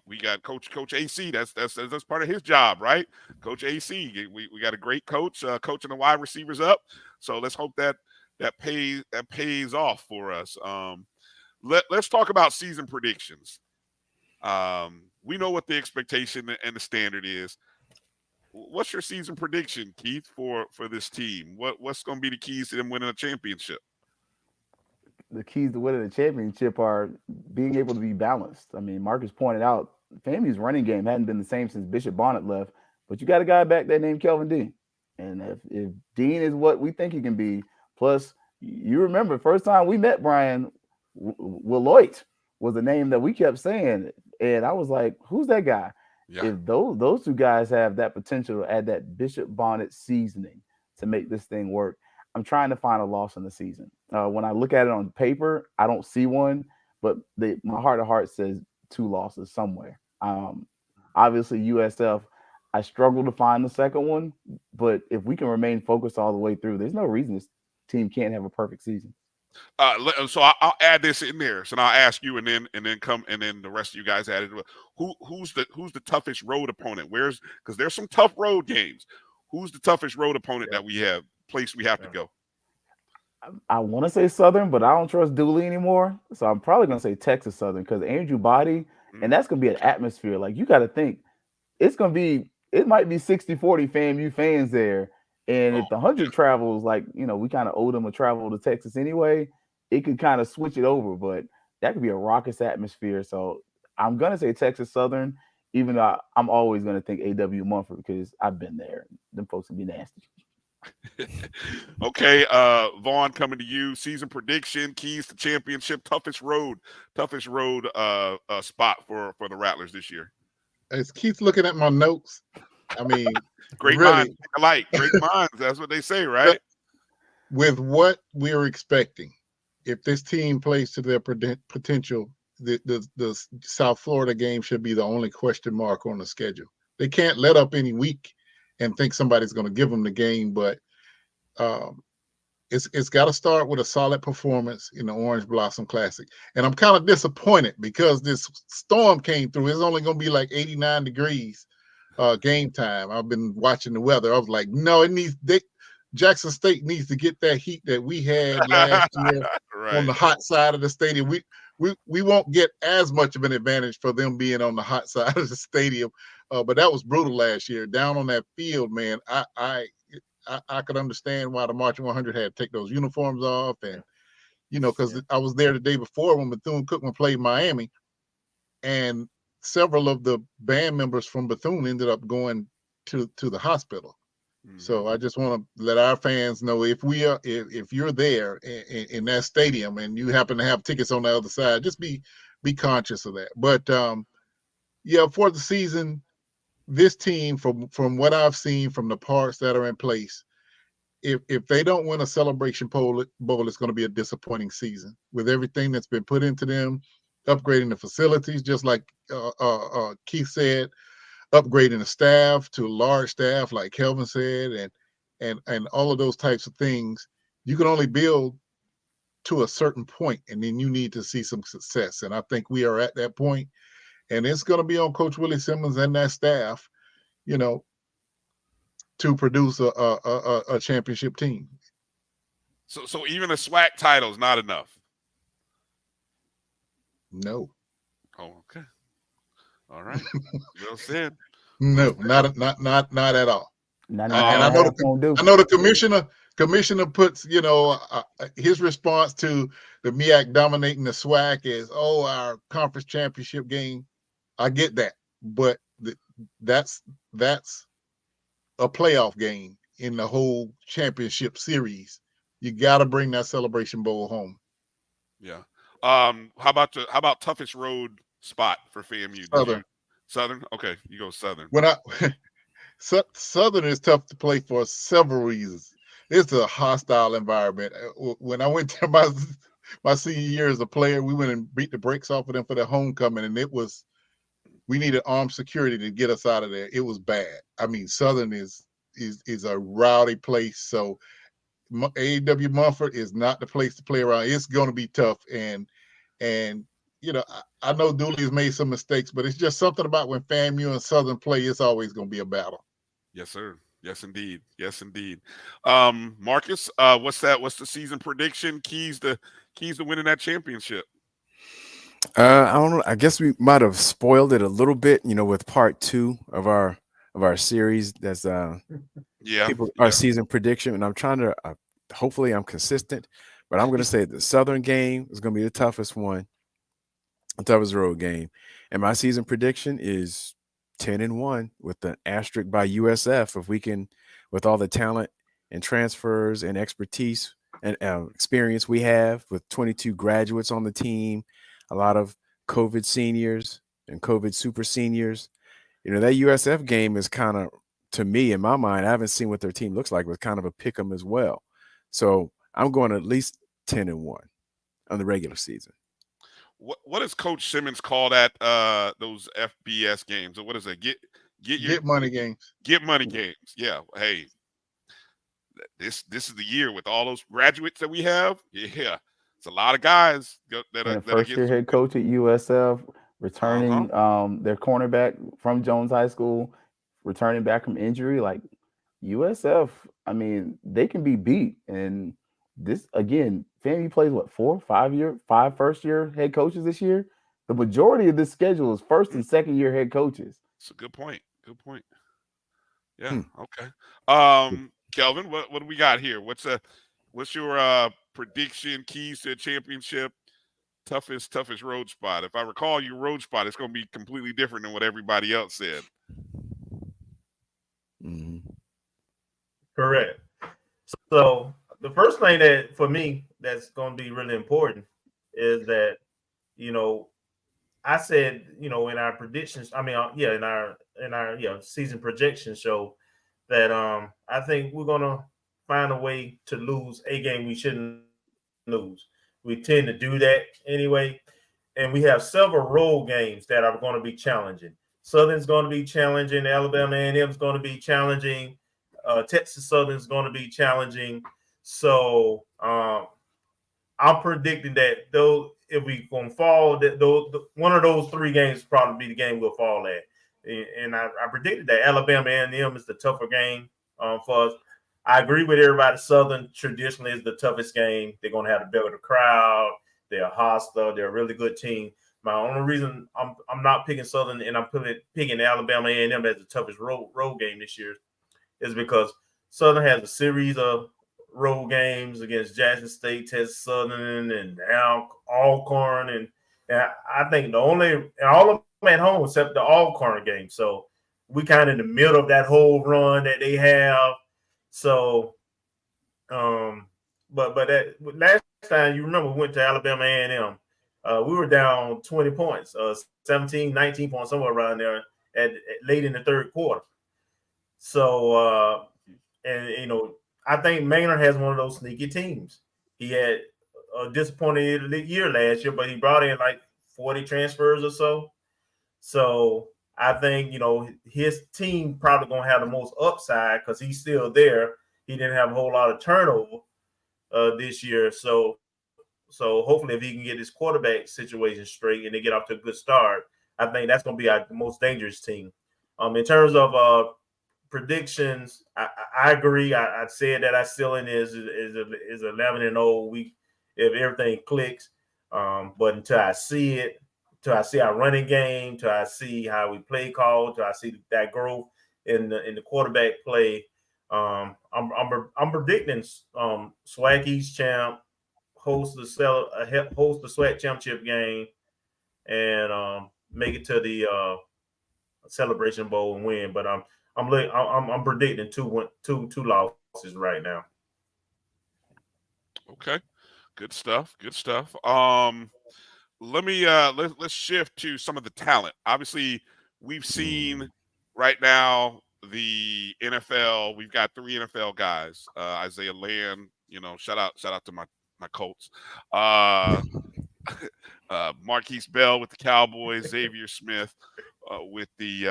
we got Coach AC. That's part of his job, right? Coach AC. We got a great coach coaching the wide receivers up. So let's hope that pays off for us. Let's talk about season predictions. We know what the expectation and the standard is. What's your season prediction, Keith, for this team? What's going to be the keys to them winning a championship? The keys to winning a championship are being able to be balanced. I mean, Marcus pointed out FAMU's running game hadn't been the same since Bishop Bonnet left, but you got a guy back there named Kelvin Dean. And if Dean is what we think he can be, plus you remember first time we met Bryan, Willoit was the name that we kept saying. And I was like, who's that guy? If those two guys have that potential to add that Bishop Bonnet seasoning to make this thing work, I'm trying to find a loss in the season. When I look at it on paper, I don't see one, but my heart of heart says 2 losses somewhere. Obviously, USF, I struggle to find the second one, but if we can remain focused all the way through, there's no reason this team can't have a perfect season. So I'll add this in there. So now I'll ask you, and then the rest of you guys add it. Who's the toughest road opponent? Because there's some tough road games. Who's the toughest road opponent that we have to go? I want to say Southern, but I don't trust Dooley anymore. So I'm probably going to say Texas Southern because Andrew Body, and that's going to be an atmosphere. Like, you got to think, it might be 60-40 FAMU fans there. And if the 100 travels, like, we kind of owe them a travel to Texas anyway, it could kind of switch it over. But that could be a raucous atmosphere. So I'm going to say Texas Southern, even though I'm always going to think A.W. Mumford because I've been there. Them folks can be nasty. Okay, Vaughn, coming to you. Season prediction, keys to championship, toughest road spot for the Rattlers this year. As Keith looking at my notes, I mean, great minds think alike. Great minds. That's what they say, right? With what we're expecting, if this team plays to their potential, the South Florida game should be the only question mark on the schedule. They can't let up any week and think somebody's going to give them the game, but it's got to start with a solid performance in the Orange Blossom Classic. And I'm kind of disappointed because this storm came through. It's only going to be like 89 degrees game time. I've been watching the weather. I was like, no, Jackson State needs to get that heat that we had last year on the hot side of the stadium. We won't get as much of an advantage for them being on the hot side of the stadium. But that was brutal last year. Down on that field, man, I could understand why the Marching 100 had to take those uniforms off. And, because I was there the day before when Bethune-Cookman played Miami. And several of the band members from Bethune ended up going to the hospital. Mm-hmm. So I just want to let our fans know if you're there in that stadium and you happen to have tickets on the other side, just be conscious of that. But for the season, this team, from what I've seen from the parts that are in place, if they don't win a Celebration Bowl, it's going to be a disappointing season with everything that's been put into them, upgrading the facilities, just like Keith said, upgrading the staff to a large staff, like Kelvin said, and all of those types of things. You can only build to a certain point, and then you need to see some success. And I think we are at that point. And it's going to be on Coach Willie Simmons and that staff, to produce a championship team. So even a SWAC title is not enough. No. Oh, okay. All right. Well said. No, not at all. And I know the commissioner puts, his response to the MEAC dominating the SWAC is, our conference championship game. I get that, but that's a playoff game in the whole championship series. You got to bring that Celebration Bowl home. Yeah. How about toughest road spot for FAMU? Southern. Okay, you go Southern. Southern is tough to play for several reasons. It's a hostile environment. When I went to my senior year as a player, we went and beat the brakes off of them for their homecoming, and we needed armed security to get us out of there. It was bad. I mean, Southern is a rowdy place. So A.W. Mumford is not the place to play around. It's going to be tough. And I know Dooley has made some mistakes, but it's just something about when FAMU and Southern play, it's always going to be a battle. Yes, sir. Yes, indeed. Yes, indeed. Marcus, what's the season prediction? Keys to winning that championship? I don't know. I guess we might have spoiled it a little bit, with part 2 of our series. That's our season prediction, and I'm trying to. Hopefully, I'm consistent, but I'm going to say the Southern game is going to be the toughest one, the toughest road game, and my season prediction is 10-1 with the asterisk by USF. If we can, with all the talent and transfers and expertise and experience we have, with 22 graduates on the team, a lot of COVID seniors and COVID super seniors. that USF game is kind of, to me, in my mind, I haven't seen what their team looks like, but kind of a pick 'em as well. So I'm going at least 10-1 on the regular season. What does Coach Simmons call that? Those FBS games, or what is it? Get money games. Get money games. Yeah. Hey, this is the year with all those graduates that we have. Yeah, it's a lot of guys that are first-year head coach at USF, returning their cornerback from Jones High School, returning back from injury. Like USF, I mean, they can be beat. And this, again, FAMU plays what, 5 first-year head coaches this year? The majority of this schedule is first and second-year head coaches. It's a good point. Good point. Yeah. Okay. Kelvin, what do we got here? What's your prediction? Keys to a championship? Toughest road spot. If I recall your road spot, it's going to be completely different than what everybody else said. Correct. So the first thing that for me that's going to be really important is that, I said, in our predictions, in our season projection show that I think we're going to find a way to lose a game we shouldn't lose. We tend to do that anyway. And we have several road games that are going to be challenging. Southern's going to be challenging. Alabama A&M is going to be challenging. Texas Southern is going to be challenging. So I'm predicting that if we going to fall, that one of those 3 games will probably be the game we'll fall at. And I predicted that Alabama A&M is the tougher game for us. I agree with everybody. Southern traditionally is the toughest game. They're going to have a better crowd. They're hostile. They're a really good team. My only reason I'm not picking Southern and I'm picking Alabama A&M as the toughest road game this year is because Southern has a series of road games against Jackson State, Texas Southern, and Alcorn, and I think all of them at home except the Alcorn game. So we kind of in the middle of that whole run that they have. So, but that last time you remember we went to Alabama A&M, we were down 20 points, 17, 19 points, somewhere around there at late in the third quarter. So, I think Maynard has one of those sneaky teams. He had a disappointing year last year, but he brought in like 40 transfers or so. So I think, his team probably going to have the most upside because he's still there. He didn't have a whole lot of turnover this year. So hopefully if he can get his quarterback situation straight and they get off to a good start, I think that's going to be our most dangerous team. In terms of predictions, I agree. I said that our ceiling is 11-0 if everything clicks. But until I see it, till I see our running game, till I see how we play call, till I see that growth in the quarterback play, I'm predicting SWAC East champ, host the SWAC championship game, and make it to the Celebration Bowl and win. But I'm predicting two losses right now. Okay, good stuff. Let's shift to some of the talent. Obviously, we've seen right now the NFL. We've got 3 NFL guys. Isaiah Land, shout out to my Colts. Marquise Bell with the Cowboys. Xavier Smith with the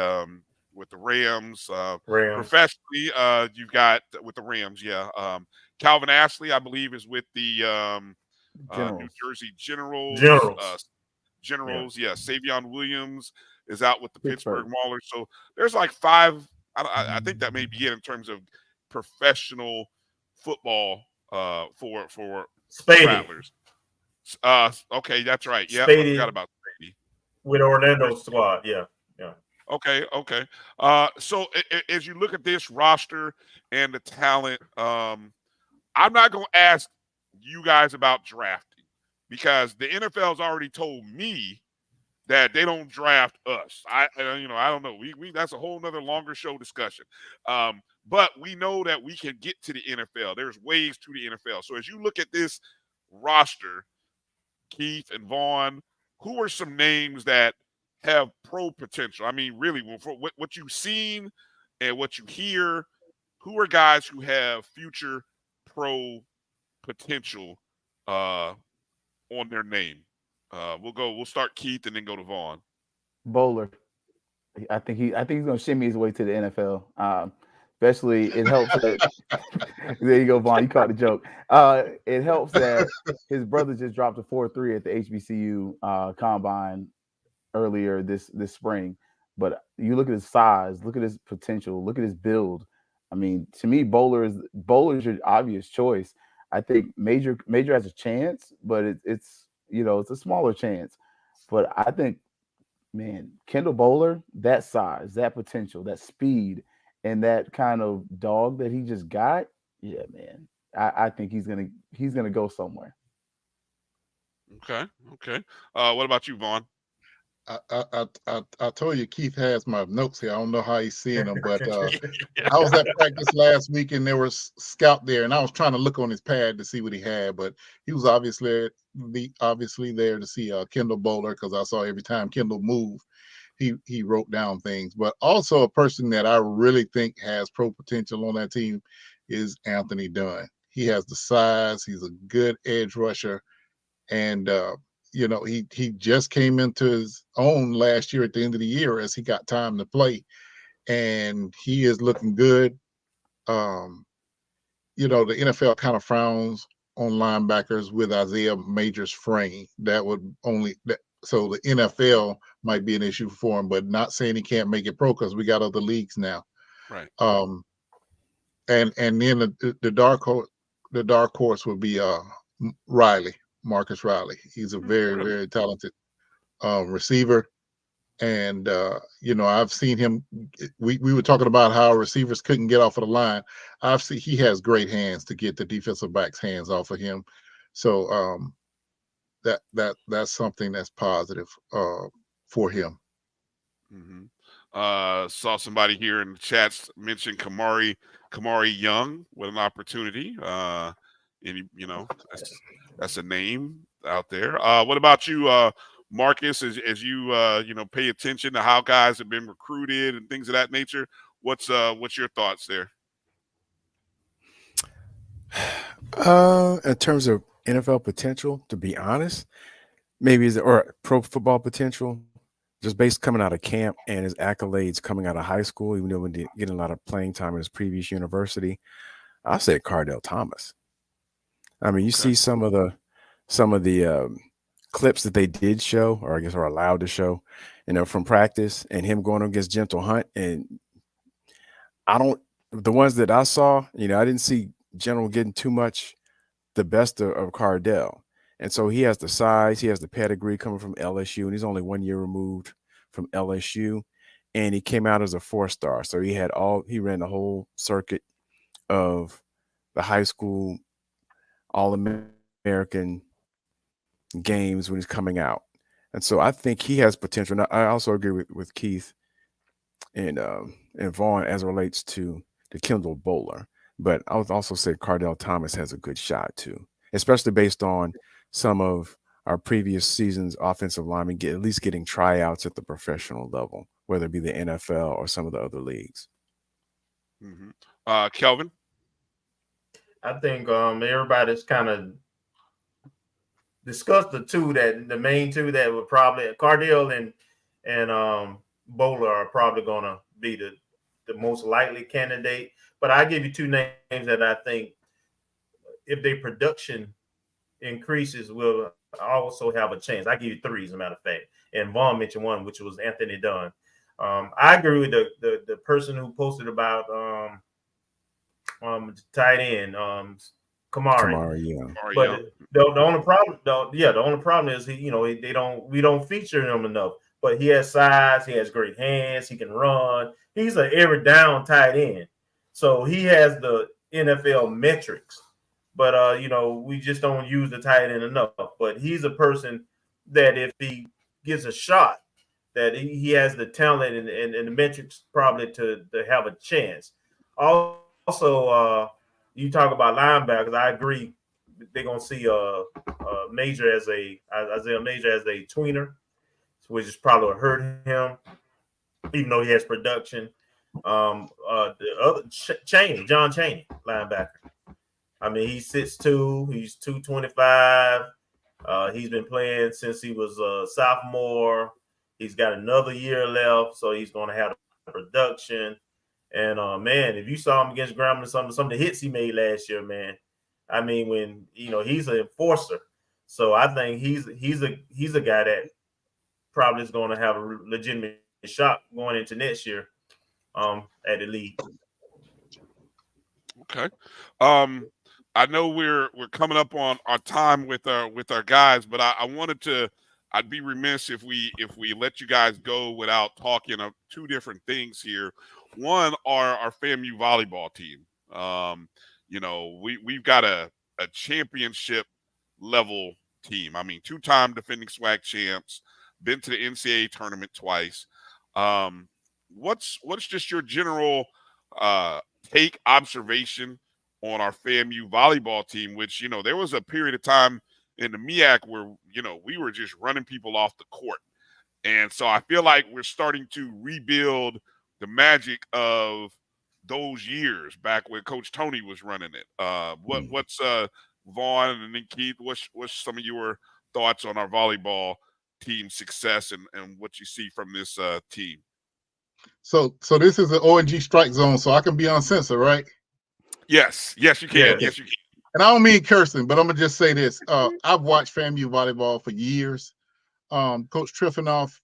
Rams. Professionally, you've got with the Rams. Yeah. Calvin Ashley, I believe, is with the New Jersey Generals. Yeah. Savion Williams is out with the Pittsburgh Maulers. So there's like 5. I think that may be it in terms of professional football for Travelers. Okay, that's right. Yeah, I forgot about Spady. With Orlando squad. Yeah. Okay. So as you look at this roster and the talent, I'm not going to ask you guys about drafting because the NFL's already told me that they don't draft us. I don't know. We that's a whole nother longer show discussion. But we know that we can get to the NFL. There's ways to the NFL. So as you look at this roster, Keith and Vaughn, who are some names that have pro potential? I mean, really, for what you've seen and what you hear, who are guys who have future pro potential on their name? We'll start Keith and then go to Vaughn. Bowler. I think he's going to shimmy his way to the NFL. Especially, it helps that there you go, Vaughn. You caught the joke. It helps that his brother just dropped a 4.3 at the HBCU combine earlier this spring. But you look at his size, look at his potential, look at his build. I mean, to me, Bowler's your obvious choice. I think Major has a chance, but it's a smaller chance. But I think, man, Kendall Bowler, that size, that potential, that speed, and that kind of dog that he just got, yeah, man, I think he's gonna go somewhere. Okay. What about you, Vaughn? I told you Keith has my notes here. I don't know how he's seeing them, but I was at practice last week and there was scout there, and I was trying to look on his pad to see what he had, but he was obviously there to see Kendall Bowler, because I saw every time Kendall moved, he wrote down things. But also a person that I really think has pro potential on that team is Anthony Dunn. He has the size. He's a good edge rusher, and he just came into his own last year at the end of the year as he got time to play, and he is looking good. The NFL kind of frowns on linebackers with Isaiah Major's frame. So the NFL might be an issue for him, but not saying he can't make it pro, because we got other leagues now. Right. And then the dark horse would be Marcus Riley. He's a very, very talented receiver. And, I've seen him. We were talking about how receivers couldn't get off of the line. He has great hands to get the defensive back's hands off of him. So that's something that's positive for him. Mm-hmm. Saw somebody here in the chats mention Kamari Young with an opportunity. That's a name out there. What about you, Marcus? As you pay attention to how guys have been recruited and things of that nature, what's your thoughts there? In terms of NFL potential, to be honest, or pro football potential, just based coming out of camp and his accolades coming out of high school, even though he didn't get a lot of playing time at his previous university, I said Cardell Thomas. I mean, you see some of the clips that they did show, or I guess are allowed to show, from practice, and him going against Gentle Hunt, and the ones that I saw, I didn't see General getting too much the best of Cardell. And so he has the size, he has the pedigree coming from LSU, and he's only 1 year removed from LSU. And he came out as a 4-star. So he ran the whole circuit of the high school All-American games when he's coming out. And so I think he has potential. Now, I also agree with Keith and Vaughn as it relates to the Kendall Bowler. But I would also say Cardell Thomas has a good shot too, especially based on some of our previous season's offensive linemen at least getting tryouts at the professional level, whether it be the NFL or some of the other leagues. Mm-hmm. Kelvin? I think everybody's kind of discussed the main two that would probably Cardell and Bowler are probably going to be the most likely candidate. But I give you two names that I think, if their production increases, will also have a chance. I give you three, as a matter of fact. And Vaughn mentioned one, which was Anthony Dunn. I agree with the person who posted about tight end, Kamari. Yeah. But the only problem is we don't feature him enough. But he has size, he has great hands, he can run. He's an every down tight end. So he has the NFL metrics. But we just don't use the tight end enough. But he's a person that if he gets a shot, that he has the talent and the metrics probably to have a chance. Also, you talk about linebackers. I agree. They're gonna see Isaiah Major as a tweener. which is probably what hurt him, even though he has production. The other John Chaney, linebacker. I mean, he's 6'2", he's 225. He's been playing since he was a sophomore. He's got another year left, so he's going to have production. And man, if you saw him against Grambling, some of the hits he made last year, man. I mean, when he's an enforcer, so I think he's a guy that probably is going to have a legitimate shot going into next year at the league. Okay. I know we're coming up on our time with our guys, but I'd be remiss if we let you guys go without talking of two different things here. One, our FAMU volleyball team. We've got a championship level team. I mean, 2-time defending SWAC champs, been to the NCAA tournament twice. What's just your general take, observation on our FAMU volleyball team, which, there was a period of time in the Meac where, we were just running people off the court. And so I feel like we're starting to rebuild the magic of those years back when Coach Tony was running it. What's Vaughn and then Keith, what's some of your thoughts on our volleyball team success and what you see from this team? So this is an ONG StrikeZone, so I can be uncensored, right? Yes, you can. Yeah. Yes, you can. And I don't mean cursing, but I'm gonna just say this. I've watched FAMU volleyball for years. Coach Triffanoff,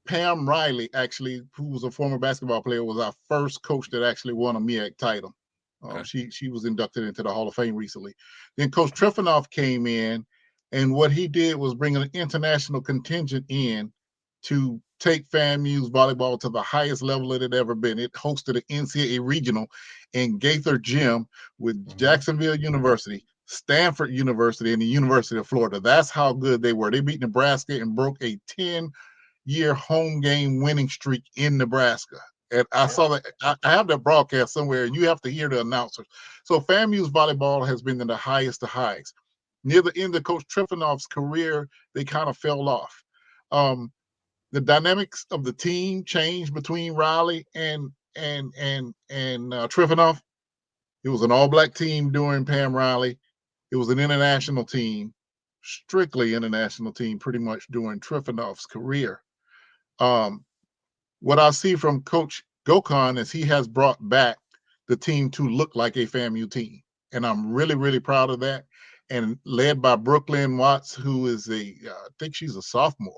Pam Riley, actually, who was a former basketball player, was our first coach that actually won a MEAC title. She was inducted into the Hall of Fame recently. Then Coach Triffanoff came in, and what he did was bring an international contingent in to take FAMU's volleyball to the highest level it had ever been. It hosted an NCAA regional in Gaither Gym with Jacksonville University, Stanford University, and the University of Florida. That's how good they were. They beat Nebraska and broke a 10-year home game winning streak in Nebraska. And I saw that. I have that broadcast somewhere, and you have to hear the announcers. So FAMU's volleyball has been in the highest of highs. Near the end of Coach Triffanoff's career, they kind of fell off. The dynamics of the team changed between Riley and Triffanoff. It was an all-black team during Pam Riley. It was an international team, strictly international team, pretty much during Triffanoff's career. What I see from Coach Gokhan is he has brought back the team to look like a FAMU team, and I'm really, really proud of that. And led by Brooklyn Watts, who is I think she's a sophomore.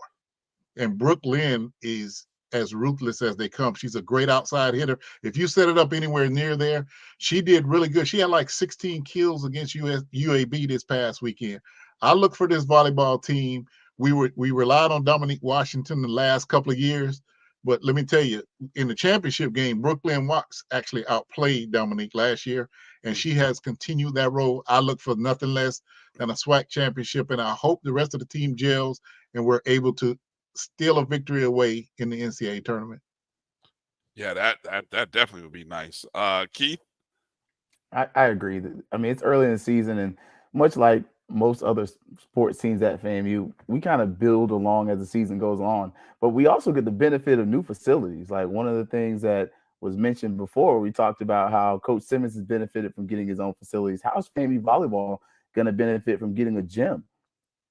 And Brooklyn is as ruthless as they come. She's a great outside hitter. If you set it up anywhere near there, she did really good. She had like 16 kills against UAB this past weekend. I look for this volleyball team. We relied on Dominique Washington the last couple of years, but let me tell you, in the championship game, Brooklyn Watts actually outplayed Dominique last year, and she has continued that role. I look for nothing less than a SWAC championship, and I hope the rest of the team gels and we're able to steal a victory away in the NCAA tournament. Yeah, that definitely would be nice. Keith? I agree. I mean, it's early in the season, and much like most other sports teams at FAMU, we kind of build along as the season goes on. But we also get the benefit of new facilities. Like one of the things that was mentioned before, we talked about how Coach Simmons has benefited from getting his own facilities. How's FAMU volleyball going to benefit from getting a gym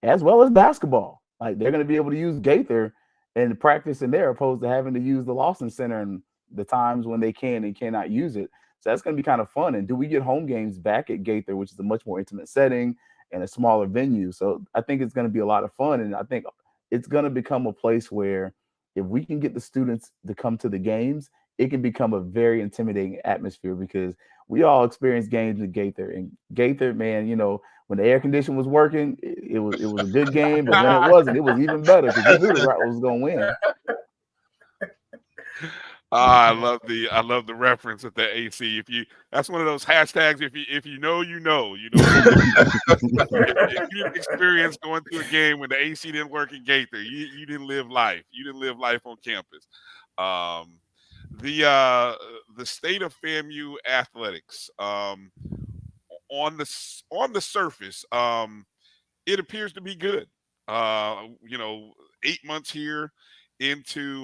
as well as basketball? Like they're going to be able to use Gaither and practice in there, opposed to having to use the Lawson Center and the times when they can and cannot use it. So that's going to be kind of fun. And do we get home games back at Gaither, which is a much more intimate setting and a smaller venue? So I think it's going to be a lot of fun. And I think it's going to become a place where if we can get the students to come to the games, it can become a very intimidating atmosphere, because we all experience games at Gaither. And Gaither, man, you know, when the air condition was working, it was a good game. But when it wasn't, it was even better because we knew the Rattlers was going to win. I love the reference at the AC. That's one of those hashtags. If you know, you know. If you didn't experience going through a game when the AC didn't work in Gaither, you didn't live life. You didn't live life on campus. The state of FAMU athletics, on the surface, it appears to be good. 8 months here into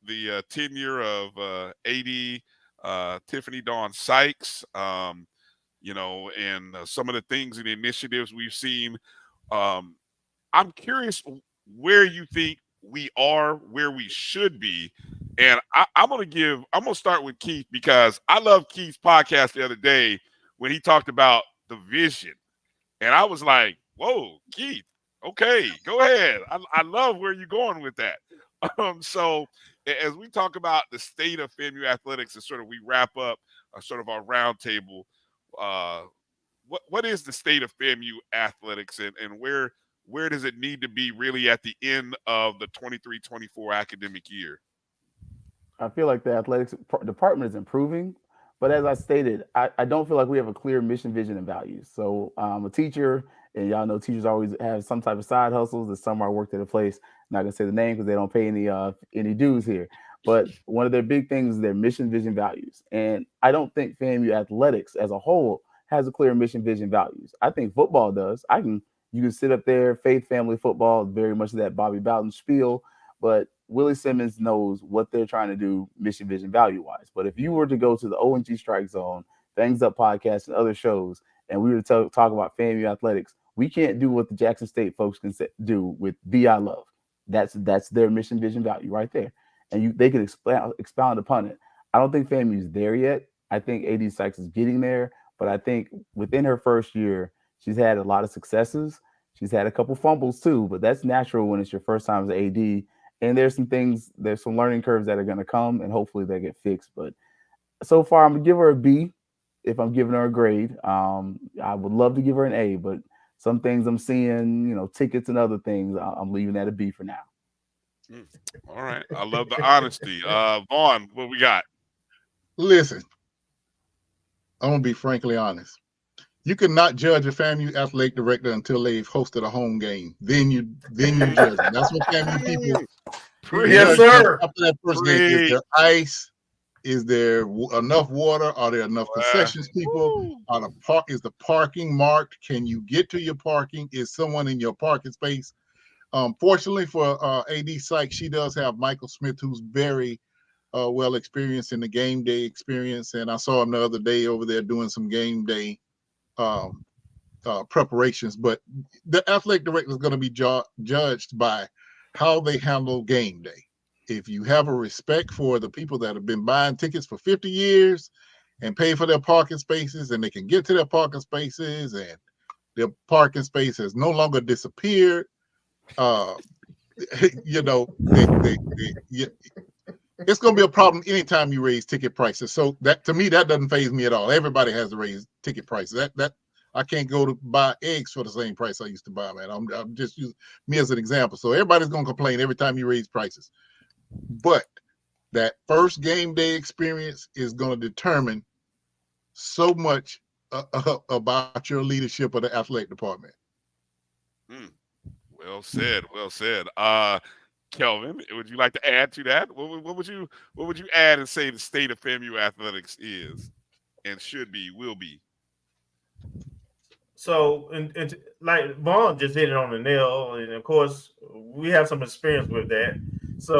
the tenure of AD Tiffany Dawn Sykes, you know, and some of the things and the initiatives we've seen. I'm curious where you think we are, where we should be. And I'm going to start with Keith, because I love Keith's podcast the other day when he talked about the vision. And I was like, whoa, Keith, okay, go ahead. I love where you're going with that. So as we talk about the state of FAMU athletics and sort of we wrap up sort of our roundtable, what is the state of FAMU athletics, and where does it need to be really at the end of the 23-24 academic year? I feel like the athletics department is improving, but as I stated, I don't feel like we have a clear mission, vision, and values. So I'm a teacher, and y'all know teachers always have some type of side hustles. This summer I worked at a place, I'm not gonna say the name because they don't pay any dues here. But one of their big things is their mission, vision, values. And I don't think FAMU athletics as a whole has a clear mission, vision, values. I think football does. You can sit up there, faith, family, football, very much that Bobby Bowden spiel, but Willie Simmons knows what they're trying to do mission, vision, value-wise. But if you were to go to the ONG StrikeZone, Fangs Up podcast, and other shows, and we were to talk about FAMU athletics, we can't do what the Jackson State folks can do with VI Love. That's their mission, vision, value right there. And they can expound upon it. I don't think FAMU is there yet. I think AD Sykes is getting there, but I think within her first year, she's had a lot of successes. She's had a couple fumbles too, but that's natural when it's your first time as an AD. And there's some learning curves that are going to come, and hopefully they get fixed. But so far, I'm going to give her a B if I'm giving her a grade. I would love to give her an A, but some things I'm seeing, tickets and other things, I'm leaving at a B for now. All right. I love the honesty. Vaughn, what we got? Listen, I'm going to be frankly honest. You cannot judge a FAMU athletic director until they've hosted a home game. Then you judge them. That's what FAMU people. Yes, sir. After that first game, is there ice? Is there enough water? Are there enough concessions, people? Is the parking marked? Can you get to your parking? Is someone in your parking space? Fortunately for AD Sykes, she does have Michael Smith, who's very well experienced in the game day experience. And I saw him the other day over there doing some game day preparations. But the athletic director is going to be judged by how they handle game day. If you have a respect for the people that have been buying tickets for 50 years and pay for their parking spaces, and they can get to their parking spaces, and their parking space has no longer disappeared, it's going to be a problem anytime you raise ticket prices. So that, to me, that doesn't faze me at all. Everybody has to raise ticket prices. That I can't go to buy eggs for the same price I used to buy, man. I'm just using me as an example. So everybody's going to complain every time you raise prices. But that first game day experience is going to determine so much about your leadership of the athletic department. Well said. Well said. Kelvin, would you like to add to that? What would you add and say the state of FAMU athletics is and should be, will be? So, and like Vaughn just hit it on the nail, and of course we have some experience with that. So,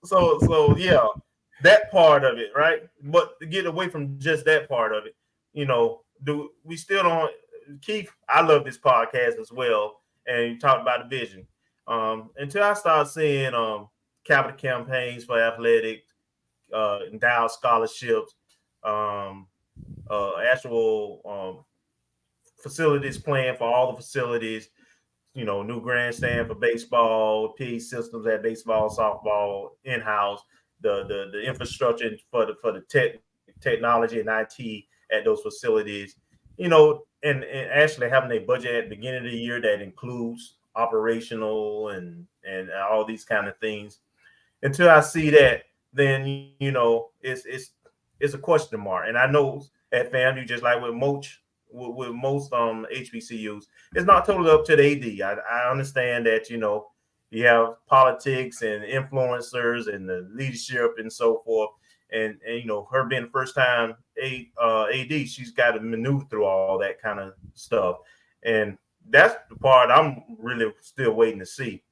so yeah, that part of it, right? But to get away from just that part of it, do we still don't? Keith, I love this podcast as well, and you talked about the vision. Until I start seeing capital campaigns for athletics, endowed scholarships, actual facilities plan for all the facilities, new grandstand for baseball, PA systems at baseball, softball, in-house, the infrastructure for the technology and IT at those facilities, and actually having a budget at the beginning of the year that includes operational and all these kind of things. Until I see that, then it's a question mark. And I know at FAMU, just like with most HBCUs, it's not totally up to the AD. I understand that you have politics and influencers and the leadership and so forth, and her being the first time AD, she's got to maneuver through all that kind of stuff. And that's the part I'm really still waiting to see,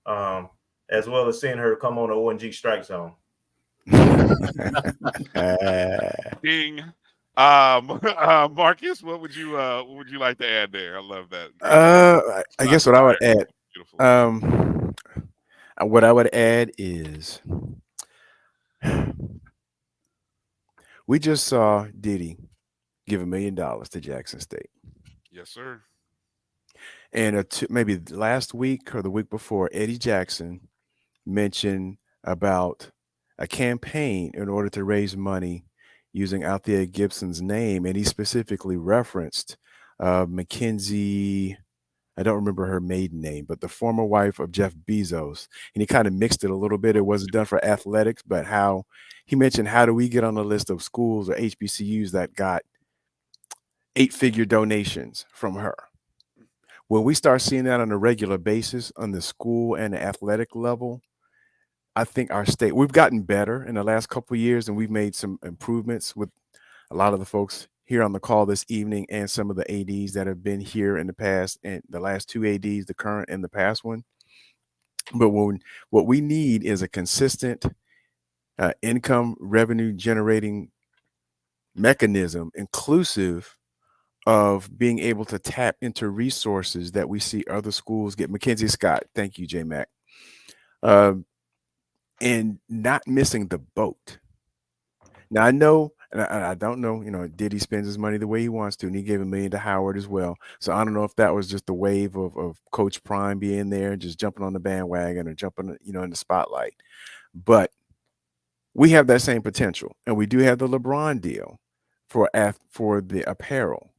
as well as seeing her come on the ONG StrikeZone. Ding. Marcus, what would you like to add there? I love that. I guess what I would add, what I would add is we just saw Diddy give $1 million to Jackson State. Yes, sir. And maybe last week or the week before, Eddie Jackson mentioned about a campaign in order to raise money using Althea Gibson's name, and he specifically referenced Mackenzie. I don't remember her maiden name, but the former wife of Jeff Bezos. And he kind of mixed it a little bit. It wasn't done for athletics, but how he mentioned, how do we get on the list of schools or HBCUs that got 8-figure donations from her? When we start seeing that on a regular basis on the school and the athletic level, I think our state, we've gotten better in the last couple of years, and we've made some improvements with a lot of the folks here on the call this evening and some of the ADs that have been here in the past, and the last 2 ADs, the current and the past one. But what we need is a consistent income revenue generating mechanism, inclusive of being able to tap into resources that we see other schools get. Mackenzie Scott, thank you, J Mac. And not missing the boat. Now I know, and I don't know, Diddy spends his money the way he wants to, and he gave $1 million to Howard as well. So I don't know if that was just the wave of Coach Prime being there and just jumping on the bandwagon or jumping, in the spotlight. But we have that same potential, and we do have the LeBron deal for the apparel,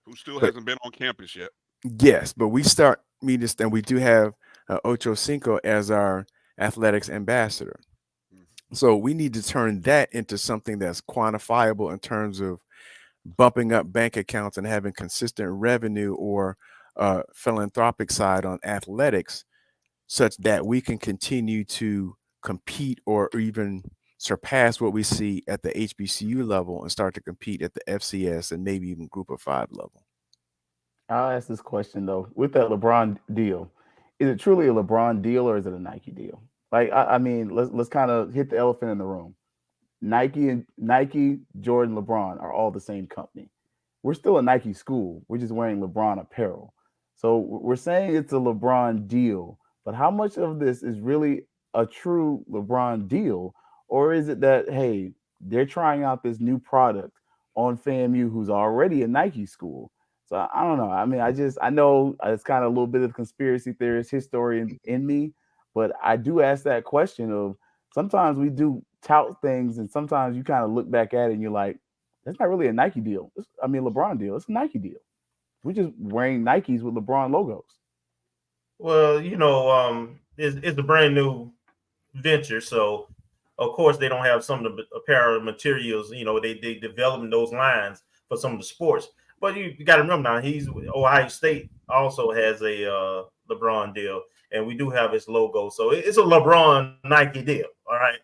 who still hasn't been on campus yet. Yes, but we do have Ocho Cinco as our athletics ambassador. So we need to turn that into something that's quantifiable in terms of bumping up bank accounts and having consistent revenue or philanthropic side on athletics, such that we can continue to compete or even surpass what we see at the HBCU level and start to compete at the FCS and maybe even Group of 5 level. I'll ask this question though: with that LeBron deal, is it truly a LeBron deal or is it a Nike deal? Like, I mean, let's kind of hit the elephant in the room. Nike, Jordan, LeBron are all the same company. We're still a Nike school. We're just wearing LeBron apparel. So we're saying it's a LeBron deal, but how much of this is really a true LeBron deal? Or is it that, hey, they're trying out this new product on FAMU, who's already a Nike school? So I don't know. I mean, I know it's kind of a little bit of conspiracy theorist historian in me, but I do ask that question of, sometimes we do tout things, and sometimes you kind of look back at it and you're like, that's not really a Nike deal. LeBron deal. It's a Nike deal. We're just wearing Nikes with LeBron logos. Well, it's a brand new venture, so of course they don't have some of the apparel materials. They developing those lines for some of the sports. But you got to remember now, Ohio State also has a LeBron deal, and we do have his logo, so it's a LeBron Nike deal. All right,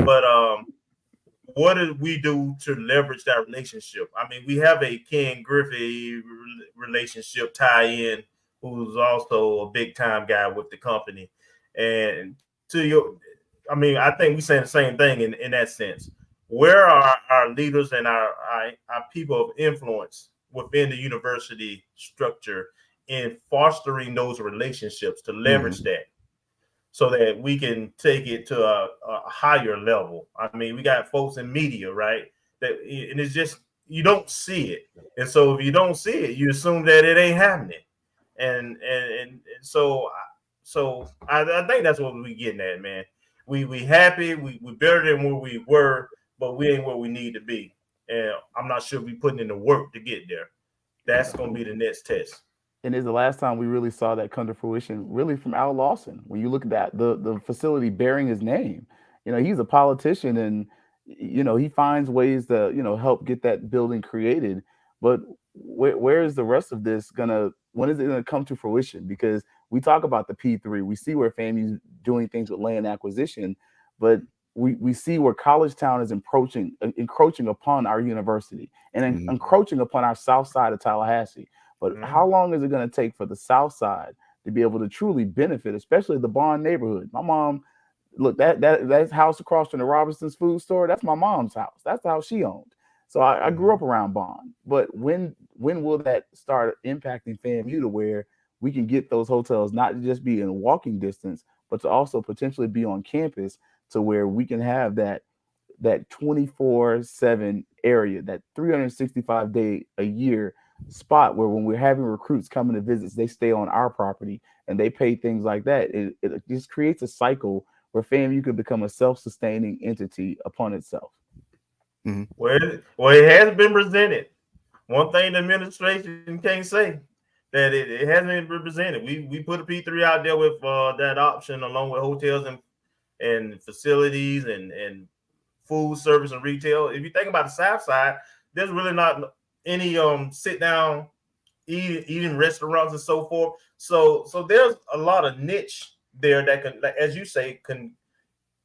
but what did we do to leverage that relationship? I mean, we have a Ken Griffey relationship tie-in, who's also a big-time guy with the company. And I think we're saying the same thing in that sense. Where are our leaders and our people of influence within the university structure in fostering those relationships to leverage that, so that we can take it to a higher level? I mean, we got folks in media, right? And it's just, you don't see it. And so if you don't see it, you assume that it ain't happening. And so I think that's what we're getting at, man. We happy, we better than where we were, but we ain't where we need to be. And I'm not sure we putting in the work to get there. That's going to be the next test. And it's the last time we really saw that come to fruition, really, from Al Lawson. When you look at that, the facility bearing his name, he's a politician, and he finds ways to help get that building created. But where is the rest of this when is it gonna come to fruition? Because we talk about the P3, we see where FAMU's doing things with land acquisition, but we see where College Town is encroaching upon our university and encroaching upon our south side of Tallahassee. But how long is it going to take for the South Side to be able to truly benefit, especially the Vaughn neighborhood? My mom, look, that house across from the Robinson's food store, that's my mom's house. That's the house she owned. So I grew up around Vaughn. But when will that start impacting FAMU to where we can get those hotels not to just be in walking distance, but to also potentially be on campus to where we can have that 24/7 area, that 365-day a year spot where when we're having recruits coming to visits, they stay on our property and they pay things like that. It just creates a cycle where FAMU could become a self-sustaining entity upon itself. Well, it has been presented. One thing the administration can't say that it hasn't been presented. We put a P3 out there with that option along with hotels and facilities and food service and retail. If you think about the South Side, there's really not any sit down eating restaurants and so forth. So there's a lot of niche there that can, like, as you say,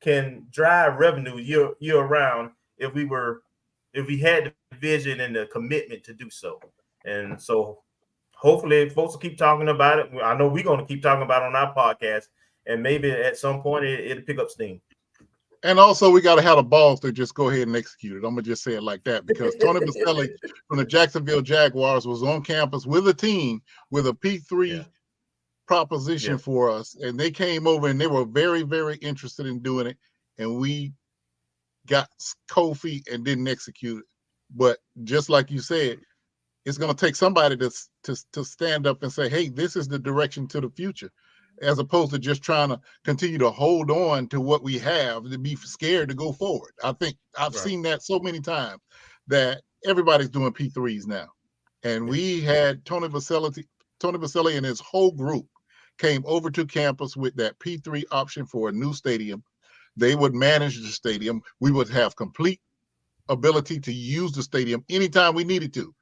can drive revenue year round if we had the vision and the commitment to do so. And so hopefully folks will keep talking about it. I know we're going to keep talking about it on our podcast, and maybe at some point it'll pick up steam. And also, we got to have the balls to just go ahead and execute it. I'm going to just say it like that, because Tony Baselli from the Jacksonville Jaguars was on campus with a team with a P3 proposition for us. And they came over and they were very, very interested in doing it. And we got cold feet and didn't execute it. But just like you said, it's going to take somebody to stand up and say, hey, this is the direction to the future, as opposed to just trying to continue to hold on to what we have, to be scared to go forward. I think I've seen that so many times that everybody's doing P3s now. And we had Tony Baselli and his whole group came over to campus with that P3 option for a new stadium. They would manage the stadium. We would have complete ability to use the stadium anytime we needed to.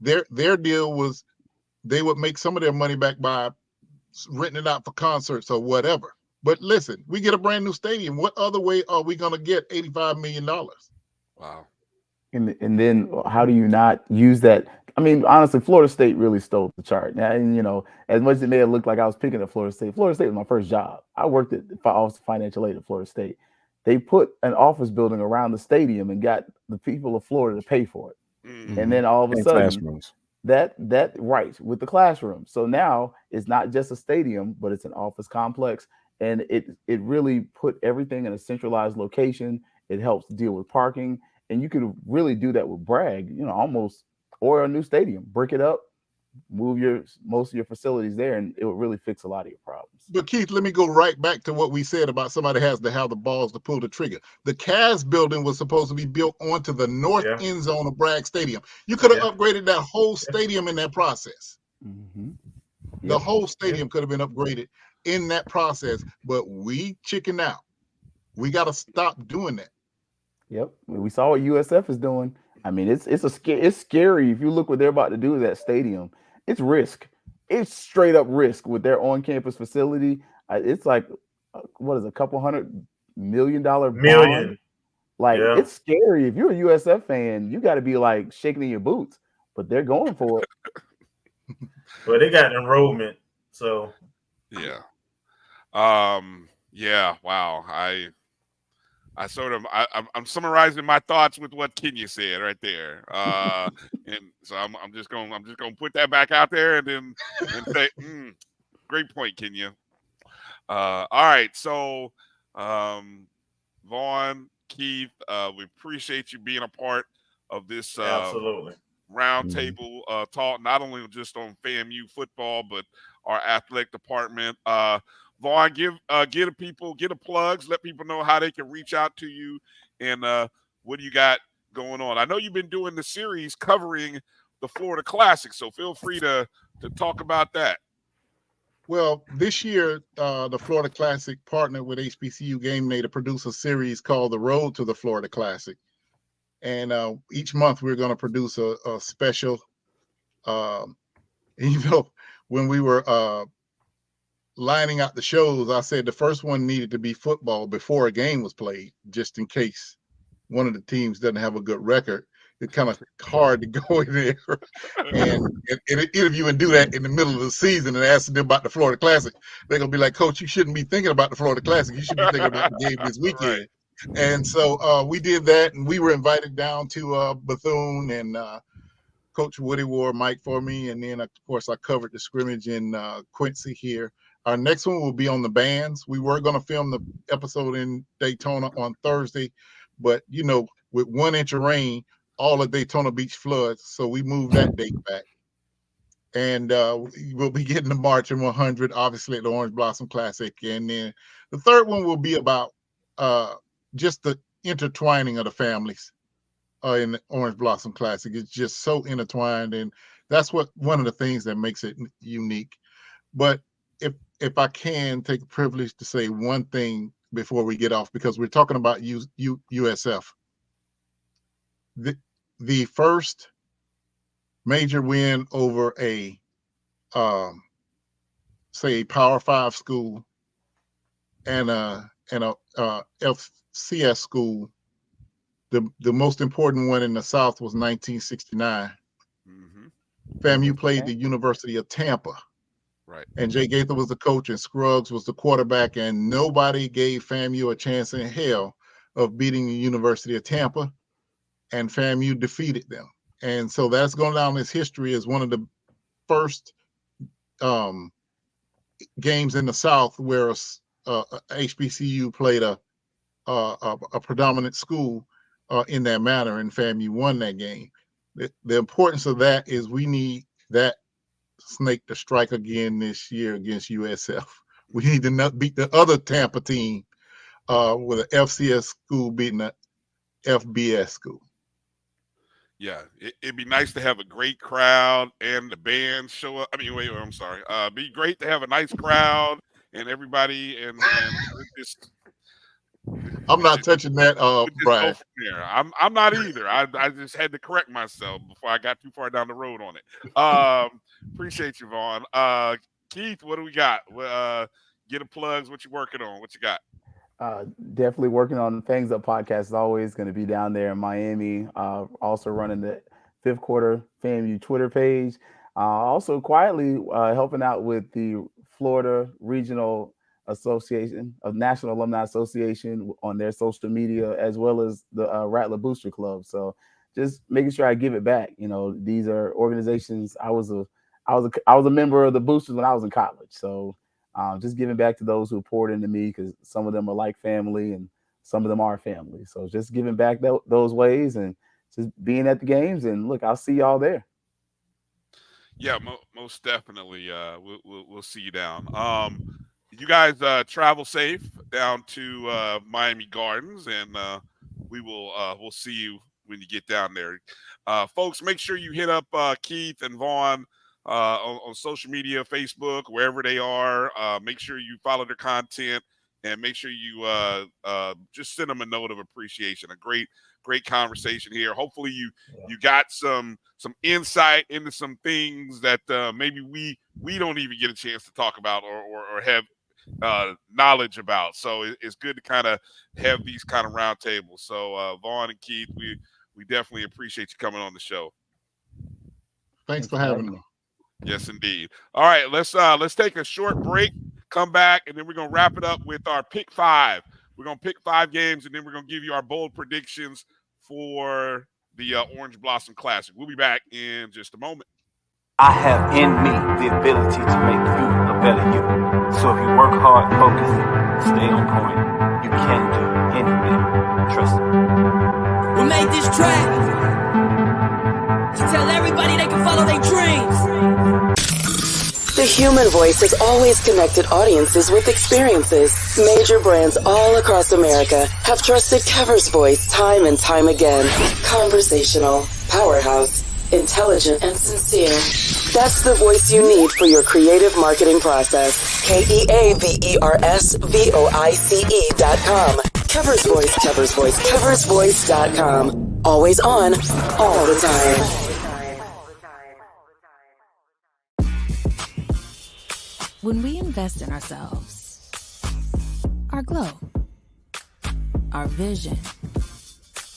Their deal was they would make some of their money back by renting it out for concerts or whatever. But listen, we get a brand new stadium. What other way are we going to get $85 million? Wow. And then how do you not use that? I mean, honestly, Florida State really stole the chart. And, you know, as much as it may have looked like I was picking at Florida State was my first job. I worked at Office of Financial Aid at Florida State. They put an office building around the stadium and got the people of Florida to pay for it. And then all of a sudden, classrooms. that right with the classroom. So now it's not just a stadium, but it's an office complex, and it really put everything in a centralized location. It helps deal with parking, and you could really do that with Bragg, you know, almost, or a new stadium. Break it up, move most of your facilities there, and it would really fix a lot of your problems. But Keith, let me go right back to what we said about somebody has to have the balls to pull the trigger. The Cavs building was supposed to be built onto the north end zone of Bragg Stadium. You could have upgraded that whole stadium in that process. The whole stadium could have been upgraded in that process, but we chicken out. We got to stop doing that. Yep, we saw what USF is doing. I mean, it's scary if you look what they're about to do with that stadium. It's risk. It's straight up risk with their on-campus facility. It's like, what is it, a couple $100 million bond? Like, it's scary. If you're a USF fan, you got to be like shaking in your boots. But they're going for it. Well, they got enrollment, so yeah. Wow. I'm summarizing my thoughts with what Kenya said right there, and so I'm just gonna put that back out there and say, great point, Kenya. All right, so Vaughn, Keith, we appreciate you being a part of this absolutely roundtable talk, not only just on FAMU football but our athletic department. Vaughn, get the plugs, let people know how they can reach out to you, and what do you got going on. I know you've been doing the series covering the Florida Classic, so feel free to talk about that. Well, this year, the Florida Classic partnered with HBCU Game Day to produce a series called The Road to the Florida Classic. And each month we're going to produce a special, when we were lining out the shows, I said the first one needed to be football before a game was played, just in case one of the teams doesn't have a good record. it's kind of hard to go in there and interview and do that in the middle of the season and ask them about the Florida Classic. They're gonna be like, Coach, you shouldn't be thinking about the Florida Classic. You should be thinking about the game this weekend. Right. And so we did that, and we were invited down to Bethune, and Coach Woody wore Mike for me, and then of course I covered the scrimmage in Quincy here. Our next one will be on the bands. We were going to film the episode in Daytona on Thursday, but with 1 inch of rain, all of Daytona Beach floods, so we moved that date back. And we'll be getting the Marching 100, obviously, at the Orange Blossom Classic. And then the third one will be about just the intertwining of the families in the Orange Blossom Classic. It's just so intertwined, and that's one of the things that makes it unique. But if I can take the privilege to say one thing before we get off, because we're talking about USF. The first major win over a say a Power 5 school and a FCS school, the most important one in the South was 1969. FAMU played the University of Tampa. Right. And Jay Gaither was the coach and Scruggs was the quarterback, and nobody gave FAMU a chance in hell of beating the University of Tampa, and FAMU defeated them. And so that's going down as history as one of the first games in the South where HBCU played a predominant school in that manner, and FAMU won that game. The importance of that is we need that snake to strike again this year against USF. We need to not beat the other Tampa team with an FCS school beating an FBS school. Yeah, it'd be nice to have a great crowd and the band show up. I mean, wait, I'm sorry. Be great to have a nice crowd and everybody and just. I'm not touching that, Bryan. I'm not either. I just had to correct myself before I got too far down the road on it. Appreciate you, Vaughn. Keith, what do we got? Get a plugs. What you working on? What you got? Definitely working on the Fangs Up podcast. Is always going to be down there in Miami. Also running the Fifth Quarter FAMU Twitter page. Also quietly helping out with the Florida Regional Association of National Alumni Association on their social media, as well as the Rattler Booster Club. So just making sure I give it back. These are organizations. I was a member of the Boosters when I was in college. So just giving back to those who poured into me, because some of them are like family and some of them are family. So just giving back those ways and just being at the games. And look, I'll see y'all there. Yeah, most definitely. We'll see you down. You guys travel safe down to Miami Gardens, and we'll see you when you get down there. Folks, make sure you hit up Keith and Vaughn on social media, Facebook, wherever they are. Make sure you follow their content, and make sure you just send them a note of appreciation. A great conversation here. Hopefully you got some insight into some things that maybe we don't even get a chance to talk about or have knowledge about. So it's good to kind of have these kind of round tables. So Vaughn and Keith, we definitely appreciate you coming on the show. Thanks for having me. Yes, indeed. All right, let's take a short break, come back, and then we're gonna wrap it up with our pick 5. We're gonna pick 5 games, and then we're gonna give you our bold predictions for the Orange Blossom Classic. We'll be back in just a moment. I have in me the ability to make you a better you. So if you work hard, focus, stay on point, you can do anything. Trust me. We made this track to tell everybody they can follow their dreams. The human voice has always connected audiences with experiences. Major brands all across America have trusted Kever's voice time and time again. Conversational, powerhouse, intelligent, and sincere. That's the voice you need for your creative marketing process. KeversVoice.com. Kever's Voice, Kever's Voice, KeversVoice.com. Always on, all the time. When we invest in ourselves, our glow, our vision,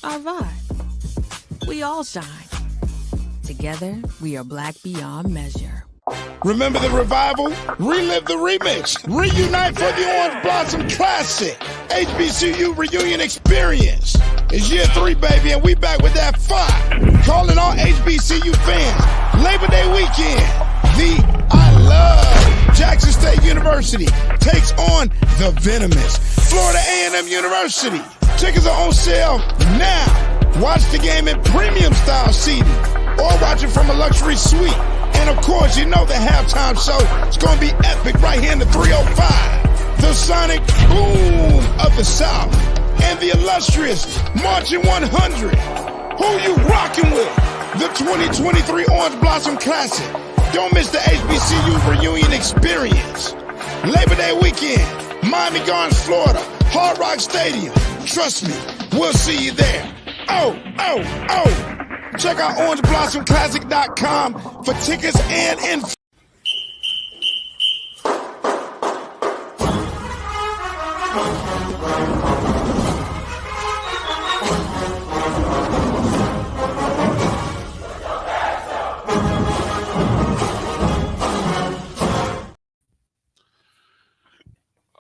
our vibe, we all shine. Together, we are black beyond measure. Remember the revival? Relive the remix. Reunite for the Orange Blossom Classic. HBCU Reunion Experience. It's year 3, baby, and we back with that fire. Calling all HBCU fans. Labor Day weekend. The I Love Jackson State University takes on the venomous Florida A&M University. Tickets are on sale now. Watch the game in premium style seating or watch it from a luxury suite. And of course, you know the halftime show is going to be epic right here in the 305. The sonic boom of the South and the illustrious Marching 100. Who you rocking with? The 2023 Orange Blossom Classic. Don't miss the HBCU Reunion Experience. Labor Day weekend, Miami Gardens, Florida, Hard Rock Stadium. Trust me, we'll see you there. Oh. Check out orangeblossomclassic.com for tickets and info.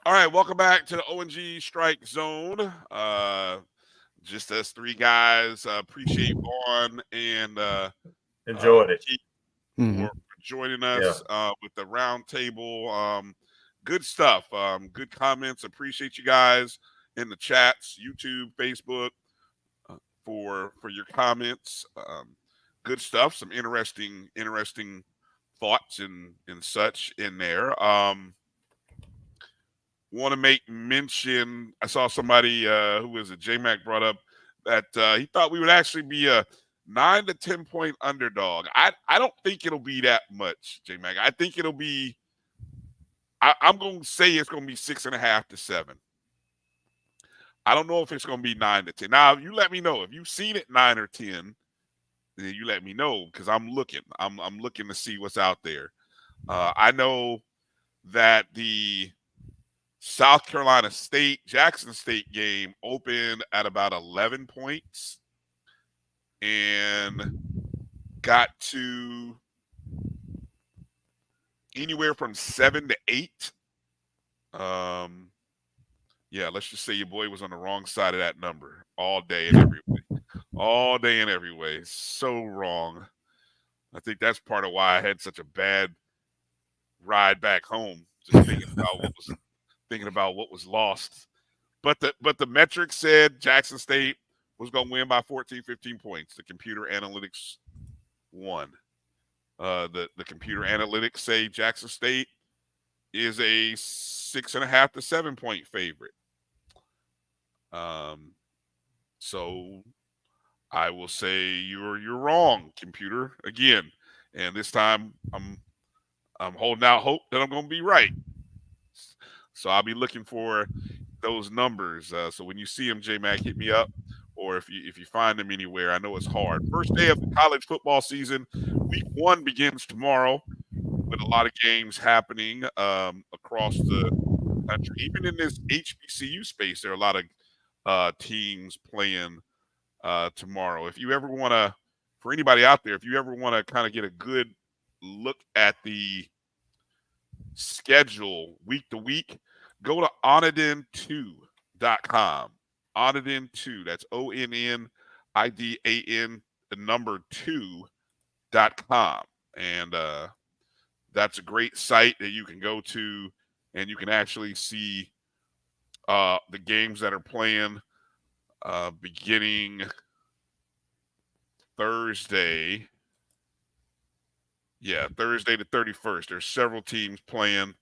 All right, welcome back to the ONG Strike Zone. Just us 3 guys. Appreciate Vaughn and enjoyed it for joining us with the roundtable. Good stuff. Good comments. Appreciate you guys in the chats, YouTube, Facebook, for your comments. Good stuff. Some interesting thoughts and such in there. Want to make mention, I saw somebody who was at J-Mac brought up that he thought we would actually be a 9 to 10 point underdog. I don't think it'll be that much, J-Mac. I think it'll be, I'm going to say it's going to be 6.5 to 7. I don't know if it's going to be 9 to 10. Now, you let me know. If you've seen it 9 or 10, then you let me know because I'm looking. I'm looking to see what's out there. I know that the South Carolina State, Jackson State game opened at about 11 points and got to anywhere from 7 to 8. Yeah, let's just say your boy was on the wrong side of that number all day and every way. All day and every way. So wrong. I think that's part of why I had such a bad ride back home, just thinking about what was lost. But the metrics said Jackson State was going to win by 14, 15 points. The computer analytics won. The computer analytics say Jackson State is a 6.5 to 7 point favorite. So I will say you're wrong, computer, again. And this time I'm holding out hope that I'm going to be right. So I'll be looking for those numbers. So when you see them, J-Mac, hit me up. Or if you find them anywhere, I know it's hard. First day of the college football season. Week 1 begins tomorrow with a lot of games happening across the country. Even in this HBCU space, there are a lot of teams playing tomorrow. If you ever want to, for anybody out there, if you ever want to kind of get a good look at the schedule week to week, go to onidin2.com. Onidin2, that's ONNIDAN, the number 2.com. And that's a great site that you can go to and you can actually see the games that are playing beginning Thursday. Yeah, Thursday the 31st. There's several teams playing.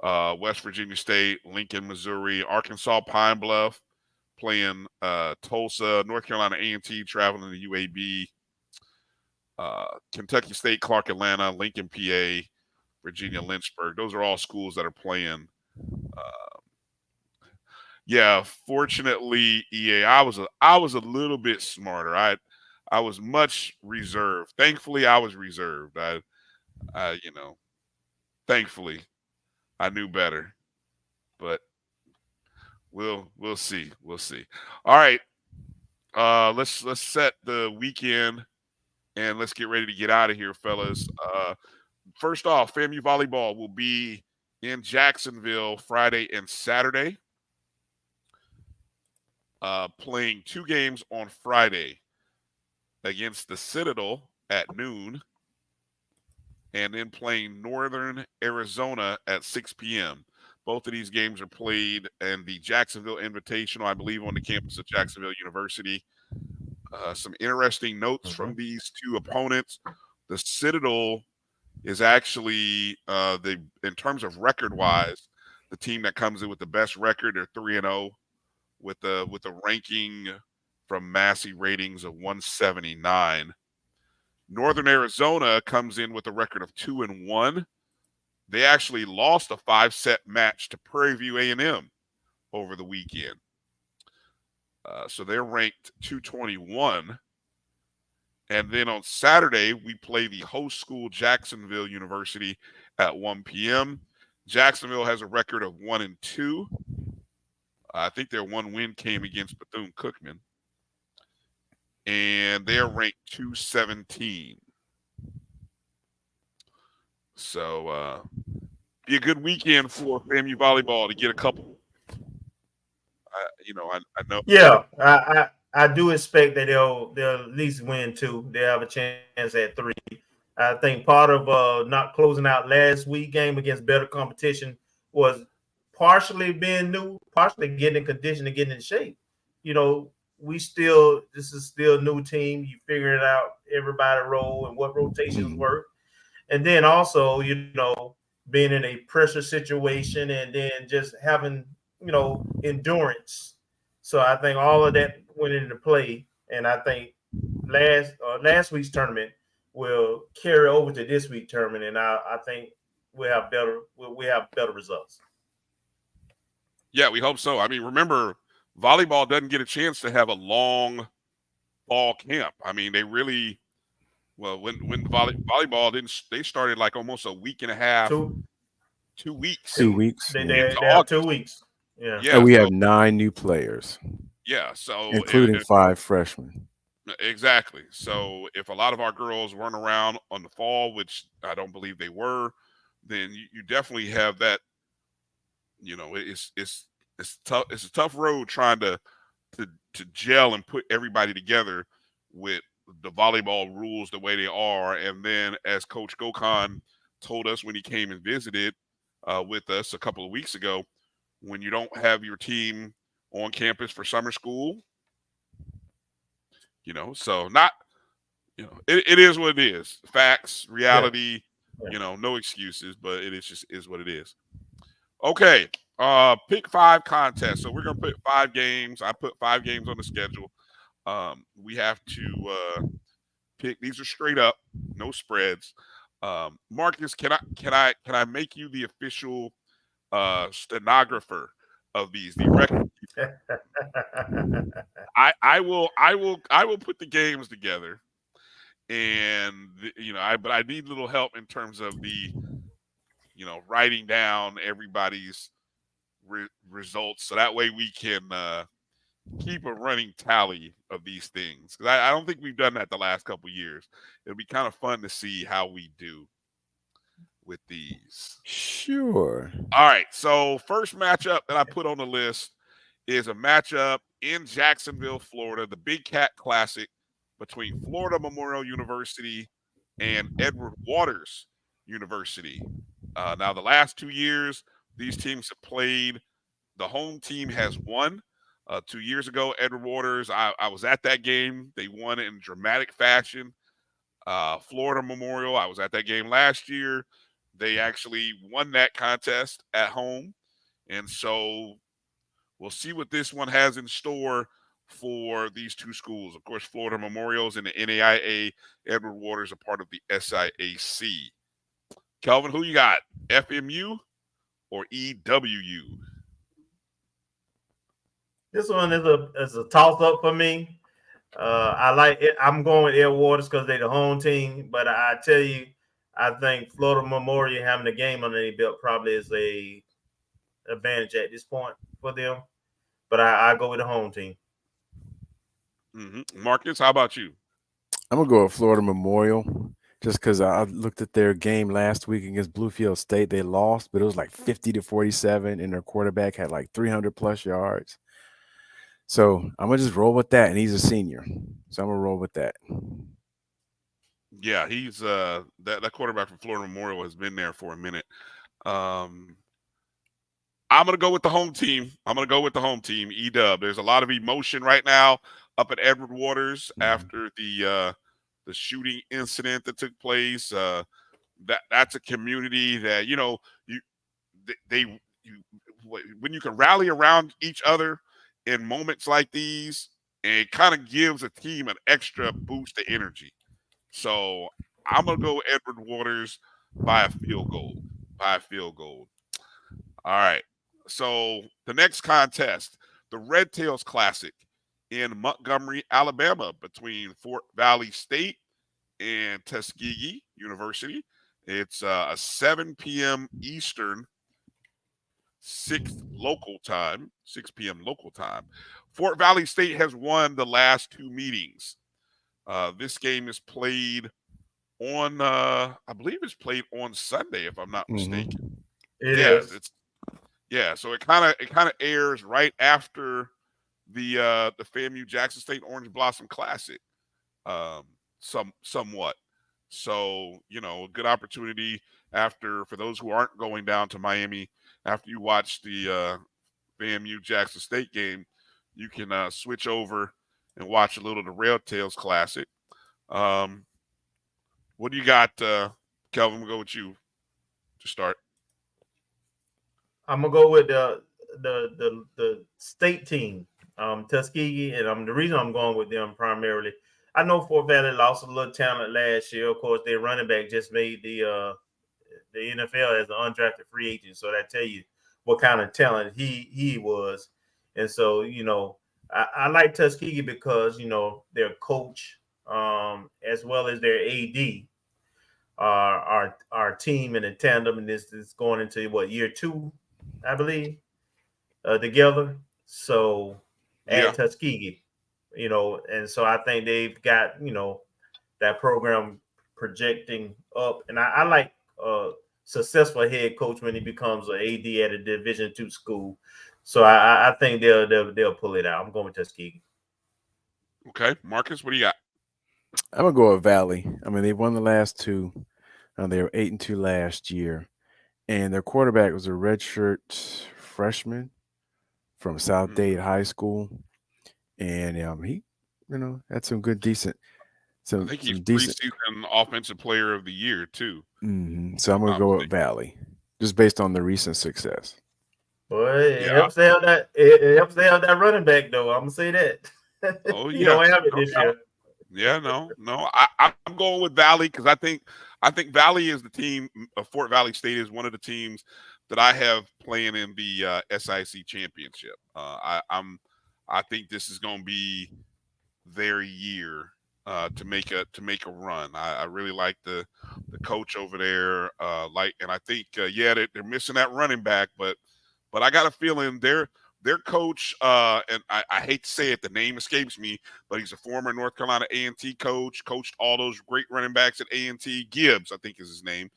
West Virginia State, Lincoln, Missouri, Arkansas, Pine Bluff playing Tulsa, North Carolina A&T traveling to UAB, Kentucky State, Clark, Atlanta, Lincoln, PA, Virginia, Lynchburg. Those are all schools that are playing. Yeah, fortunately, EA, I was a little bit smarter. I was much reserved. Thankfully, I was reserved. Thankfully, I knew better. But we'll see. We'll see. All right. let's set the weekend and let's get ready to get out of here, fellas. First off, FAMU Volleyball will be in Jacksonville Friday and Saturday, playing 2 games on Friday against the Citadel at noon, and then playing Northern Arizona at 6 p.m. Both of these games are played in the Jacksonville Invitational, I believe, on the campus of Jacksonville University. Some interesting notes from these 2 opponents. The Citadel is actually, in terms of record-wise, the team that comes in with the best record. They're 3-0 with a ranking from Massey ratings of 179. Northern Arizona comes in with a record of 2-1. They actually lost a 5-set match to Prairie View A&M over the weekend. So they're ranked 221. And then on Saturday, we play the host school, Jacksonville University, at 1 p.m. Jacksonville has a record of 1-2. I think their one win came against Bethune-Cookman. And they're ranked 217. So, be a good weekend for FAMU Volleyball to get a couple. I know. Yeah, I do expect that they'll at least win 2. They have a chance at 3. I think part of not closing out last week game against better competition was partially being new, partially getting in condition and getting in shape. This is still a new team. You figure it out, everybody role and what rotations work. And then also, being in a pressure situation and then just having, endurance. So I think all of that went into play. And I think last week's tournament will carry over to this week's tournament. And I think we'll have better results. Yeah, we hope so. I mean, remember, volleyball doesn't get a chance to have a long fall camp. I mean, they really, when volleyball they started like almost a week and a half, 2 weeks. 2 weeks. They have 2 weeks. Yeah. And we have 9 new players. Yeah, so including 5 freshmen. Exactly. So if a lot of our girls weren't around on the fall, which I don't believe they were, then you definitely have that. It's tough. It's a tough road trying to gel and put everybody together with the volleyball rules the way they are. And then, as Coach Gokhan told us when he came and visited with us a couple of weeks ago, when you don't have your team on campus for summer school, so not, it is what it is. Facts, reality, no excuses, but it is what it is. Okay. Pick 5 contest. So we're going to put 5 games. I put 5 games on the schedule. We have to pick. These are straight up, no spreads. Marcus, can I make you the official stenographer of these? The record. I will put the games together, and but I need a little help in terms of the writing down everybody's results, so that way we can keep a running tally of these things, because I don't think we've done that the last couple of years. It'll be kind of fun to see how we do with these. Sure. All right, so first matchup that I put on the list is a matchup in Jacksonville, Florida, the Big Cat Classic between Florida Memorial University and Edward Waters University. Now, the last 2 years, these teams have played. The home team has won. 2 years ago, Edward Waters, I was at that game. They won in dramatic fashion. Florida Memorial, I was at that game last year. They actually won that contest at home. And so we'll see what this one has in store for these 2 schools. Of course, Florida Memorial's in the NAIA. Edward Waters a part of the SIAC. Kelvin, who you got? FMU or EWU? This one is a toss up for me. I like it. I'm going with Edward Waters because they're the home team. But I tell you, I think Florida Memorial having the game under their belt probably is a advantage at this point for them. But I go with the home team. Marcus, how about you? I'm gonna go with Florida Memorial, just because I looked at their game last week against Bluefield State. They lost, but it was like 50-47, and their quarterback had like 300+ yards. So I'm gonna just roll with that, and he's a senior, so I'm gonna roll with that. Yeah, he's that quarterback from Florida Memorial has been there for a minute. I'm gonna go with the home team. E-Dub. There's a lot of emotion right now up at Edward Waters after the shooting incident that took place. That's a community that when you can rally around each other in moments like these, and it kind of gives a team an extra boost of energy. So I'm gonna go Edward Waters by a field goal. All right. So the next contest, the Red Tails Classic in Montgomery, Alabama, between Fort Valley State and Tuskegee University. It's a 7 p.m. Eastern, 6 p.m. local time. Fort Valley State has won the last 2 meetings. This game is played on, I believe it's played on Sunday, if I'm not mistaken. It is. So it kind of airs right after the FAMU Jackson State Orange Blossom Classic, somewhat. So a good opportunity for those who aren't going down to Miami after you watch the FAMU Jackson State game, you can switch over and watch a little of the Red Tails Classic. What do you got, Kelvin? We'll go with you to start. I'm gonna go with the state team, Tuskegee, and the reason I'm going with them primarily. I know Fort Valley lost a little talent last year. Of course, their running back just made the NFL as an undrafted free agent, so that tell you what kind of talent he was. And so I like Tuskegee because their coach, as well as their AD, our team in a tandem, and this is going into year 2, I believe, together. So at Tuskegee, and so I think they've got that program projecting up, and I like successful head coach when he becomes an AD at a Division II school. So I think they'll pull it out. I'm going with Tuskegee. Okay, Marcus, what do you got? I'm gonna go with Valley. I mean, they won the last 2. They were 8-2 last year, and their quarterback was a redshirt freshman from South Dade High School, and he, had some good, decent. So I think he's preseason offensive player of the year too. So I'm gonna go with Valley, just based on the recent success. Boy, it helps to have that. It helps to have that running back, though. I'm gonna say that. Oh yeah, you don't have it this year. Yeah, no. I'm going with Valley because I think Valley is the team. Fort Valley State is one of the teams that I have playing in the SIC championship. I think this is going to be their year to make a run. I really like the coach over there. And I think they're missing that running back, but I got a feeling their coach, and I hate to say it, the name escapes me, but he's a former North Carolina A&T coach, coached all those great running backs at A&T. Gibbs, I think is his name,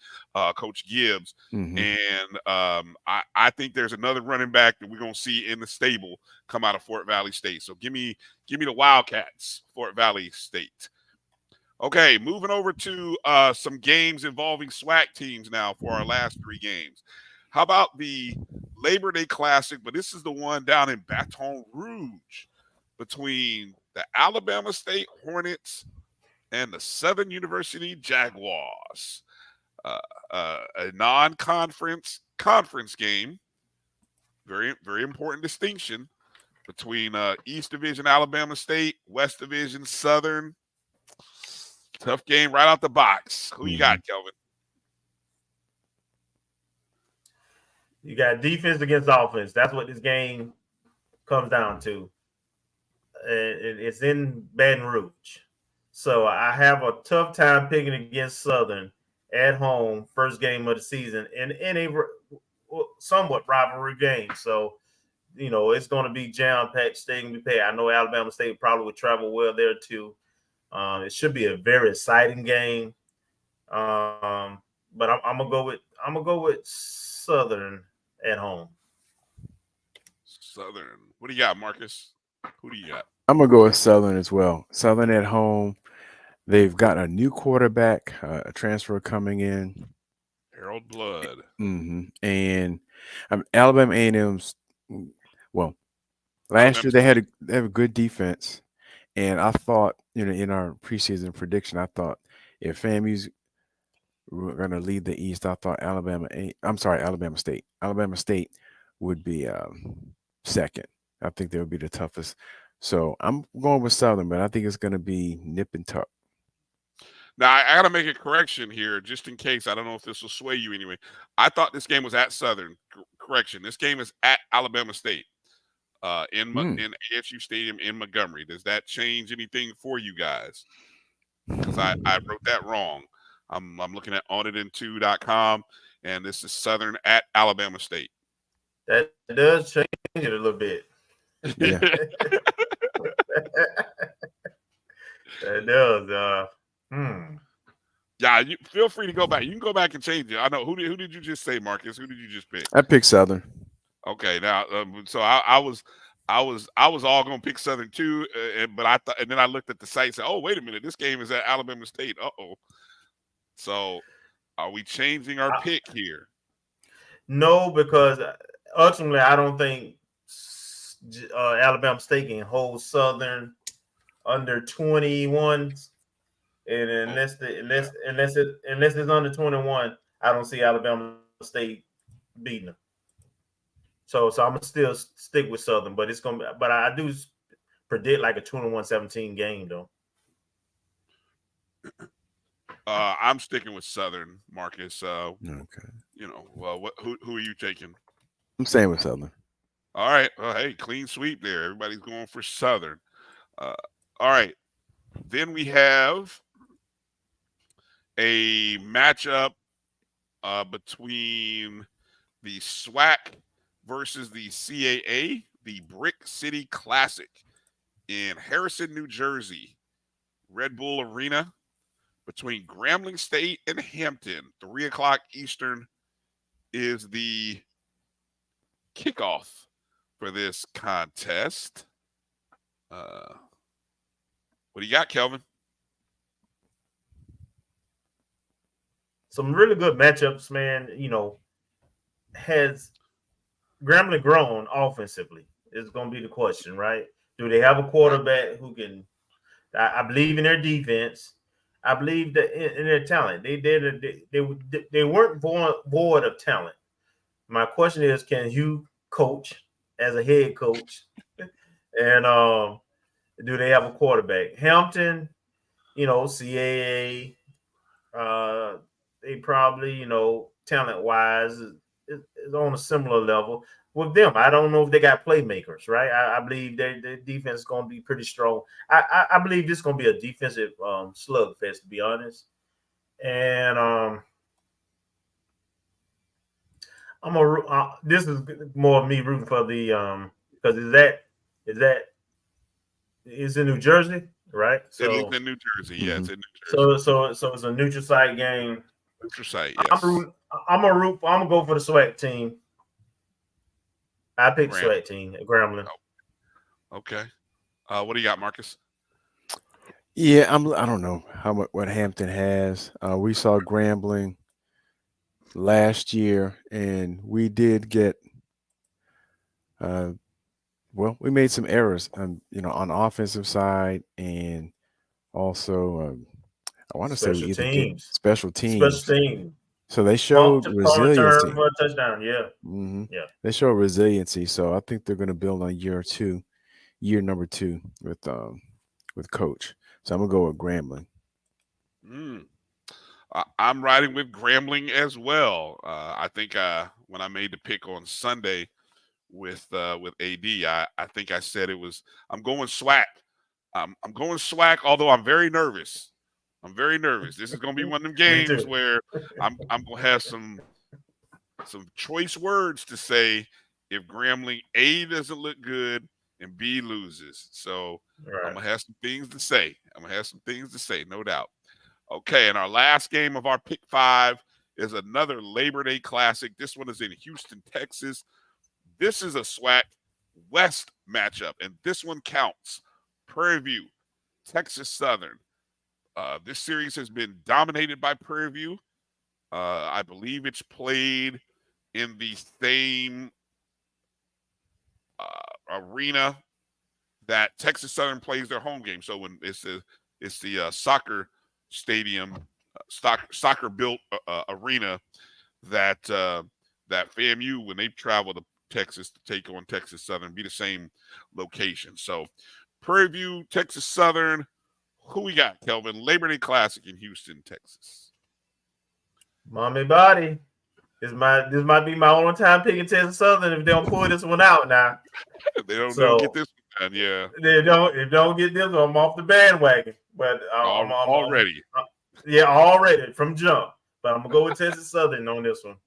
Coach Gibbs. And I think there's another running back that we're going to see in the stable come out of Fort Valley State. So give me the Wildcats, Fort Valley State. Okay, moving over to some games involving SWAC teams now for our last 3 games. How about the Labor Day Classic, but this is the one down in Baton Rouge between the Alabama State Hornets and the Southern University Jaguars. A non-conference game. Very, very important distinction between East Division Alabama State, West Division Southern. Tough game right out the box. Who you got, Kelvin? You got defense against offense. That's what this game comes down to. It's in Baton Rouge. So I have a tough time picking against Southern at home, first game of the season, in a somewhat rivalry game. So, it's going to be jam-packed. Stadium be packed. I know Alabama State probably would travel well there too. It should be a very exciting game. But I'm gonna go with Southern at home. Southern. What do you got, Marcus? Who do you got? I'm gonna go with Southern as well. Southern at home. They've got a new quarterback, a transfer coming in. Harold Blood. And Alabama A&M's. Well, last year they have a good defense, and I thought, in our preseason prediction, I thought if FAMU's were going to lead the East, I thought Alabama State. Alabama State would be second. I think they would be the toughest. So I'm going with Southern, but I think it's going to be nip and tuck. Now, I got to make a correction here just in case. I don't know if this will sway you anyway. I thought this game was at Southern. Correction. This game is at Alabama State in ASU Stadium in Montgomery. Does that change anything for you guys? Because I wrote that wrong. I'm looking at onitand2.com, and this is Southern at Alabama State. That does change it a little bit. Yeah. That does. Yeah, you feel free to go back. You can go back and change it. I know. Who did you just say, Marcus? Who did you just pick? I picked Southern. Okay, now so I was all gonna pick Southern too, but I thought, and then I looked at the site and said, oh, wait a minute, this game is at Alabama State. So are we changing our pick here? No, because ultimately I don't think Alabama State can hold Southern under 21. And unless it's under 21, I don't see Alabama State beating them. So I'm gonna still stick with Southern, but I do predict like a 21-17 game though. I'm sticking with Southern, Marcus. Okay. Well, who are you taking? I'm staying with Southern. All right. Well, hey, clean sweep there. Everybody's going for Southern. All right. Then we have a matchup between the SWAC versus the CAA, the Brick City Classic in Harrison, New Jersey, Red Bull Arena, between Grambling State and Hampton. 3:00 Eastern is the kickoff for this contest. What do you got, Kelvin? Some really good matchups, man. Has Grambling grown offensively? Is going to be the question, right? Do they have a quarterback who can? I believe in their defense. I believe that in their talent. They weren't void of talent. My question is, can Hugh coach as a head coach? And do they have a quarterback? Hampton, CAA. They probably, talent-wise is on a similar level. With them, I don't know if they got playmakers, right? I believe their defense is going to be pretty strong. I believe this is going to be a defensive slugfest, to be honest. And this is more of me rooting for the because it's in New Jersey, right? So, it's in New Jersey, yeah. It's in New Jersey. So it's a neutral site game. Neutral site, yes. I'm gonna go for the SWAC team. I picked the SWAC team at Grambling. Okay. What do you got, Marcus? Yeah, I don't know what Hampton has. We saw Grambling last year, and we did get we made some errors on on offensive side, and also I want to say we either get special teams. So they showed resiliency. For a touchdown, yeah. Yeah. They show resiliency. So I think they're going to build on year number two with coach. So I'm gonna go with Grambling. I'm riding with Grambling as well. I think when I made the pick on Sunday with AD, I think I said I'm going SWAC. I'm going SWAC, although I'm very nervous. This is going to be one of them games where I'm going to have some choice words to say, if Grambling A doesn't look good and B loses. So I'm gonna have some things to say. No doubt. Okay, and our last game of our pick 5 is another Labor Day Classic. This one is in Houston, Texas. This is a SWAC West matchup, and this one counts. Prairie View, Texas Southern. This series has been dominated by Prairie View. I believe it's played in the same arena that Texas Southern plays their home game. So when it's the soccer stadium, soccer built arena that FAMU, when they travel to Texas to take on Texas Southern, be the same location. So Prairie View, Texas Southern. Who we got, Kelvin? Labor Day Classic in Houston, Texas. Mommy body. This might be my only time picking Texas Southern if they don't pull this one out now. They don't get this one done, yeah. If they don't get this one, I'm off the bandwagon. But I'm already. Already from jump. But I'm gonna go with Texas Southern on this one.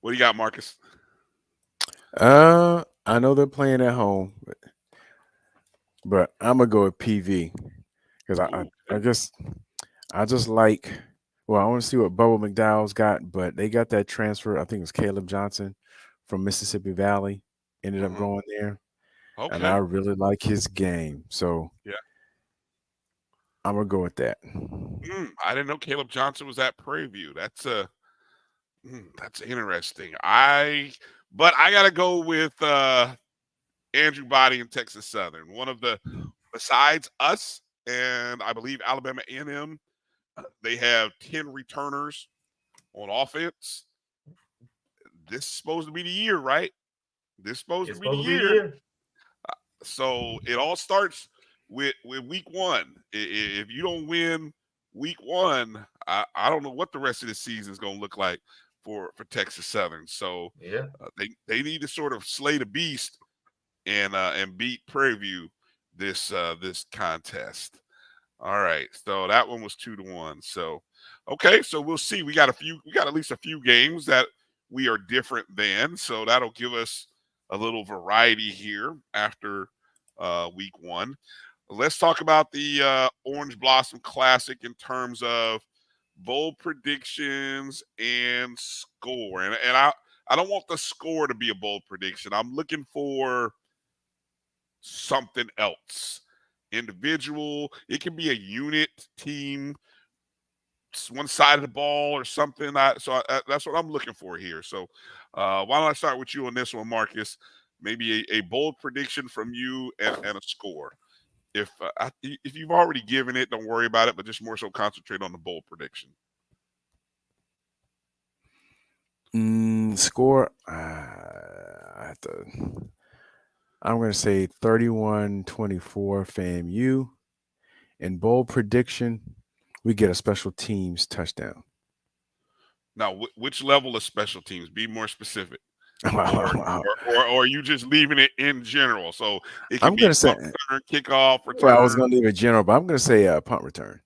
What do you got, Marcus? I know they're playing at home, but I'm gonna go with PV because I just like. Well, I want to see what Bubba McDowell's got, but they got that transfer. I think it was Caleb Johnson from Mississippi Valley. Ended up going there, and I really like his game. So yeah, I'm gonna go with that. I didn't know Caleb Johnson was at Prairie View. That's interesting. But I gotta go with Andrew Body in Texas Southern. One of the, besides us and I believe Alabama A&M, they have 10 returners on offense. This is supposed to be the year, right? This is supposed to be the year. So it all starts with week 1. If you don't win week 1, I don't know what the rest of the season is going to look like for Texas Southern. So they need to sort of slay the beast and beat Prairie View this contest. All right, so that one was 2-1. So, okay, so we'll see. We got at least a few games that we are different than. So that'll give us a little variety here after week 1. Let's talk about the Orange Blossom Classic in terms of bowl predictions and score. And I don't want the score to be a bold prediction. I'm looking for something else. Individual, it can be a unit, team, one side of the ball or something. That's what I'm looking for here. So why don't I start with you on this one, Marcus? Maybe a bold prediction from you and a score. If you've already given it, don't worry about it, but just more so concentrate on the bold prediction. Score, I'm going to say 31-24 FAMU. And bold prediction, we get a special teams touchdown. Now, which level of special teams? Be more specific. Or are you just leaving it in general? So it can be punt return, kickoff, return. Well, I was going to leave it general, but I'm going to say punt return.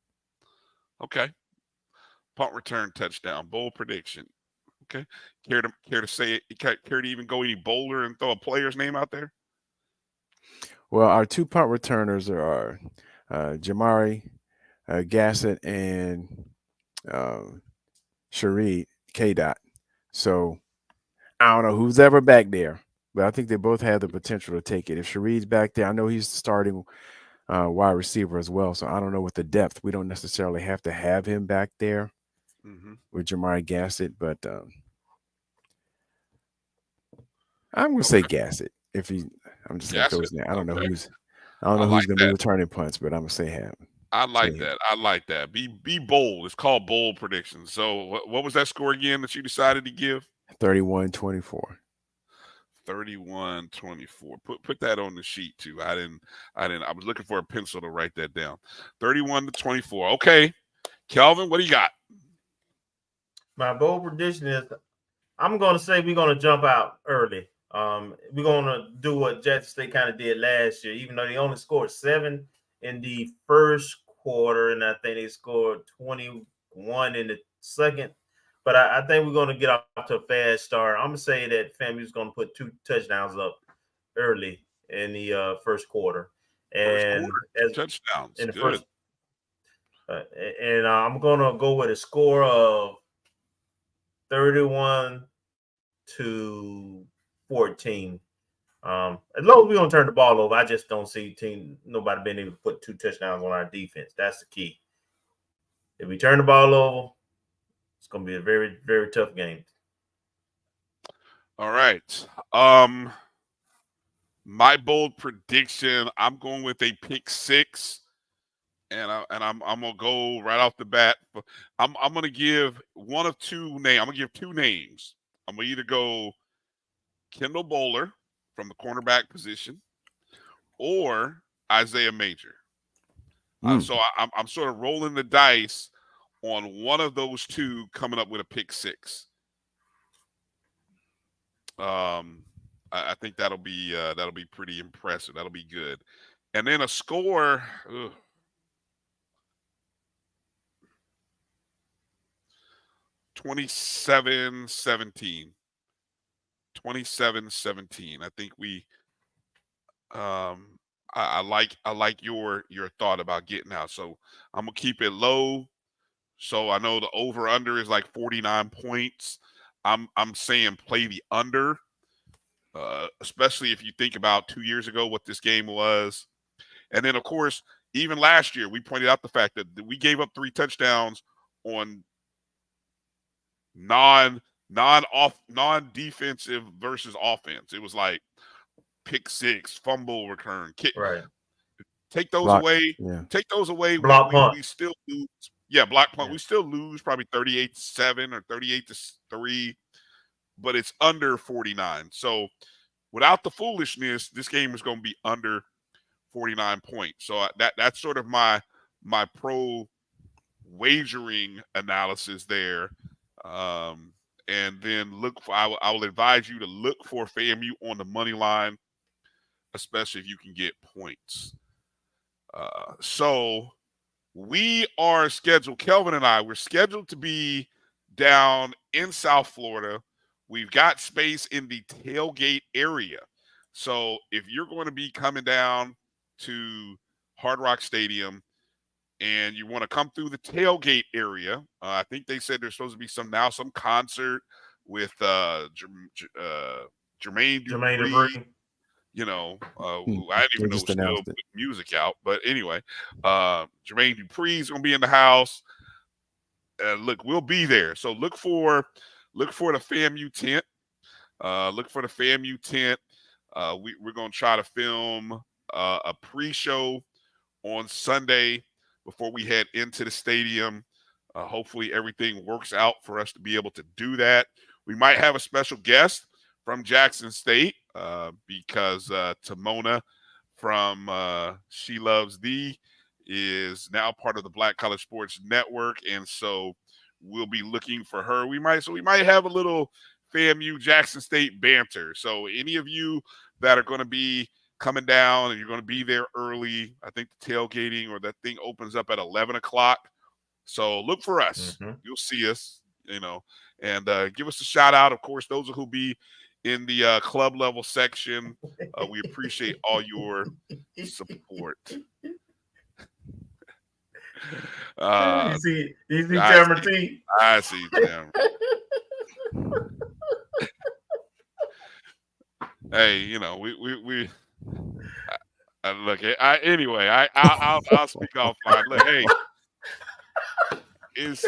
Okay. Punt return touchdown. Bold prediction. Okay. Care to say it? Care to even go any bolder and throw a player's name out there? Well, our 2 punt returners are Jamari Gassett and Shareed K-Dot. So I don't know who's ever back there, but I think they both have the potential to take it. If Shareed's back there, I know he's starting wide receiver as well. So I don't know with the depth. We don't necessarily have to have him back there with Jamari Gassett, but I'm going to say Gassett. I'm just going to throw his name. I don't know who's going to be returning punts, but I'm going to say him. I like that. Be bold. It's called bold predictions. So what was that score again that you decided to give? 31-24. 31-24. Put that on the sheet too. I was looking for a pencil to write that down. 31-24. Okay. Kelvin, what do you got? My bold prediction is I'm going to say we're going to jump out early. We're going to do what Jackson State kind of did last year, even though they only scored 7 in the first quarter, and I think they scored 21 in the second. But I think we're going to get off to a fast start. I'm going to say that FAMU's going to put 2 touchdowns up early in the first quarter. And touchdowns. In the Good. first, and I'm going to go with a score of 31-14. As long as we don't turn the ball over, I just don't see nobody being able to put 2 touchdowns on our defense. That's the key. If we turn the ball over, it's going to be a very, very tough game. All right. My bold prediction, I'm going with a pick 6. And I'm gonna go right off the bat. I'm gonna give one of 2 names. I'm gonna give 2 names. I'm gonna either go Kendall Bowler from the cornerback position or Isaiah Major. So I'm sort of rolling the dice on one of those 2 coming up with a pick 6. I think that'll be pretty impressive. That'll be good. And then a score. 27-17. 27-17. I think we I like your thought about getting out. So I'm gonna keep it low. So I know the over under is like 49 points. I'm saying play the under. Especially if you think about 2 years ago what this game was. And then of course, even last year we pointed out the fact that we gave up 3 touchdowns on non-defensive versus offense. It was like pick 6, fumble return, kick. Right. Take those away. Yeah. Take those away. Block punt. We still lose. Yeah, block punt. Yeah. We still lose probably 38-7 or 38-3, but it's under 49. So without the foolishness, this game is going to be under 49 points. So that's sort of my pro wagering analysis there. And then look for, I will advise you to look for FAMU on the money line, especially if you can get points. So we are scheduled, Kelvin and I, we're scheduled to be down in South Florida. We've got space in the tailgate area. So if you're going to be coming down to Hard Rock Stadium and you want to come through the tailgate area, I think they said there's supposed to be some concert with Jermaine Dupri. You know, I didn't even know still put music out, but anyway, Jermaine Dupri's gonna be in the house. Look, we'll be there. So look for the FAMU tent. Look for the FAMU tent. We're gonna try to film a pre-show on Sunday before we head into the stadium. Hopefully everything works out for us to be able to do that. We might have a special guest from Jackson State because Timona from She Loves Thee is now part of the Black College Sports Network, and so we'll be looking for her. We might have a little FAMU Jackson State banter. So any of you that are going to be coming down and you're going to be there early, I think the tailgating or that thing opens up at 11 o'clock. So look for us. Mm-hmm. You'll see us, and give us a shout out. Of course, those who'll be in the club level section, we appreciate all your support. You see Cameron T. I see Cameron. Hey, we look. Anyway, I'll speak offline. Look, hey, it's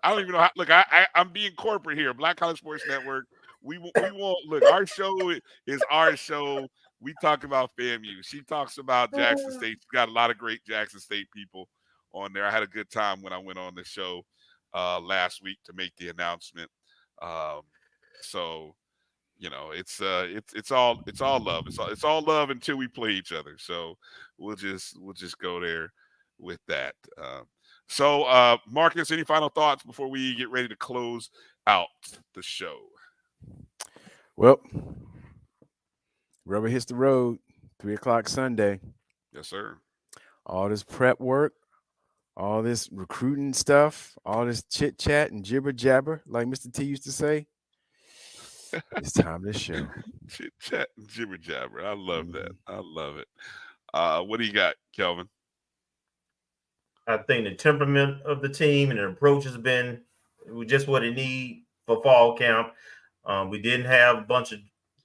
I don't even know how. Look, I'm being corporate here. Black College Sports Network. We won't look. Our show is our show. We talk about FAMU. She talks about Jackson State. She's got a lot of great Jackson State people on there. I had a good time when I went on the show last week to make the announcement. So it's all love. It's all love until we play each other. So we'll just go there with that. So Marcus, any final thoughts before we get ready to close out the show? Well, rubber hits the road, 3 o'clock Sunday. Yes, sir. All this prep work, all this recruiting stuff, all this chit chat and jibber jabber, like Mr. T used to say. It's time to show. Chit chat and jibber jabber. I love that. Mm-hmm. I love it. What do you got, Kelvin? I think the temperament of the team and the approach has been just what it need for fall camp. We didn't have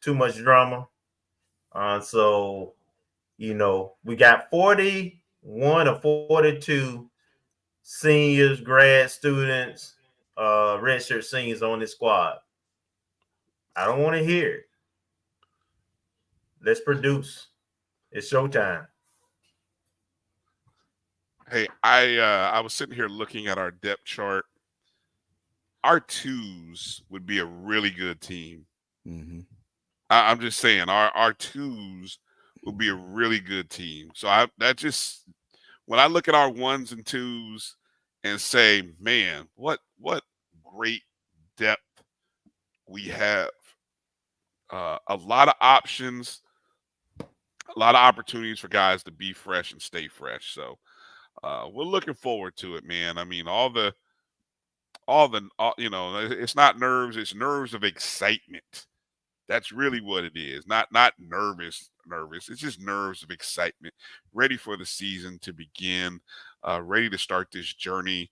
too much drama. So, we got 41 or 42 seniors, grad students, redshirt seniors on this squad. I don't want to hear it. Let's produce. It's showtime. Hey, I was sitting here looking at our depth chart. Our twos would be a really good team. Mm-hmm. I'm just saying, our twos would be a really good team. So when I look at our ones and twos and say, man, what great depth we have. A lot of options, a lot of opportunities for guys to be fresh and stay fresh. So we're looking forward to it, man. I mean, it's not nerves, it's nerves of excitement. That's really what it is. Not nervous. It's just nerves of excitement. Ready for the season to begin. Ready to start this journey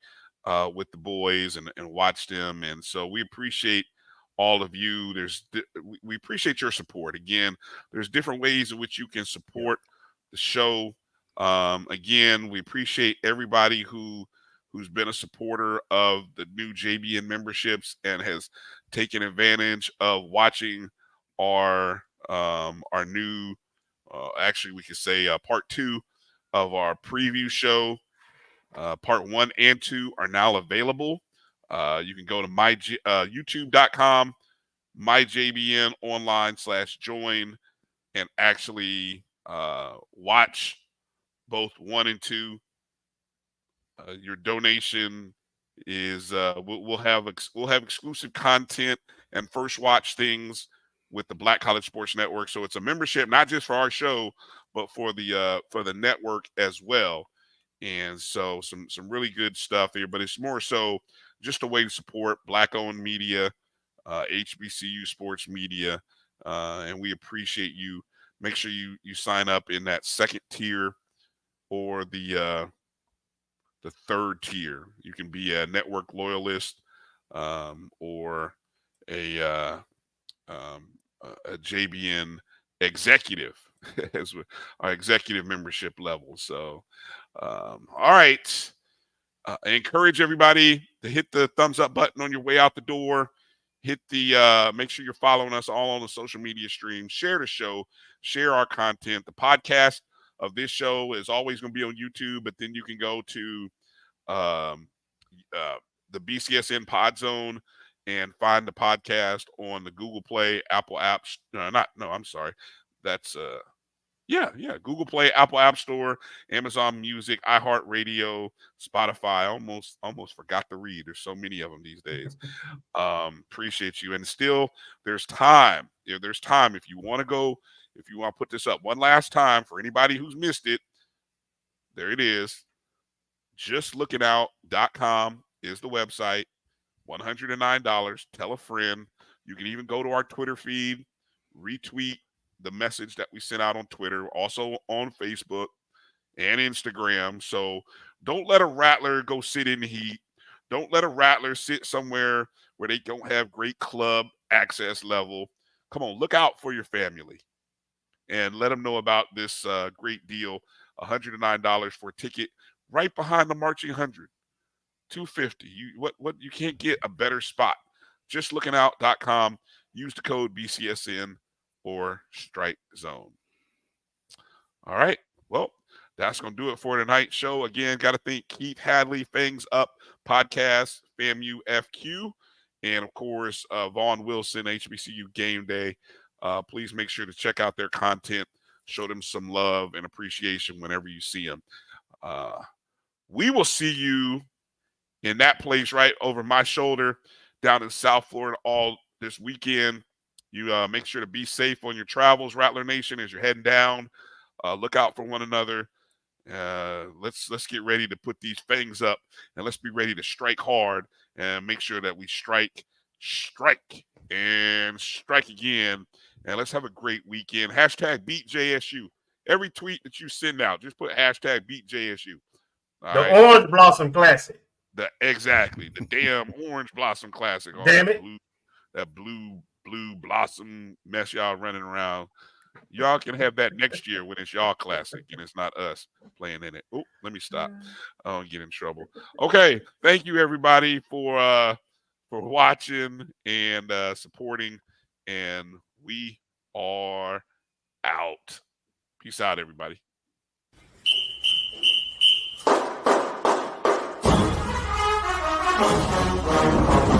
with the boys and watch them. And so we appreciate all of you. We appreciate your support. Again, there's different ways in which you can support the show. Again, we appreciate everybody who's been a supporter of the new JBN memberships and has taken advantage of watching our new, actually we could say part 2 of our preview show. Part 1 and 2 are now available. You can go to youtube.com, myjbnonline/join, and actually watch both 1 and 2. Your donation is we'll have exclusive content and first watch things with the Black College Sports Network. So it's a membership not just for our show, but for the network as well. And so some really good stuff here, but it's more so just a way to support Black-owned media, HBCU sports media, and we appreciate you. Make sure you sign up in that second tier or the third tier. You can be a network loyalist or a JBN executive as our executive membership level. So, all right. I encourage everybody to hit the thumbs up button on your way out the door. Hit the make sure you're following us all on the social media streams. Share the show, share our content. The podcast of this show is always going to be on YouTube, but then you can go to the BCSN Pod Zone and find the podcast on the Google Play, Apple apps. That's Google Play, Apple App Store, Amazon Music, iHeartRadio, Spotify. Almost forgot to read. There's so many of them these days. Appreciate you. And still, there's time. There's time if you want to put this up one last time for anybody who's missed it. There it is. JustLookingOut.com is the website. $109. Tell a friend. You can even go to our Twitter feed, retweet the message that we sent out on Twitter, also on Facebook and Instagram. So don't let a rattler go sit in the heat. Don't let a rattler sit somewhere where they don't have great club access level. Come on, look out for your family and let them know about this great deal. $109 for a ticket right behind the Marching 100. $250. You can't get a better spot. JustLookingOut.com. Use the code BCSN or StrikeZone. All right. Well, that's going to do it for tonight's show. Again, got to thank Keith Hadley, Fangs Up Podcast, FAMU FQ, and of course, Vaughn Wilson, HBCU Game Day. Please make sure to check out their content. Show them some love and appreciation whenever you see them. We will see you in that place right over my shoulder down in South Florida all this weekend. You make sure to be safe on your travels, Rattler Nation, as you're heading down. Look out for one another. Let's get ready to put these fangs up, and let's be ready to strike hard and make sure that we strike, and strike again. And let's have a great weekend. Hashtag beat JSU. Every tweet that you send out, just put hashtag beat JSU. Orange Blossom Classic. Exactly. The damn Orange Blossom Classic. Damn it. That blue blossom mess y'all running around. Y'all can have that next year when it's y'all classic and it's not us playing in it. Oh, let me stop. I don't get in trouble. Okay. Thank you, everybody, for watching and supporting. And we are out. Peace out, everybody. Thank you.